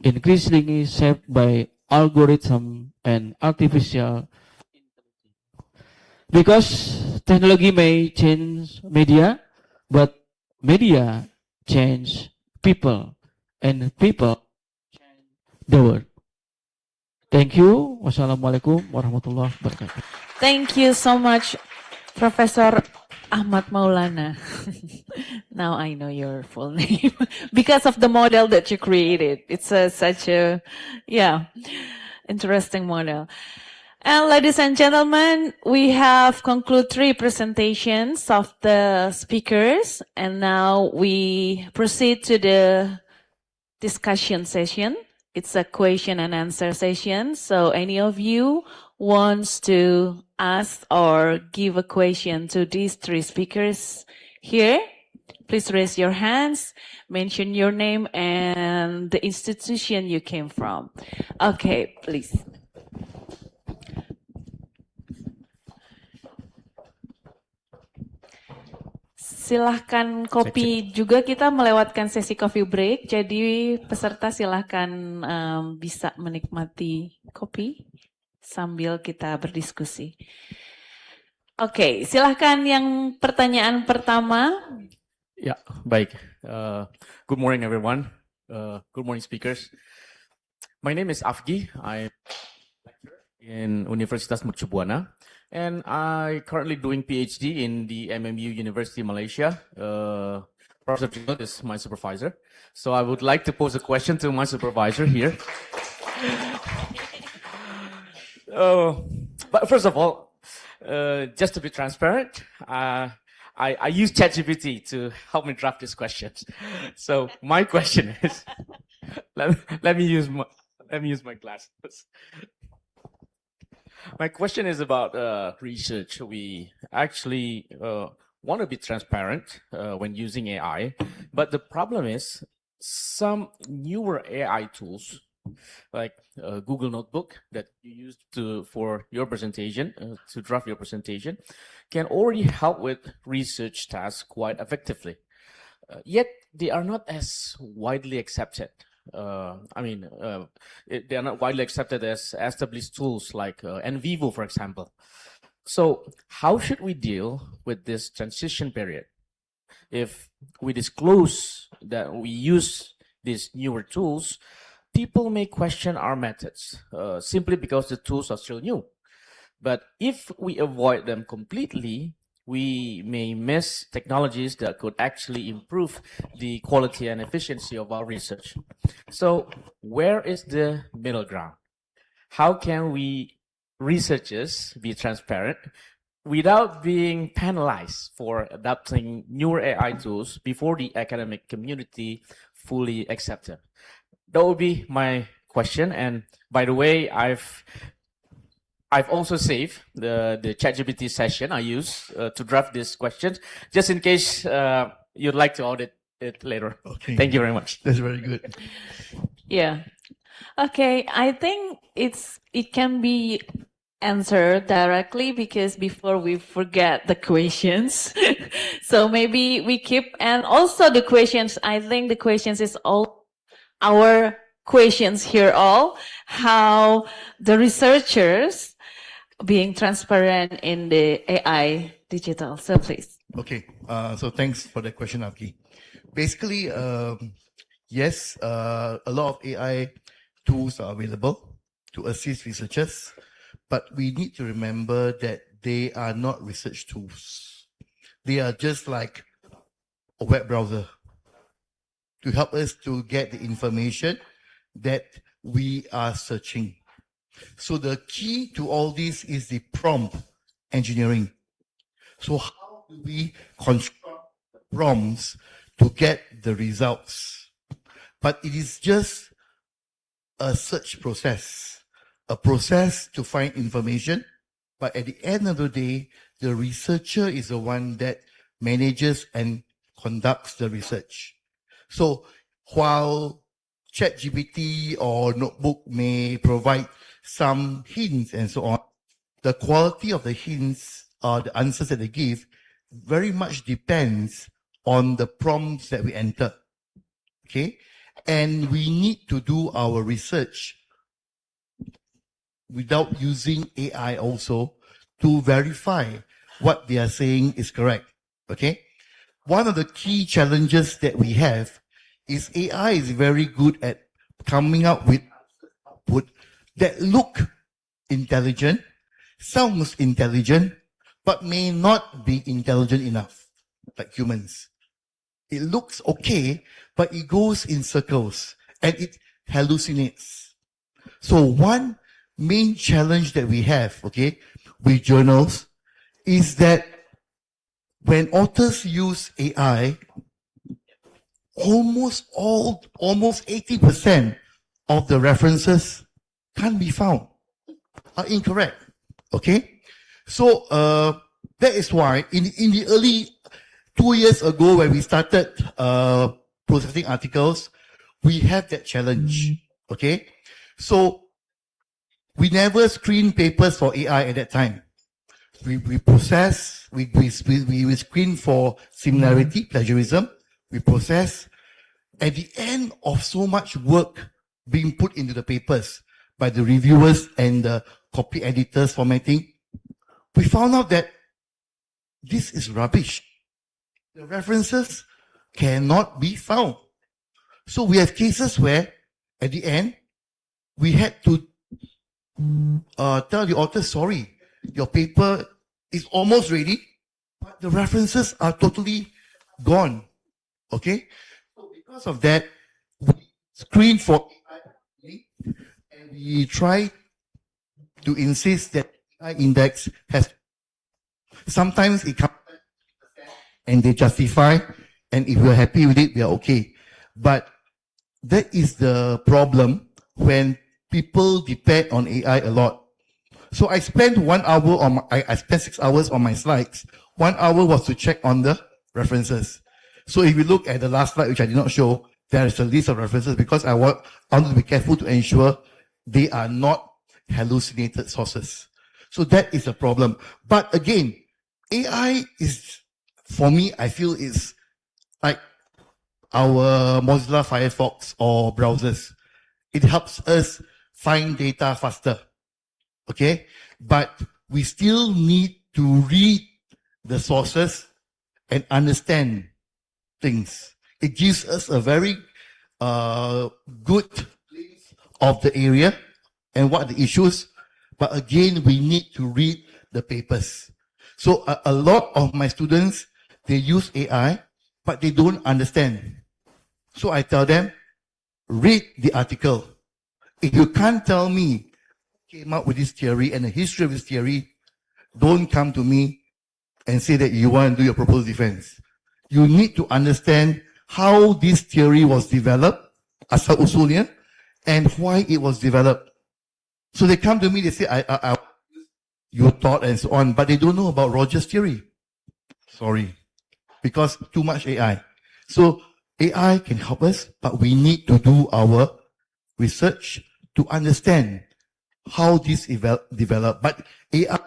increasingly shaped by algorithm and artificial intelligence. Because technology may change media, but media change people, and people change the world. Thank you. Wassalamualaikum warahmatullahi wabarakatuh. Thank you so much, Professor Ahmad Maulana. Now I know your full name because of the model that you created. It's such a, interesting model. And ladies and gentlemen, we have concluded 3 presentations of the speakers, and now we proceed to the discussion session. It's a question and answer session. So any of you wants to ask or give a question to these three speakers here, please raise your hands, mention your name and the institution you came from. Okay, please. Silahkan kopi juga, kita melewatkan sesi coffee break, jadi peserta silahkan bisa menikmati kopi sambil kita berdiskusi. Oke, silahkan yang pertanyaan pertama. Ya, baik. Good morning everyone. Good morning speakers. My name is Afgi. I'm in Universitas Mercu Buana. And I currently doing PhD in the MMU University Malaysia. Professor Junot is my supervisor. So I would like to pose a question to my supervisor here. But first of all, just to be transparent, I use ChatGPT to help me draft these questions. So my question is, let me use my glasses. My question is about research. We actually want to be transparent when using AI, but the problem is some newer AI tools, like Google Notebook that you used for your presentation, to draft your presentation, can already help with research tasks quite effectively. Yet they are not as widely accepted. They are not widely accepted as established tools like NVivo, for example. So how should we deal with this transition period? If we disclose that we use these newer tools, people may question our methods simply because the tools are still new. But if we avoid them completely, we may miss technologies that could actually improve the quality and efficiency of our research. So where is the middle ground? How can we researchers be transparent without being penalized for adopting newer AI tools before the academic community fully accept them? That would be my question. And by the way, I've also saved the ChatGPT session I use to draft these questions, just in case you'd like to audit it later. Okay. Thank you very much. That's very good. Yeah. Okay, I think it can be answered directly because before we forget the questions. So maybe we keep, and also the questions, I think the questions is all our questions here all, how the researchers being transparent in the AI digital. So please. Okay, so thanks for that question, Abgi. Basically, yes, a lot of AI tools are available to assist researchers, but we need to remember that they are not research tools. They are just like a web browser to help us to get the information that we are searching. So the key to all this is the prompt engineering. So how do we construct prompts to get the results? But it is just a search process, a process to find information. But at the end of the day, the researcher is the one that manages and conducts the research. So while ChatGPT or Notebook may provide some hints and so on, the quality of the hints or the answers that they give very much depends on the prompts that we enter. Okay? And we need to do our research without using AI also to verify what they are saying is correct. Okay? One of the key challenges that we have is AI is very good at coming up with output that look intelligent, sounds intelligent, but may not be intelligent enough, like humans. It looks okay, but it goes in circles and it hallucinates. So one main challenge that we have, okay, with journals is that when authors use AI, almost 80% of the references can't be found, are incorrect. Okay? So that is why in the early 2 years ago when we started processing articles, we have that challenge. Okay? So we never screen papers for AI at that time. We process, we screen for similarity, plagiarism, we process. At the end of so much work being put into the papers by the reviewers and the copy editors formatting, we found out that this is rubbish. The references cannot be found. So we have cases where, at the end, we had to tell the author, sorry, your paper is almost ready, but the references are totally gone. Okay? So because of that, we screen for AI and we try to insist that AI index has, sometimes it comes and they justify, and if we're happy with it, we are okay. But that is the problem when people depend on AI a lot. So I spent 1 hour on I spent 6 hours on my slides. 1 hour was to check on the references. So if you look at the last slide, which I did not show, there is a list of references because I want to be careful to ensure they are not hallucinated sources. So that is a problem. But again, AI is, for me, I feel is like our Mozilla Firefox or browsers. It helps us find data faster. Okay? But we still need to read the sources and understand things. It gives us a very good glimpse of the area and what the issues. But again, we need to read the papers. So a lot of my students, they use AI, but they don't understand. So I tell them, read the article. If you can't tell me who came up with this theory and the history of this theory, don't come to me and say that you want to do your proposed defense. You need to understand how this theory was developed, asal usulnya, and why it was developed. So they come to me, they say, I your thought and so on, but they don't know about Rogers' theory. Sorry. Because too much AI. So AI can help us, but we need to do our research to understand how this developed. But AI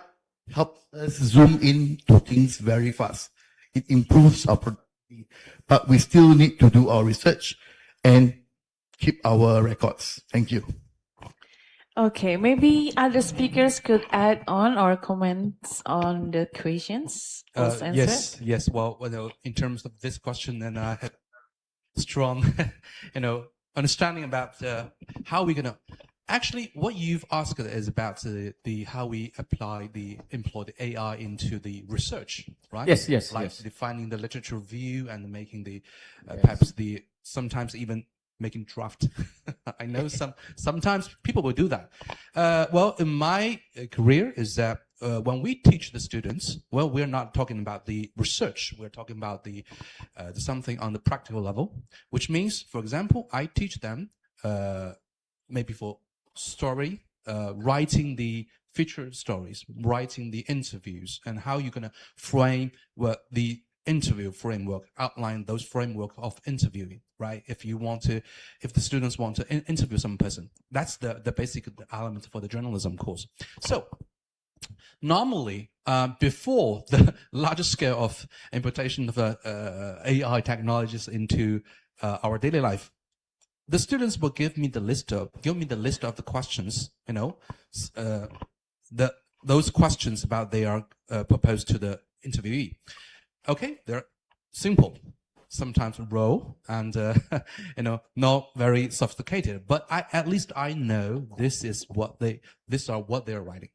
helps us zoom in to things very fast. It improves our productivity, but we still need to do our research and keep our records. Thank you. Okay, maybe other speakers could add on or comments on the questions. Yes. Well, in terms of this question, then I have strong, understanding about how we're gonna. Actually, what you've asked is about the how we employ the AI into the research, right? Yes. Defining the literature review and making the perhaps the sometimes even making draft. I know sometimes people will do that. Well, in my career is that when we teach the students, well, we're not talking about the research. We're talking about the something on the practical level, which means, for example, I teach them maybe for story, writing the feature stories, writing the interviews, and how you're gonna frame the interview framework, outline those framework of interviewing, right? If the students want to interview some person, that's the basic element for the journalism course. So normally, before the larger scale of importation of AI technologies into our daily life, the students will give me the list of the questions, those questions about they are proposed to the interviewee. Okay, they're simple, sometimes raw and not very sophisticated. But at least I know this is what they're writing.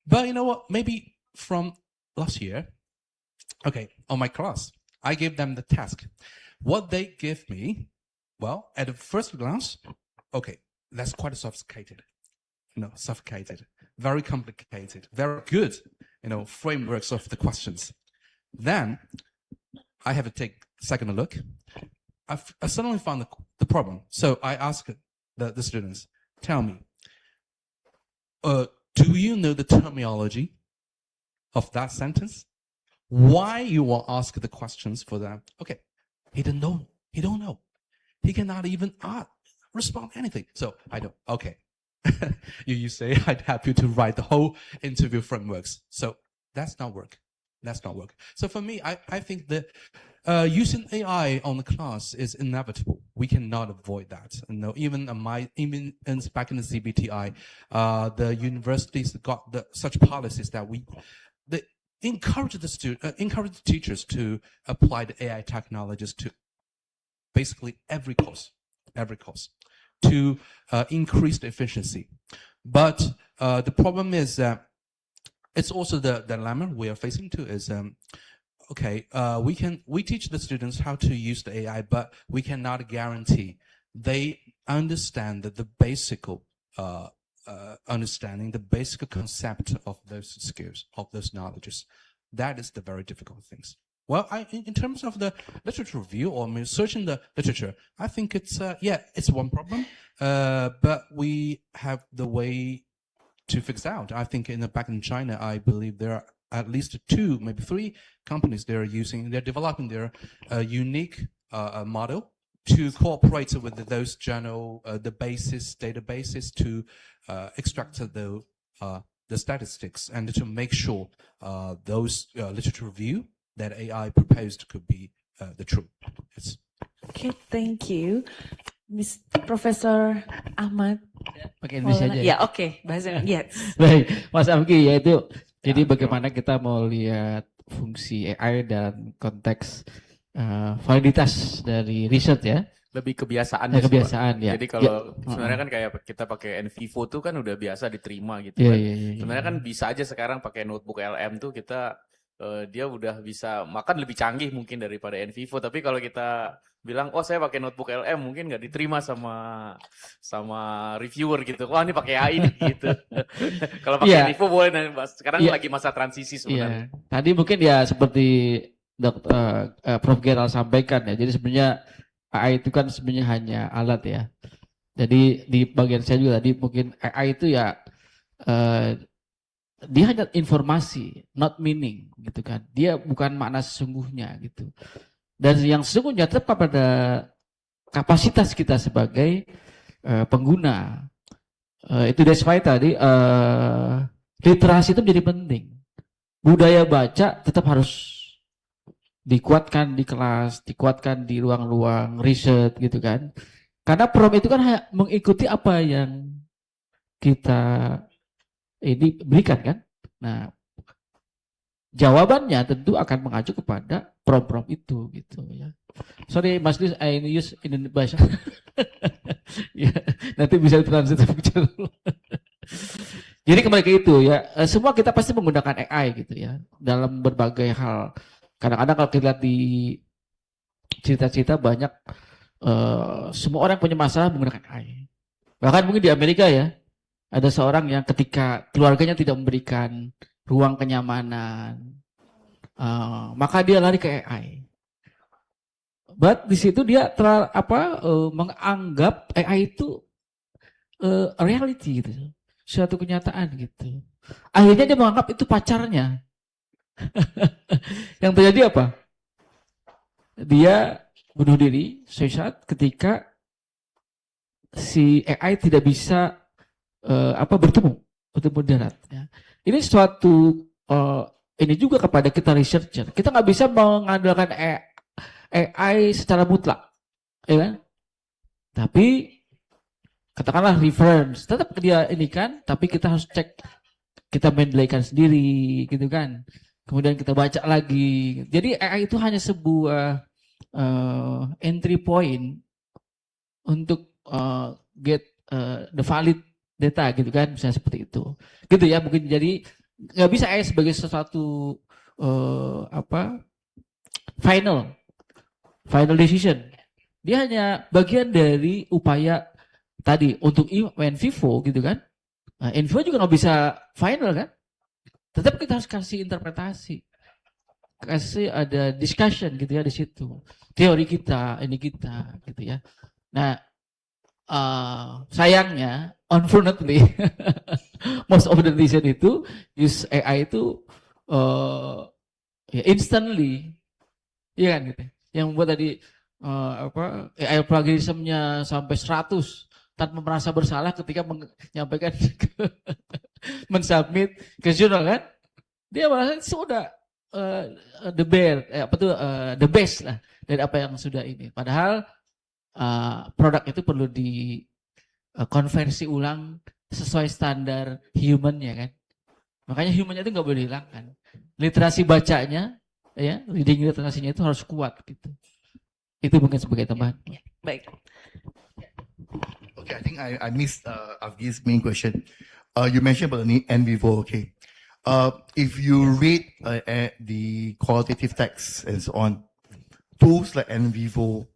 But you know what? Maybe from last year, okay, on my class, I gave them the task. What they give me, well, at the first glance, okay, that's quite sophisticated, very complicated, very good, frameworks of the questions. Then I have to take a second look. I suddenly found the problem. So I asked the students, tell me, do you know the terminology of that sentence? Why you will ask the questions for them? Okay, he didn't know. He don't know. He cannot even respond anything. So I don't. Okay, you say I'd help you to write the whole interview frameworks. So that's not work. That's not work. So for me, I think that using AI on the class is inevitable. We cannot avoid that. No, even back in the CBTI, the universities got such policies that they encourage the teachers to apply the AI technologies to basically every course to increase the efficiency. But the problem is that it's also the dilemma we are facing too is, okay, we teach the students how to use the AI, but we cannot guarantee they understand the basic understanding, the basic concept of those skills, of those knowledges. That is the very difficult things. Well, in terms of the literature review or searching the literature, I think it's one problem, but we have the way to fix out. I think back in China, I believe there are at least 2, maybe 3 companies they're developing their unique model to cooperate with those general databases to extract the statistics and to make sure those literature review that AI proposed could be the truth. Yes. Okay, thank you. Profesor Ahmad. Pakai Indonesia aja. Ya, oke, bahasa yes. Baik, Mas Amki, yaitu jadi bagaimana kita mau lihat fungsi AI dan konteks validitas dari riset ya. Lebih kebiasaan ya. Kebiasaan ya. Jadi kalau sebenarnya kan kayak kita pakai NVivo tuh kan udah biasa diterima gitu kan. Sebenarnya kan bisa aja sekarang pakai notebook LM tuh kita dia udah bisa makan lebih canggih mungkin daripada NVivo. Tapi kalau kita bilang, oh saya pakai notebook LM, mungkin nggak diterima sama reviewer gitu. Wah ini pakai AI nih gitu. Kalau pakai NVivo boleh. Sekarang lagi masa transisi sebenarnya. Tadi mungkin ya seperti Prof. Gerald sampaikan ya. Jadi sebenarnya AI itu kan sebenarnya hanya alat ya. Jadi di bagian saya juga tadi mungkin AI itu ya dia hanya informasi, not meaning gitu kan. Dia bukan makna sesungguhnya gitu. Dan yang sesungguhnya tetap pada kapasitas kita sebagai pengguna. Itu that's why tadi literasi itu menjadi penting. Budaya baca tetap harus dikuatkan di kelas, dikuatkan di ruang-ruang riset gitu kan. Karena prompt itu kan mengikuti apa yang kita ini berikan kan. Nah, jawabannya tentu akan mengacu kepada prompt itu gitu ya. Sorry Mas Lis, I use Indonesia. Ya, nanti bisa translate picture. Jadi kembali ke itu ya, semua kita pasti menggunakan AI gitu ya dalam berbagai hal. Kadang-kadang kalau kita lihat di cerita-cerita banyak semua orang punya masalah menggunakan AI. Bahkan mungkin di Amerika ya, ada seorang yang ketika keluarganya tidak memberikan ruang kenyamanan, maka dia lari ke AI. But di situ dia menganggap AI itu reality gitu, suatu kenyataan gitu. Akhirnya dia menganggap itu pacarnya. Yang terjadi apa? Dia bunuh diri, suicide ketika si AI tidak bisa bertemu darat. Ya. Ini suatu ini juga kepada kita researcher. Kita nggak bisa mengandalkan AI secara mutlak, ya kan? Tapi katakanlah reference, tetap dia ini kan. Tapi kita harus cek, kita mendelaikan sendiri, gitu kan? Kemudian kita baca lagi. Jadi AI itu hanya sebuah entry point untuk get the valid data gitu kan, misalnya seperti itu. Gitu ya, mungkin jadi nggak bisa AI sebagai sesuatu final decision. Dia hanya bagian dari upaya tadi untuk NVivo gitu kan. Nah, NVivo juga nggak bisa final kan. Tetap kita harus kasih interpretasi, kasih ada discussion gitu ya di situ. Teori kita, ini kita gitu ya. Nah, sayangnya, unfortunately, most of the decision itu use AI itu ya instantly, iya kan gitu. Yang buat tadi AI plagiarismnya sampai 100 tanpa merasa bersalah ketika menyampaikan mensubmit ke jurnal kan, dia merasa sudah the best lah dari apa yang sudah ini. Padahal produk itu perlu di konversi ulang sesuai standar human-nya kan. Makanya human-nya itu nggak boleh dihilangkan. Literasi bacanya, ya, reading literasinya itu harus kuat gitu. Itu mungkin sebagai tambahan. Baik. Okay, I think I missed Avgi's main question. You mentioned about the NVivo. Okay, if you read the qualitative text and so on, tools like NVivo,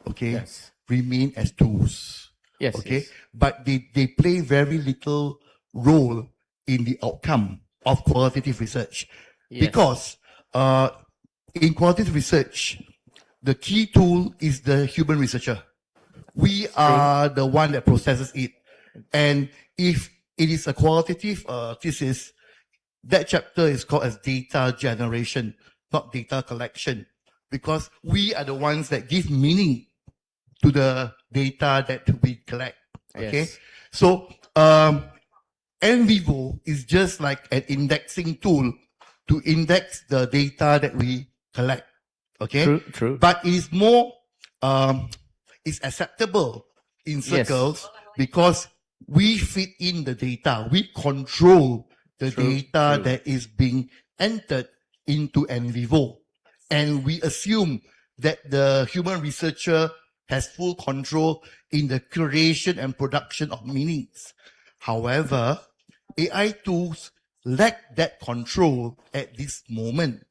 okay, Yes. remain as tools. Yes. Okay, yes. but they play very little role in the outcome of qualitative research. Yes. Because in qualitative research, the key tool is the human researcher. We are the one that processes it. And if it is a qualitative thesis, that chapter is called as data generation, not data collection, because we are the ones that give meaning to the data that we collect. Okay. Yes. So, NVivo is just like an indexing tool to index the data that we collect. Okay. True. But it is more, it's acceptable in circles because we fit in the data. We control the data that is being entered into NVivo. And we assume that the human researcher has full control in the curation and production of meanings. However, AI tools lack that control at this moment.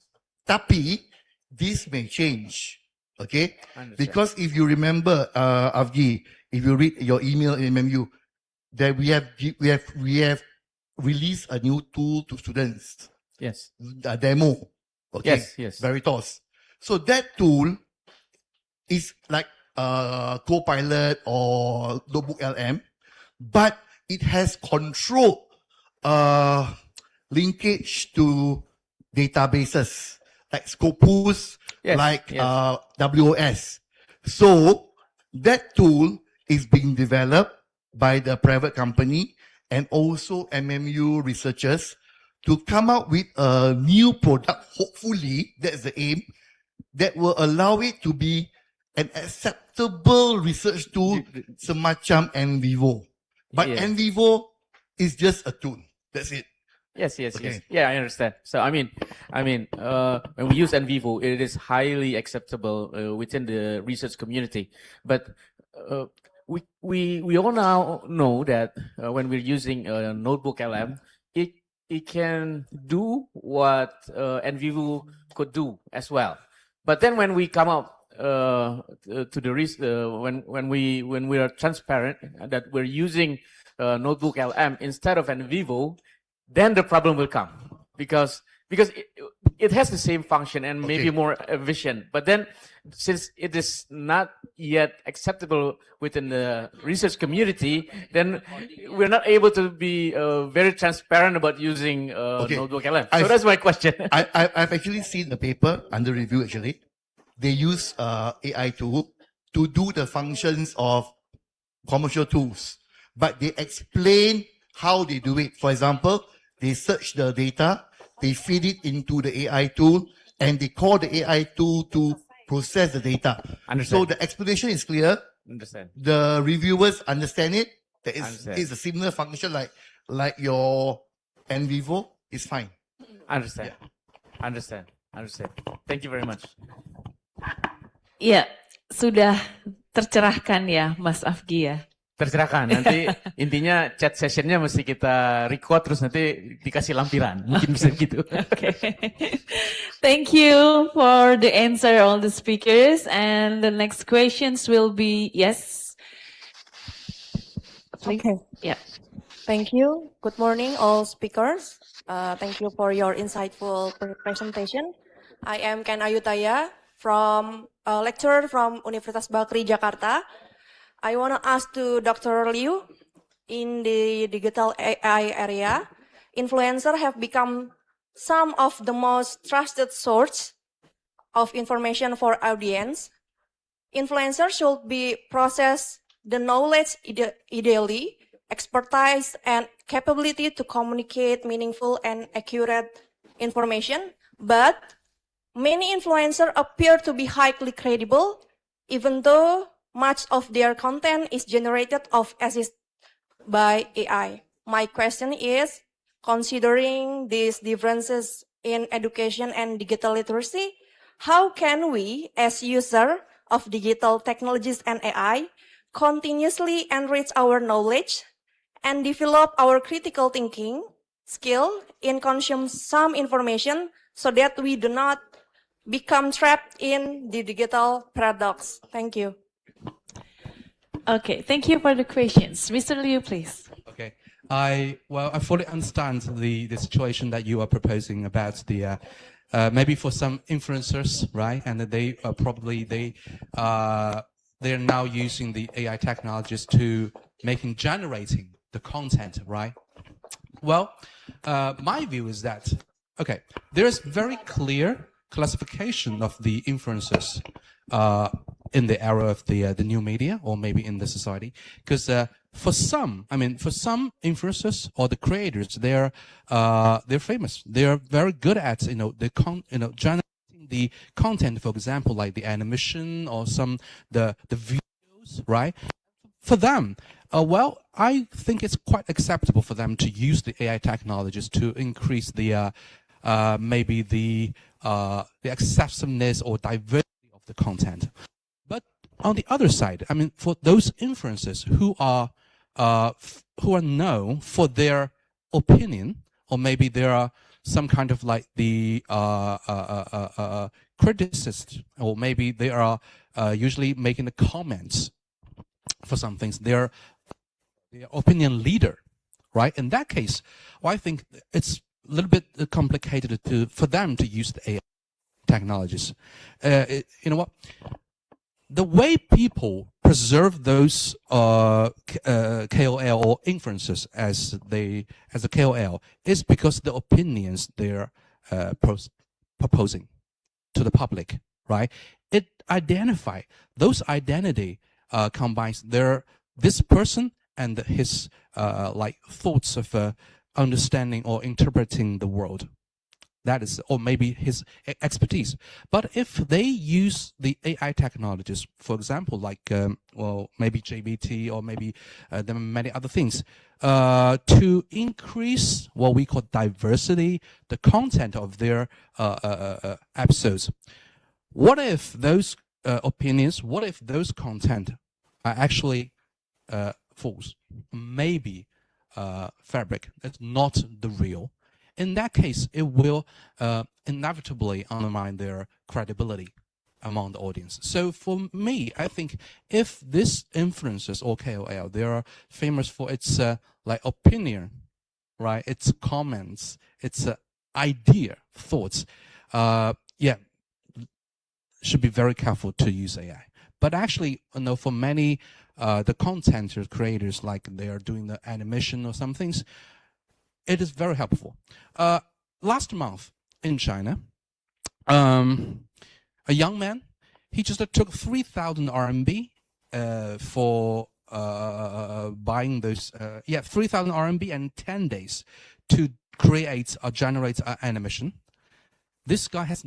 Tapi, this may change. Okay? Because if you remember, Avgi, if you read your email in MMU, that we have released a new tool to students. Yes. A demo. Okay. Yes. Veritas. So that tool is like Copilot or Notebook LM, but it has control linkage to databases like Scopus, WOS. So that tool is being developed by the private company and also MMU researchers to come up with a new product. Hopefully, that's the aim, that will allow it to be an acceptable research tool semacam NVivo. But NVivo is just a tool. That's it. Yes. Yeah, I understand. So I mean, when we use NVivo, it is highly acceptable within the research community. But we all now know that when we're using a Notebook LM, it can do what NVivo could do as well. But then when we come up to the when we are transparent that we're using Notebook LM instead of NVivo, then the problem will come because it has the same function and maybe more efficient. But then since it is not yet acceptable within the research community, then we're not able to be very transparent about using Notebook LM. So that's my question. I've actually seen the paper under review actually. They use AI tool to do the functions of commercial tools, but they explain how they do it. For example, they search the data, they feed it into the AI tool, and they call the AI tool to process the data. Understand. So the explanation is clear. Understand. The reviewers understand it. That it's a similar function like your NVivo. It's fine. Understand. Understand. Thank you very much. Ya, sudah tercerahkan ya Mas Afgi ya. Tercerahkan. Nanti intinya chat sessionnya mesti kita record terus nanti dikasih lampiran. Mungkin bisa gitu. Okay. Thank you for the answer all the speakers, and the next questions will be yes. Okay. Yeah. Thank you. Good morning, all speakers. Thank you for your insightful presentation. I am Ken Ayutaya, from lecturer from Universitas Bakri, Jakarta. I want to ask to Dr. Liu, in the digital AI area, influencers have become some of the most trusted source of information for audience. Influencers should be process the knowledge ideally, expertise, and capability to communicate meaningful and accurate information, but many influencers appear to be highly credible, even though much of their content is generated or assisted by AI. My question is, considering these differences in education and digital literacy, how can we, as users of digital technologies and AI, continuously enrich our knowledge and develop our critical thinking skill in consume some information so that we do not become trapped in the digital paradox? Thank you. Okay, thank you for the questions. Mr. Liu, please. Okay. I fully understand the situation that you are proposing about the maybe for some influencers, right? And they probably they're now using the AI technologies to generating the content, right? Well, my view is that okay, there's very clear classification of the influencers in the era of the new media, or maybe in the society, because for some influencers or the creators, they're famous. They're very good at generating the content. For example, like the animation or the videos, right? For them, well, I think it's quite acceptable for them to use the AI technologies to increase the maybe the accessibility or diversity of the content. But on the other side, I mean, for those influencers who are known for their opinion, or maybe there are some kind of like the criticist, or maybe they are usually making the comments for some things. They're the opinion leader, right? In that case, well, I think it's a little bit complicated for them to use the AI technologies. You know what? The way people preserve those KOL or influencers as a KOL is because the opinions they're proposing to the public, right? It identify those identity combines this person and his like thoughts of understanding or interpreting the world. That is, or maybe his expertise. But if they use the AI technologies, for example, like well, maybe JBT, or maybe there are many other things, to increase what we call diversity, the content of their episodes. What if those opinions? What if those content are actually false? Maybe fabric. It's not the real. In that case, it will inevitably undermine their credibility among the audience. So for me, I think if this influencers or KOL, they are famous for its like opinion, right? Its comments, its idea, thoughts. Yeah, should be very careful to use AI. But actually, you know, for many the content creators, like they are doing the animation or some things, it is very helpful. Last month in China, a young man, he just took 3,000 RMB for buying those 3,000 RMB and 10 days to create or generate an animation. This guy has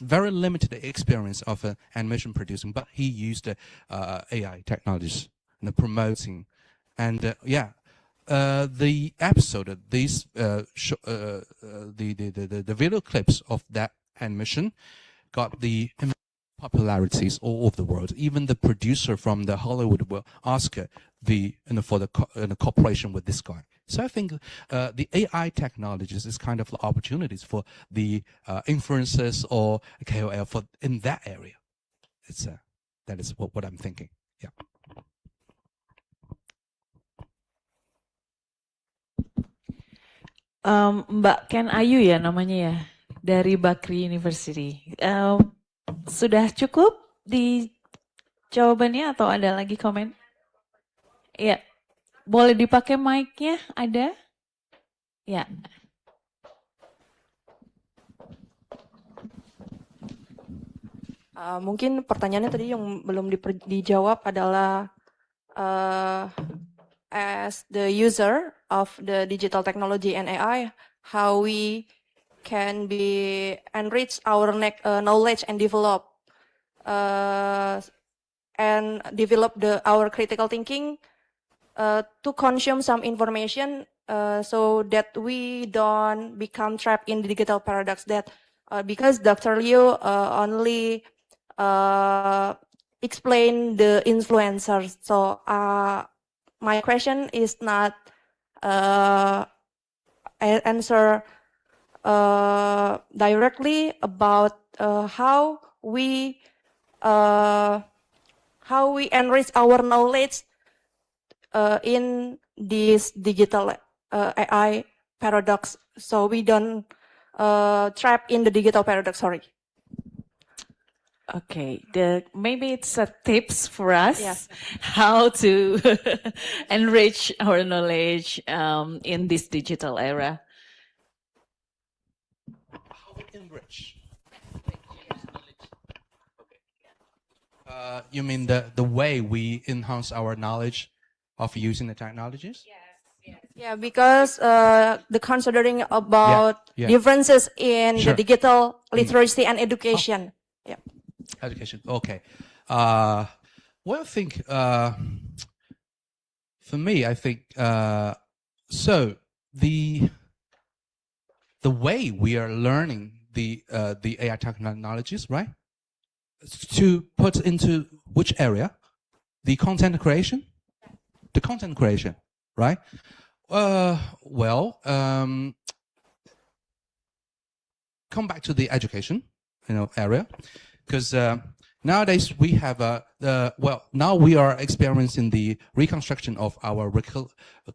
very limited experience of animation producing, but he used AI technologies in promoting, and the episode, these the video clips of that animation got the popularities all over the world. Even the producer from the Hollywood will ask for the cooperation with this guy. So I think the AI technologies is kind of opportunities for the influencers or KOL for in that area. It's that is what I'm thinking. Yeah. Mbak Ken Ayu ya namanya ya, dari Bakri University. Sudah cukup jawabannya atau ada lagi komen? Iya, boleh dipakai mic-nya, ada? Ya. Mungkin pertanyaannya tadi yang belum dijawab adalah as the user of the digital technology and AI, how we can be enrich our knowledge and develop our critical thinking to consume some information so that we don't become trapped in the digital paradox that because Dr. Liu only explain the influencers. So my question is not answer directly about how we enrich our knowledge in this digital AI paradox, so we don't trap in the digital paradox. Sorry. Okay, maybe it's a tips for us Yes. how to enrich our knowledge in this digital era. How we enrich? You mean the way we enhance our knowledge of using the technologies? Yeah, because the considering about Yeah. differences in Sure. the digital literacy and education. Yeah. Education. Okay. Well, I think for me, I think so. The way we are learning the AI technologies, right? To put into which area? The content creation. The content creation, right? Well, come back to the education, area, because nowadays we have now we are experiencing the reconstruction of our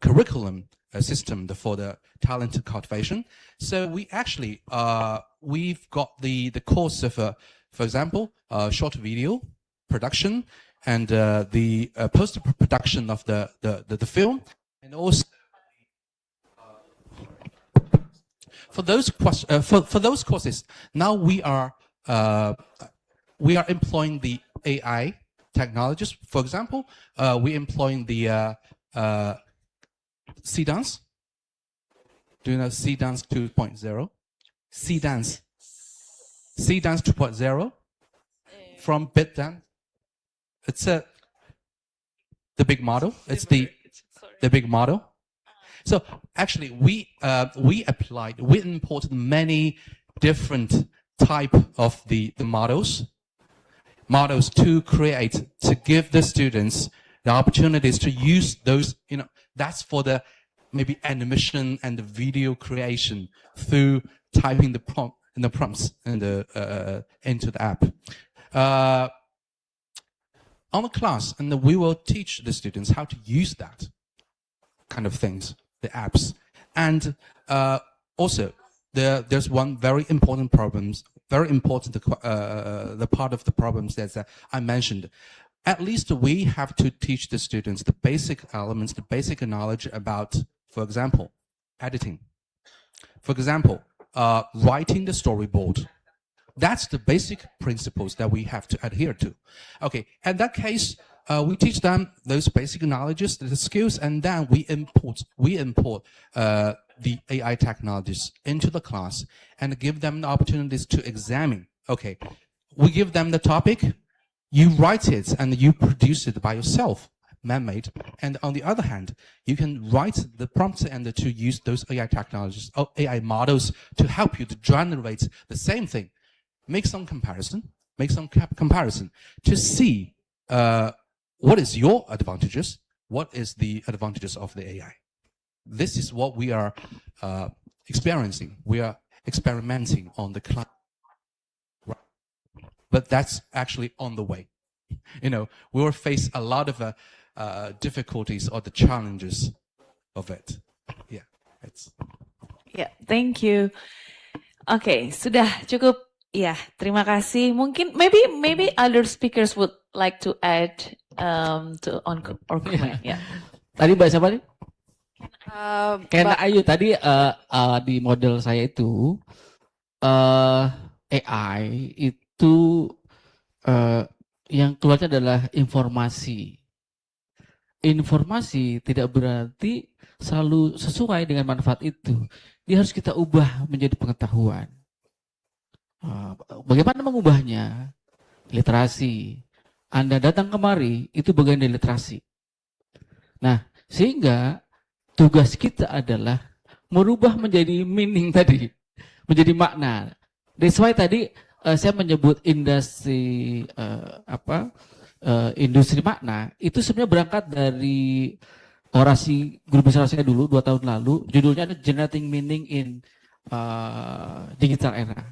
curriculum system for the talent cultivation. So we actually we've got the course of for example short video production and the post production of the film, and also for those courses, now we are employing the AI technologies. For example, we're employing the C-Dance. Do you know C-Dance 2.0? C-Dance 2.0 from BitDance. It's the big model. It's the big model. So actually, we imported many different type of the models to give the students the opportunities to use those. That's for the maybe animation and the video creation through typing the prompts into the app. On the class, and we will teach the students how to use that kind of things, the apps. And also, there's one very important the part of the problems that I mentioned. At least we have to teach the students the basic elements, the basic knowledge about, for example, editing. For example, writing the storyboard. That's the basic principles that we have to adhere to. Okay, in that case, we teach them those basic knowledges, the skills, and then we import the AI technologies into the class and give them the opportunities to examine. Okay, we give them the topic, you write it and you produce it by yourself, man-made. And on the other hand, you can write the prompts and to use those AI technologies or AI models to help you to generate the same thing. Make some comparison to see what is your advantages, what is the advantages of the AI. This is what we are experiencing. We are experimenting on the class. But that's actually on the way. We will face a lot of difficulties or the challenges of it. Yeah, Thank you. Okay, sudah cukup. Ya, terima kasih. Mungkin maybe other speakers would like to add to on or comment? Yeah. Tadi Mbak siapa nih? Ken Mbak Ayu tadi di model saya itu AI itu yang keluarnya adalah informasi. Informasi tidak berarti selalu sesuai dengan manfaat itu. Dia harus kita ubah menjadi pengetahuan. Bagaimana mengubahnya? Literasi. Anda datang kemari, itu bagian dari literasi. Nah, sehingga tugas kita adalah merubah menjadi meaning tadi, menjadi makna. That's why tadi saya menyebut industri industri makna itu sebenarnya berangkat dari orasi guru besar saya dulu 2 tahun lalu, judulnya ada Generating Meaning in Digital Era.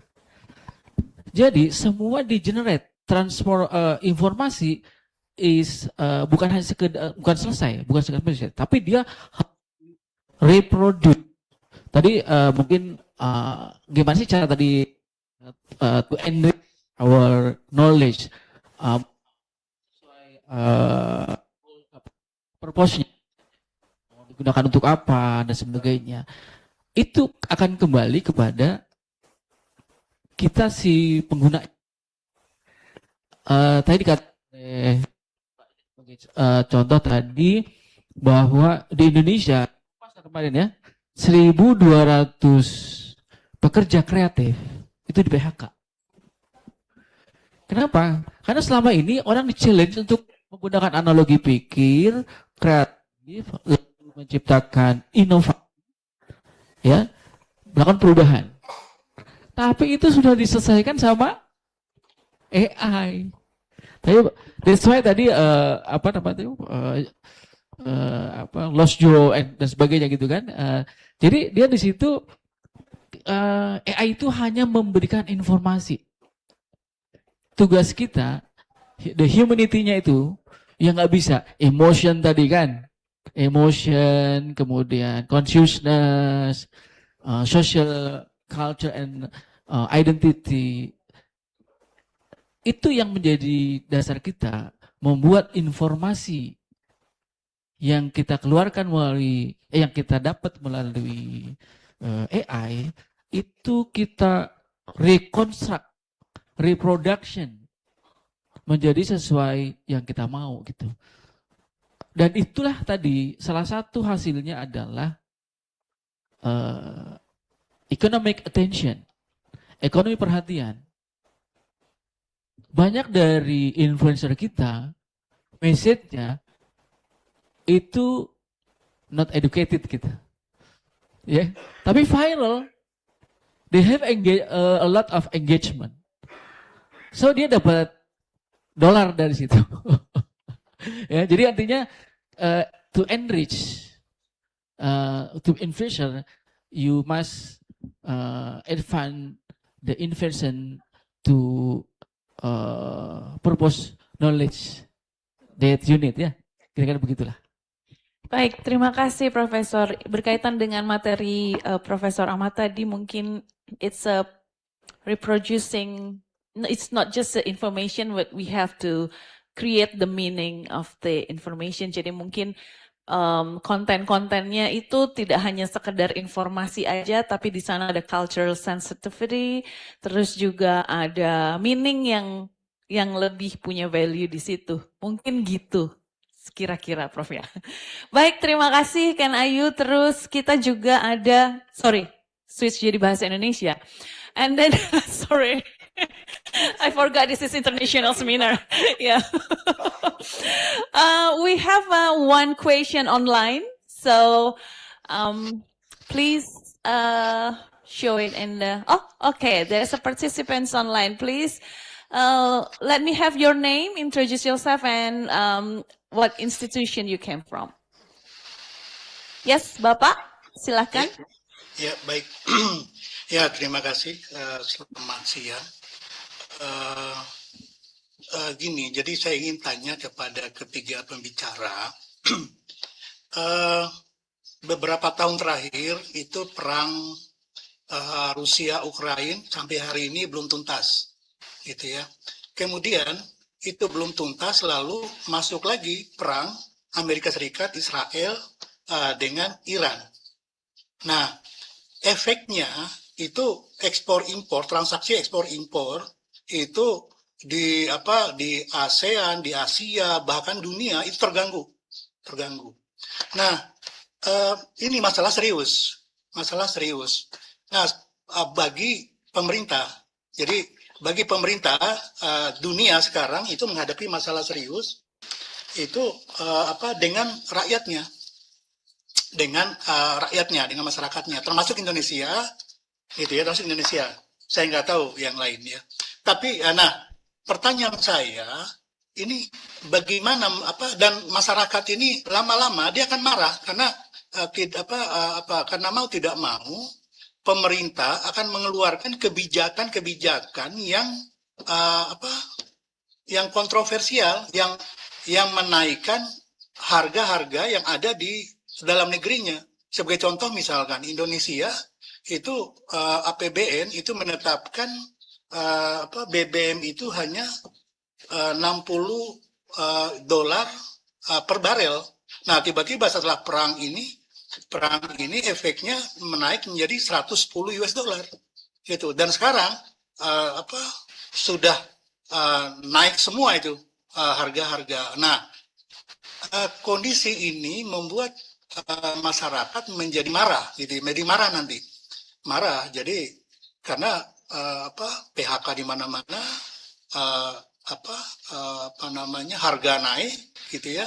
Jadi semua di-generate, transfer informasi bukan hanya sekedar, bukan selesai, tapi dia reproduce. Tadi mungkin gimana sih cara tadi to enrich our knowledge, purpose-nya digunakan untuk apa dan sebagainya. Itu akan kembali kepada kita si pengguna. Tadi dikatakan contoh tadi bahwa di Indonesia kemarin ya 1.200 pekerja kreatif itu di PHK. Kenapa? Karena selama ini orang di-challenge untuk menggunakan analogi pikir, kreatif, menciptakan inovasi, ya, melakukan perubahan. Tapi itu sudah diselesaikan sama AI. That's why tadi lost Joe dan sebagainya gitu kan. Jadi dia di situ AI itu hanya memberikan informasi. Tugas kita, the humanity-nya itu yang nggak bisa, emotion tadi kan, emotion, kemudian consciousness, social culture and identity. Itu yang menjadi dasar kita membuat informasi yang kita keluarkan melalui yang kita dapat melalui AI itu kita reproduction menjadi sesuai yang kita mau gitu. Dan itulah tadi salah satu hasilnya adalah economic attention, ekonomi perhatian. Banyak dari influencer kita, message-nya itu not educated kita. Ya, tapi viral. They have a lot of engagement. So dia dapat dolar dari situ. Ya, jadi artinya to enrich, to influencer, you must advance the invention to purpose knowledge that you need ya. Kira-kira begitulah. Baik, terima kasih Profesor. Berkaitan dengan materi Profesor Ahmad tadi, mungkin it's a reproducing, it's not just the information, but we have to create the meaning of the information. Jadi mungkin konten-kontennya itu tidak hanya sekedar informasi aja, tapi di sana ada cultural sensitivity, terus juga ada meaning yang lebih punya value di situ. Mungkin gitu. Kira-kira Prof ya. Baik, terima kasih Ken Ayu. Terus kita juga ada, switch jadi bahasa Indonesia. And then, sorry, I forgot this is international seminar. Yeah. We have one question online. So, please show it in the, okay, there's a participants online. Please, let me have your name, introduce yourself, and what institution you came from. Yes, Bapak, silakan. Ya, baik. Ya, terima kasih. Selamat siang. Gini, jadi saya ingin tanya kepada ketiga pembicara. Beberapa tahun terakhir itu perang Rusia Ukraina sampai hari ini belum tuntas, gitu ya. Kemudian itu belum tuntas, lalu masuk lagi perang Amerika Serikat, Israel dengan Iran. Nah, efeknya itu ekspor impor, transaksi ekspor impor itu di ASEAN, di Asia, bahkan dunia itu terganggu. Nah, ini masalah serius. Nah, bagi pemerintah, jadi bagi pemerintah dunia sekarang itu menghadapi masalah serius itu dengan rakyatnya, dengan masyarakatnya, termasuk Indonesia, gitu ya, termasuk Indonesia. Saya nggak tahu yang lain ya. Tapi, nah, pertanyaan saya ini bagaimana dan masyarakat ini lama-lama dia akan marah karena karena mau tidak mau pemerintah akan mengeluarkan kebijakan-kebijakan yang kontroversial, yang menaikkan harga-harga yang ada di dalam negerinya. Sebagai contoh misalkan Indonesia itu APBN itu menetapkan BBM itu hanya $60 per barel. Nah, tiba-tiba setelah perang ini efeknya menaik menjadi $110 gitu. Dan sekarang sudah naik semua itu harga-harga. Nah, kondisi ini membuat masyarakat menjadi marah gitu, marah. Jadi karena PHK di mana-mana, harga naik gitu ya.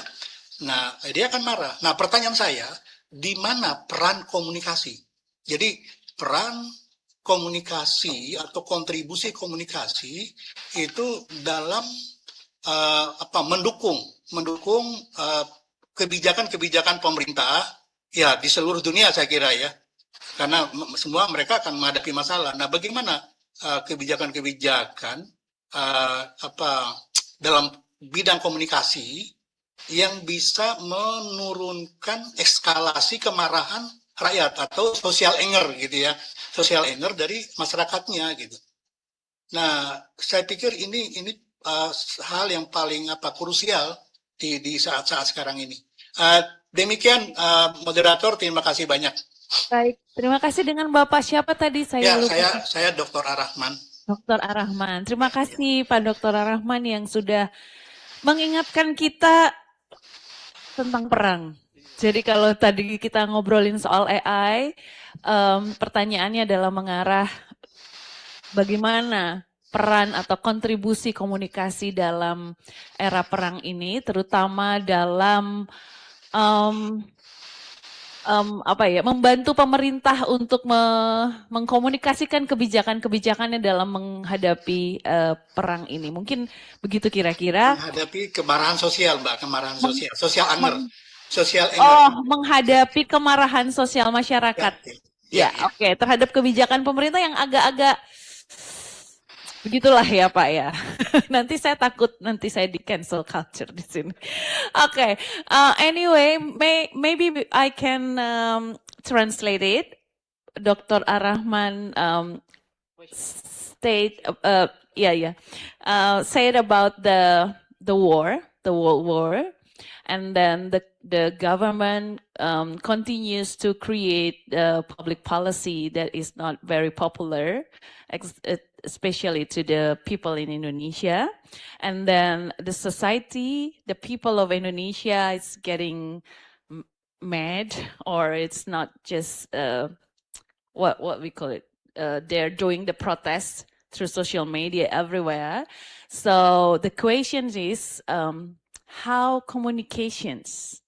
Nah, dia akan marah. Nah, pertanyaan saya, di mana peran komunikasi? Jadi peran komunikasi atau kontribusi komunikasi itu dalam mendukung kebijakan-kebijakan pemerintah ya di seluruh dunia, saya kira ya, karena semua mereka akan menghadapi masalah. Nah, bagaimana kebijakan-kebijakan dalam bidang komunikasi yang bisa menurunkan eskalasi kemarahan rakyat atau social anger gitu ya, social anger dari masyarakatnya gitu. Nah, saya pikir ini hal yang paling krusial di saat-saat sekarang ini. Demikian moderator, terima kasih banyak. Baik, terima kasih. Dengan Bapak siapa tadi? Saya Dr. Arahman. Dr. Arahman. Terima kasih Pak Dr. Arahman yang sudah mengingatkan kita tentang perang. Jadi kalau tadi kita ngobrolin soal AI, pertanyaannya adalah mengarah bagaimana peran atau kontribusi komunikasi dalam era perang ini, terutama dalam membantu pemerintah untuk mengkomunikasikan kebijakan-kebijakannya dalam menghadapi perang ini. Mungkin begitu kira-kira. Menghadapi kemarahan sosial, Mbak, social anger. Menghadapi kemarahan sosial masyarakat. Ya, oke. Terhadap kebijakan pemerintah yang agak-agak begitulah ya Pak ya. Nanti saya takut nanti saya di cancel culture di sini. Okay. Anyway, maybe I can translate it. Dr. Arahman said about the war, the World War, and then the government continues to create public policy that is not very popular, especially to the people in Indonesia. And then the society, the people of Indonesia is getting mad, or it's not just what we call it. They're doing the protests through social media everywhere. So the question is how communications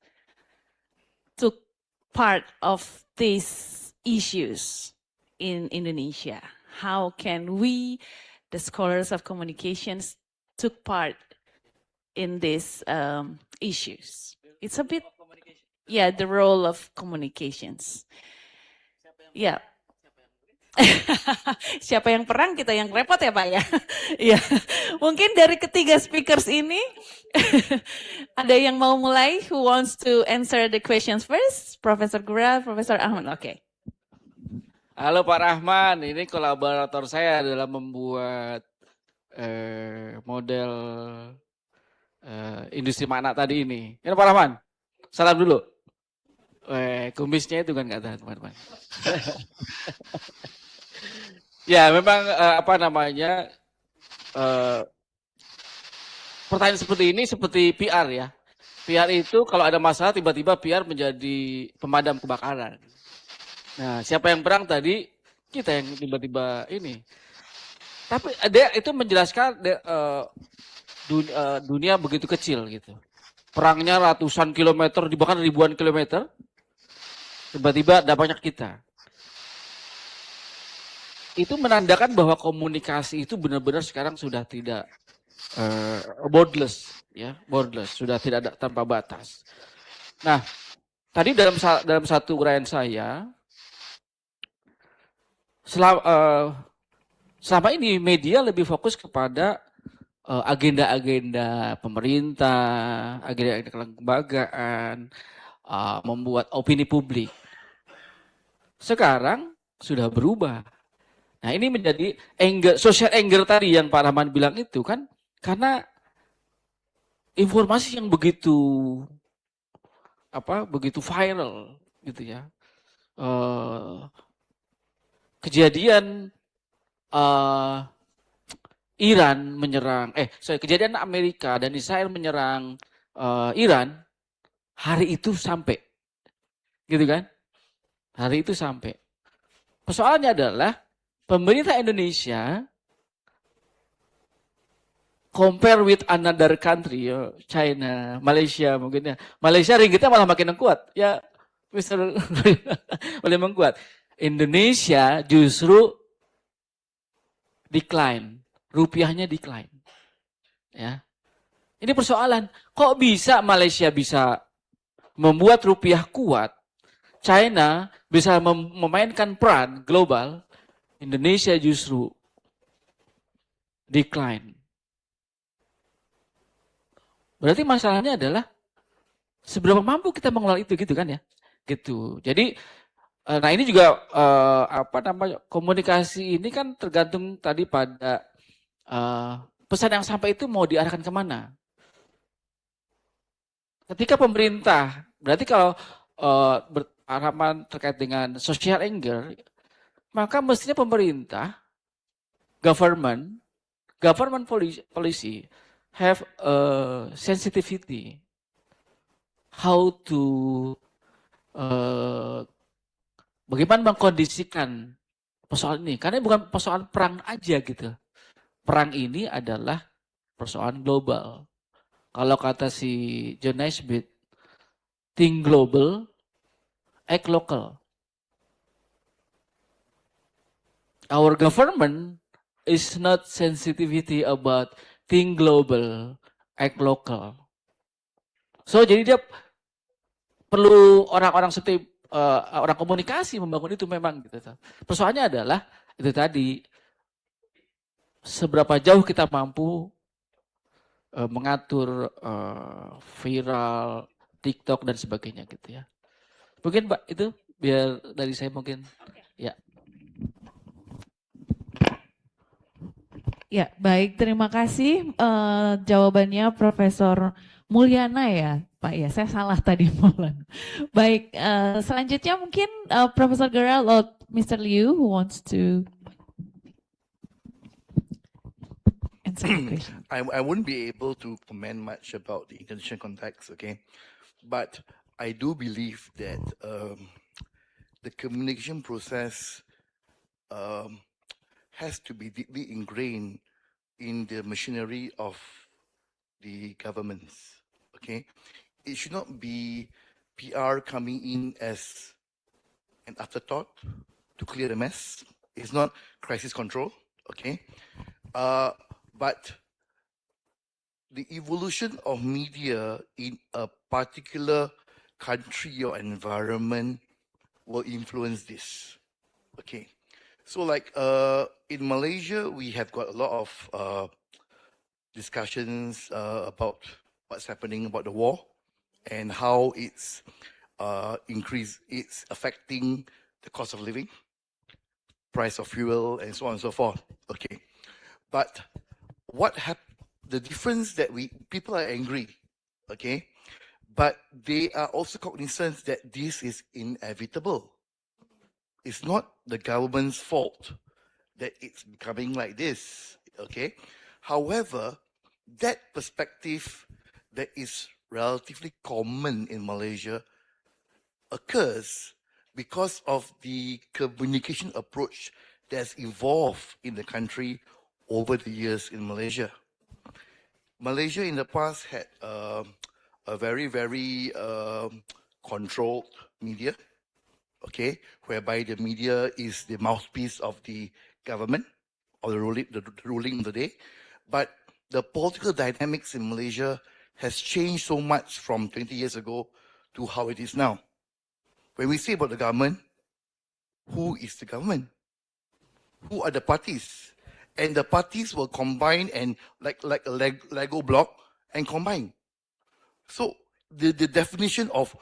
took part of these issues in Indonesia. How can we, the scholars of communications, took part in these issues? It's a bit, the role of communications. Yeah. Siapa yang perang, kita yang repot ya Pak ya. Ya, mungkin dari ketiga speakers ini ada yang mau mulai? Who wants to answer the questions first? Profesor Gura, Profesor Ahmad. Oke. Halo Pak Rahman, ini kolaborator saya dalam membuat model industri makna tadi ini. Ya Pak Rahman, salam dulu. Kumisnya itu kan kata teman-teman. Ya memang pertanyaan seperti ini seperti PR ya. PR itu kalau ada masalah tiba-tiba PR menjadi pemadam kebakaran. Nah siapa yang perang tadi? Kita yang tiba-tiba ini. Tapi dia itu menjelaskan dunia begitu kecil gitu. Perangnya ratusan kilometer, bahkan ribuan kilometer. Tiba-tiba dampaknya kita. Itu menandakan bahwa komunikasi itu benar-benar sekarang sudah tidak borderless, ya, borderless, sudah tidak ada tanpa batas. Nah, tadi dalam satu uraian saya, selama ini media lebih fokus kepada agenda-agenda pemerintah, agenda-agenda kelembagaan, membuat opini publik. Sekarang sudah berubah. Nah ini menjadi social anger tadi yang Pak Rahman bilang itu kan, karena informasi yang begitu viral gitu ya. Kejadian Iran menyerang, kejadian Amerika dan Israel menyerang Iran, hari itu sampai, gitu kan? Hari itu sampai. Persoalannya adalah pemerintah Indonesia compare with another country, China, Malaysia mungkin ya. Malaysia ringgitnya malah makin kuat, ya, Mr. Boleh mengkuat. Indonesia justru decline, rupiahnya decline. Ya. Ini persoalan, kok bisa Malaysia bisa membuat rupiah kuat, China bisa memainkan peran global, Indonesia justru decline. Berarti masalahnya adalah seberapa mampu kita mengelola itu gitu kan ya. Gitu. Jadi nah ini juga komunikasi ini kan tergantung tadi pada pesan yang sampai itu mau diarahkan kemana. Ketika pemerintah, berarti kalau berharapan terkait dengan social anger, maka mestinya pemerintah, government policy have sensitivity how to bagaimana mengkondisikan persoalan ini, karena bukan persoalan perang aja gitu. Perang ini adalah persoalan global. Kalau kata si John Naisbitt, think global, act local. Our government is not sensitivity about think global, act local. So jadi dia perlu orang-orang seperti orang komunikasi membangun itu memang gitu. Persoalannya adalah itu tadi seberapa jauh kita mampu mengatur viral, TikTok dan sebagainya gitu ya. Mungkin Mbak itu biar dari saya mungkin ya. Ya, baik. Terima kasih jawabannya Profesor Mulyana ya, Pak ya. Saya salah tadi Mulan. Baik, selanjutnya mungkin Profesor Gerald or Mr. Liu who wants to answer the question. I wouldn't be able to comment much about the international context, okay? But I do believe that the communication process has to be deeply ingrained in the machinery of the governments, okay? It should not be PR coming in as an afterthought to clear the mess. It's not crisis control, okay? But the evolution of media in a particular country or environment will influence this, okay? So like in Malaysia, we have got a lot of discussions about what's happening about the war and how it's affecting the cost of living, price of fuel, and so on and so forth. Okay, but what the difference that people are angry, okay, but they are also cognizant that this is inevitable. It's not the government's fault that it's becoming like this, okay? However, that perspective that is relatively common in Malaysia occurs because of the communication approach that's evolved in the country over the years in Malaysia. Malaysia in the past had a very, very controlled media, okay, whereby the media is the mouthpiece of the government or the ruling of the day. But the political dynamics in Malaysia has changed so much from 20 years ago to how it is now. When we say about the government, who is the government? Who are the parties? And the parties will combine and like a Lego block and combine. So the definition of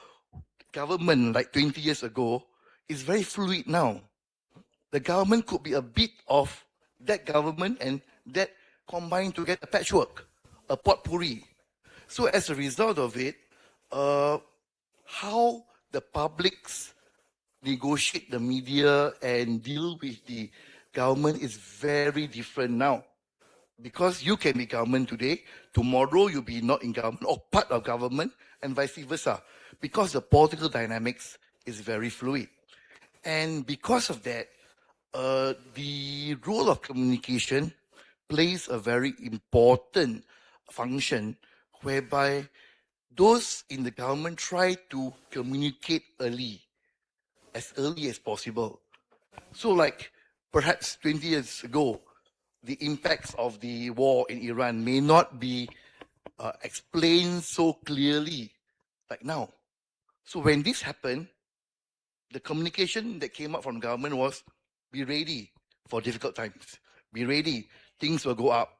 government like 20 years ago is very fluid now. The government could be a bit of that government and that combined to get a patchwork, a potpourri. So as a result of it, how the publics negotiate the media and deal with the government is very different now. Because you can be government today, tomorrow you'll be not in government or part of government and vice versa. Because the political dynamics is very fluid. And because of that, the role of communication plays a very important function whereby those in the government try to communicate early as possible. So like perhaps 20 years ago, the impacts of the war in Iran may not be explained so clearly like now. So when this happened, the communication that came out from government was, be ready for difficult times. Be ready, things will go up.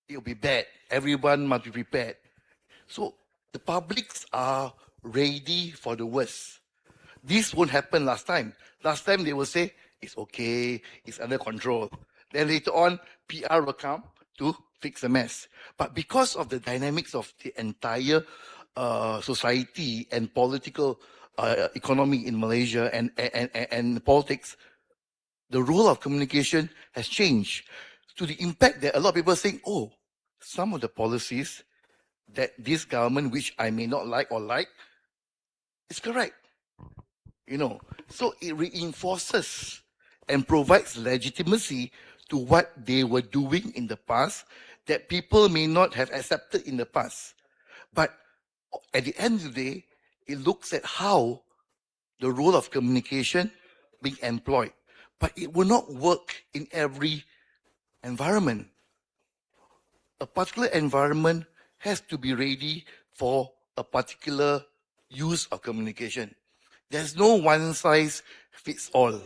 It will be bad. Everyone must be prepared. So the publics are ready for the worst. This won't happen last time. Last time they will say, it's okay, it's under control. Then later on, PR will come to fix the mess. But because of the dynamics of the entire society and political economy in Malaysia and politics, the role of communication has changed to the impact that a lot of people are saying, oh, some of the policies that this government, which I may not like or like, is correct. You know, so it reinforces and provides legitimacy to what they were doing in the past that people may not have accepted in the past. But at the end of the day, it looks at how the role of communication being employed. But it will not work in every environment. A particular environment has to be ready for a particular use of communication. There's no one size fits all.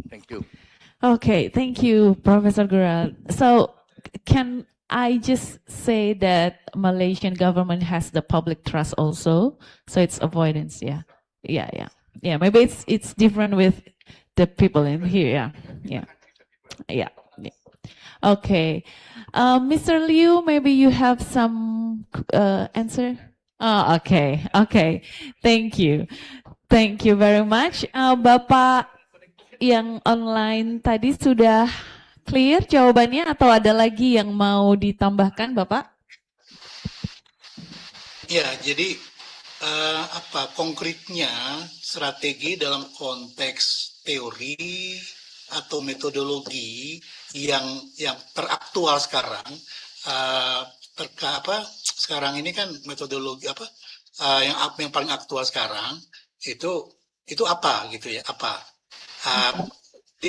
Thank you. Okay, thank you, Professor Gural. So can I just say that Malaysian government has the public trust also? So it's avoidance, yeah. Yeah, maybe it's different with the people in here, yeah. Okay, Mr. Liu, maybe you have some answer? Oh, okay, thank you very much. Bapak yang online tadi sudah clear jawabannya atau ada lagi yang mau ditambahkan, Bapak? Ya, jadi konkretnya strategi dalam konteks teori atau metodologi yang teraktual sekarang, sekarang ini kan metodologi yang paling aktual sekarang itu apa gitu ya,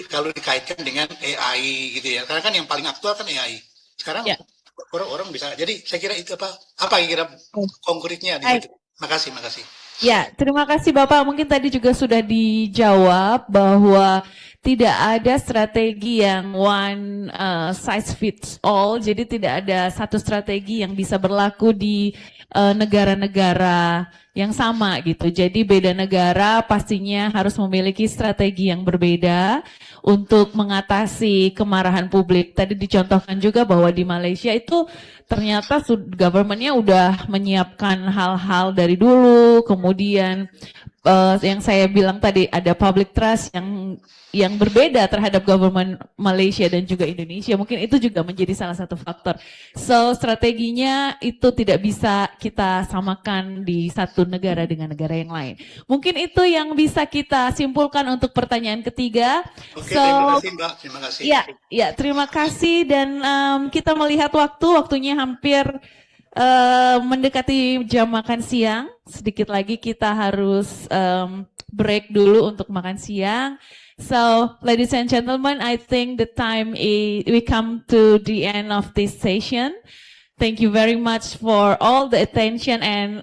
kalau dikaitkan dengan AI gitu ya, karena kan yang paling aktual kan AI sekarang. Orang bisa, jadi saya kira itu apa kira konkretnya di situ. Makasih. Ya, terima kasih Bapak. Mungkin tadi juga sudah dijawab bahwa tidak ada strategi yang one size fits all. Jadi tidak ada satu strategi yang bisa berlaku di negara-negara yang sama gitu. Jadi beda negara pastinya harus memiliki strategi yang berbeda untuk mengatasi kemarahan publik. Tadi dicontohkan juga bahwa di Malaysia itu ternyata government-nya udah menyiapkan hal-hal dari dulu, kemudian yang saya bilang tadi ada public trust yang berbeda terhadap government Malaysia dan juga Indonesia. Mungkin itu juga menjadi salah satu faktor. So strateginya itu tidak bisa kita samakan di satu negara dengan negara yang lain. Mungkin itu yang bisa kita simpulkan untuk pertanyaan ketiga. Oke, terima kasih Mbak. Terima kasih. Ya, terima kasih dan kita melihat waktunya hampir mendekati jam makan siang. Sedikit lagi kita harus break dulu untuk makan siang. So, ladies and gentlemen, I think the time we come to the end of this session. Thank you very much for all the attention and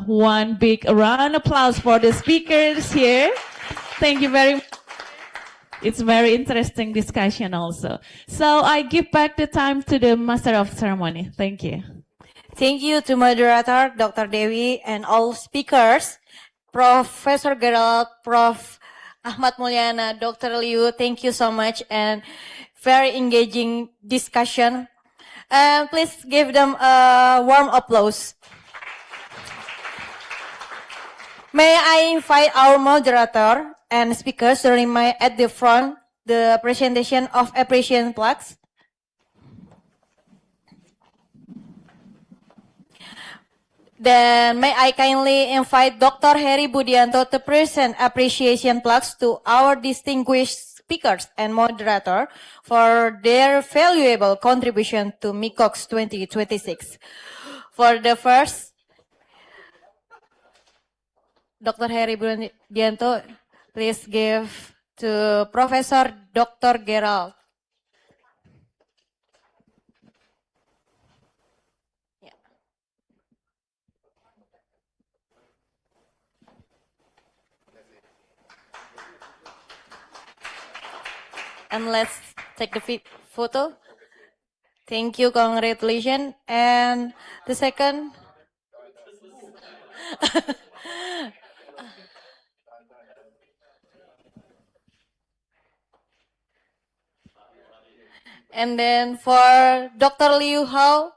one big round of applause for the speakers here. Thank you very much. It's very interesting discussion also. So I give back the time to the Master of Ceremony. Thank you. Thank you to moderator Dr. Dewi and all speakers, Professor Gerald, Prof. Ahmad Mulyana, Dr. Liu, thank you so much and very engaging discussion. And please give them a warm applause. May I invite our moderator and speakers to remain at the front the presentation of appreciation plaques. Then may I kindly invite Dr. Heri Budianto to present appreciation plaques to our distinguished speakers and moderator for their valuable contribution to MICoCS 2026. For the first, Dr. Heri Budianto, please give to Professor Dr. Gerald. And let's take the photo. Thank you, congratulations. And the second. And then for Dr. Liu Hao.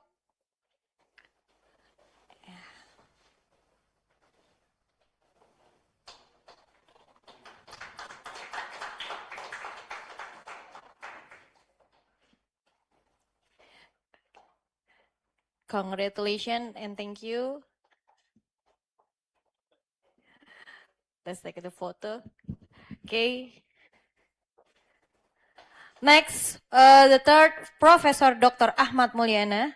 Congratulations and thank you. Let's take the photo. Okay. Next, the third, Professor Dr. Ahmad Mulyana.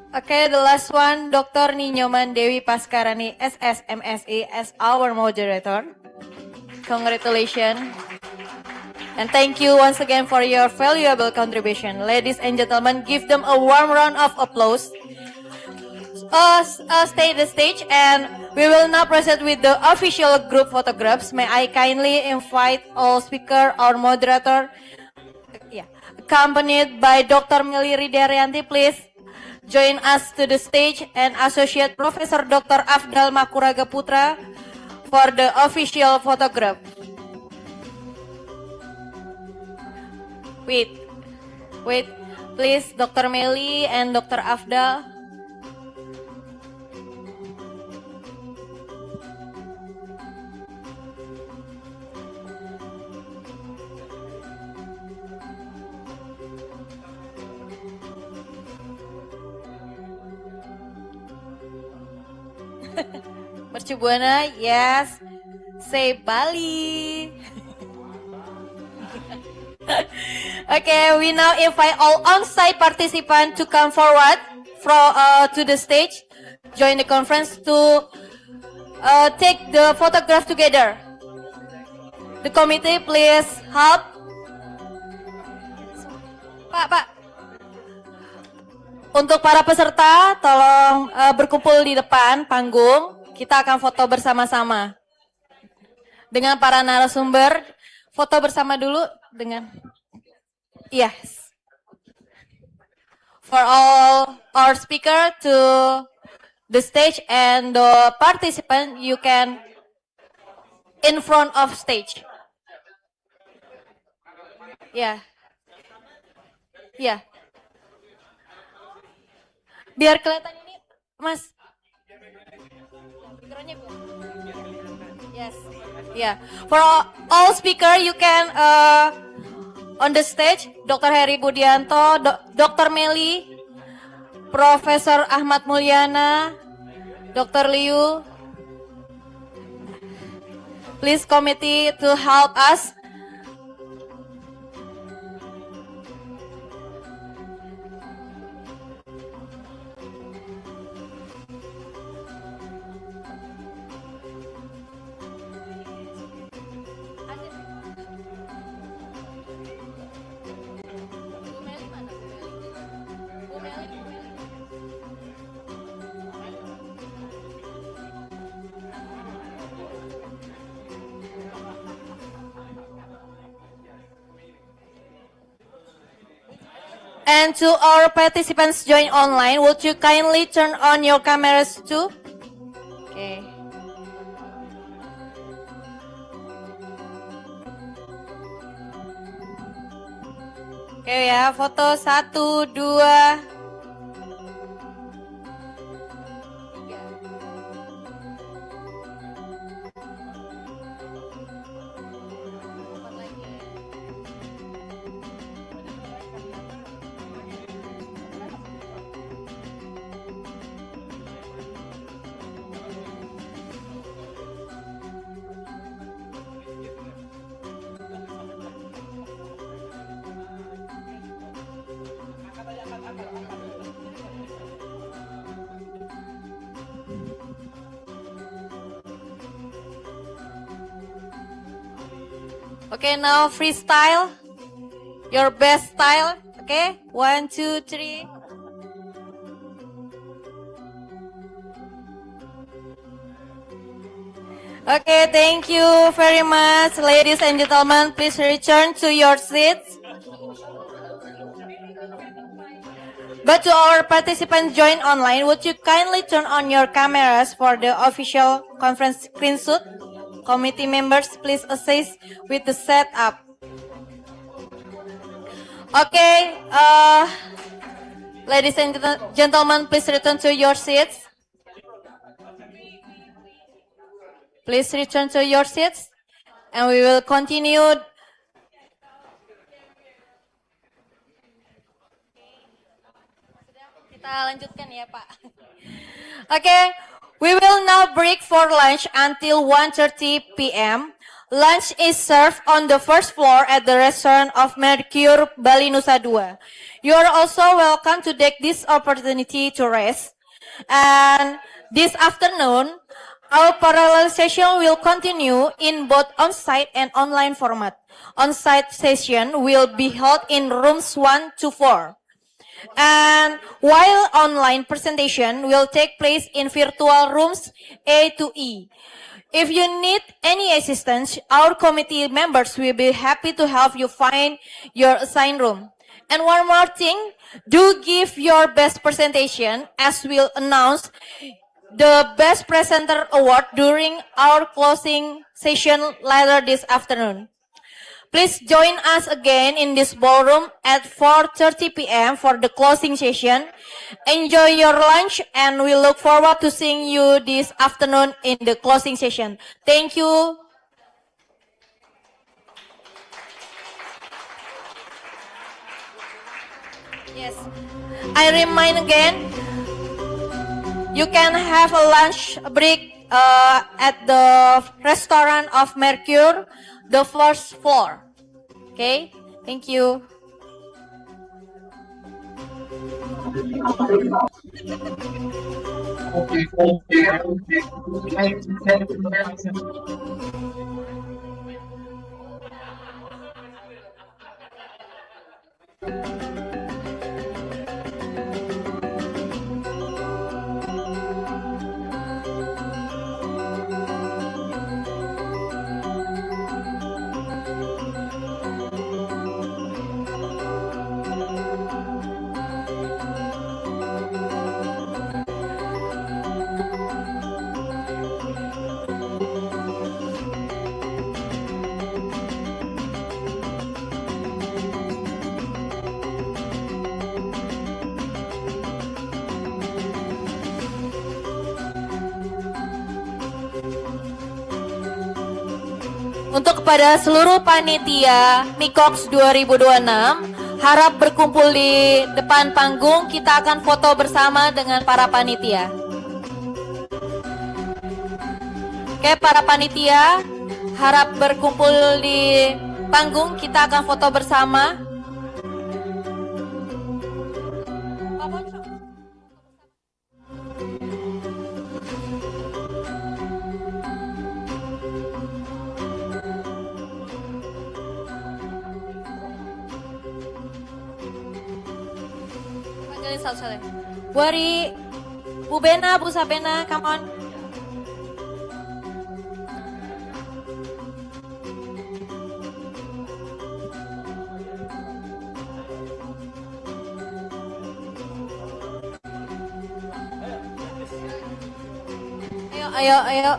Okay, the last one, Dr. Ninyoman Dewi Paskarani, SSMSE, as our moderator. Congratulations. And thank you once again for your valuable contribution. Ladies and gentlemen, give them a warm round of applause. Stay the stage and we will now proceed with the official group photographs. May I kindly invite all speaker or moderator, accompanied by Dr. Meli Ridarianti, please join us to the stage and Associate Professor Dr. Afdal Makuraga Putra for the official photograph. Wait, please, Dr. Meli and Dr. Afdal. Mercu Buana, yes. Say Bali. Okay, we now invite all on-site participants to come forward to the stage, join the conference to take the photograph together. The committee, please help. Pak. Untuk para peserta, tolong berkumpul di depan panggung. Kita akan foto bersama-sama. Dengan para narasumber, foto bersama dulu dengan... Yes. For all our speaker to the stage and the participant, you can in front of stage. Ya. Biar kelihatan ini, Mas. Yes. Yeah. For all speaker, you can on the stage, Dr. Heri Budianto, Dr. Meli, Profesor Ahmad Mulyana, Dr. Liu. Please committee to help us. And to our participants join online, would you kindly turn on your cameras too? Okay. Oke ya, foto 1, 2. Okay, now freestyle. Your best style. Okay, 1, 2, 3. Okay, thank you very much, ladies and gentlemen. Please return to your seats. But to our participants join online, would you kindly turn on your cameras for the official conference screenshot? Committee members, please assist with the setup. Okay, ladies and gentlemen, please return to your seats. Please return to your seats, and we will continue. Kita lanjutkan ya, Pak. Okay, we will now break for lunch until 1:30 p.m. Lunch is served on the first floor at the restaurant of Mercu Bali Nusa 2. You are also welcome to take this opportunity to rest. And this afternoon, our parallel session will continue in both on-site and online format. On-site session will be held in rooms 1 to 4. And while online presentation will take place in virtual rooms A to E. If you need any assistance, our committee members will be happy to help you find your assigned room. And one more thing, do give your best presentation as we'll announce the Best Presenter Award during our closing session later this afternoon. Please join us again in this ballroom at 4:30 p.m. for the closing session. Enjoy your lunch and we look forward to seeing you this afternoon in the closing session. Thank you. Yes, I remind again, you can have a lunch break at the restaurant of Mercu, the first floor. Okay, thank you. Untuk kepada seluruh panitia MICoCS 2026, harap berkumpul di depan panggung, kita akan foto bersama dengan para panitia. Oke, para panitia, harap berkumpul di panggung, kita akan foto bersama. Bu Ari, Bu Bena, Bu Sabena, come on. Ayo.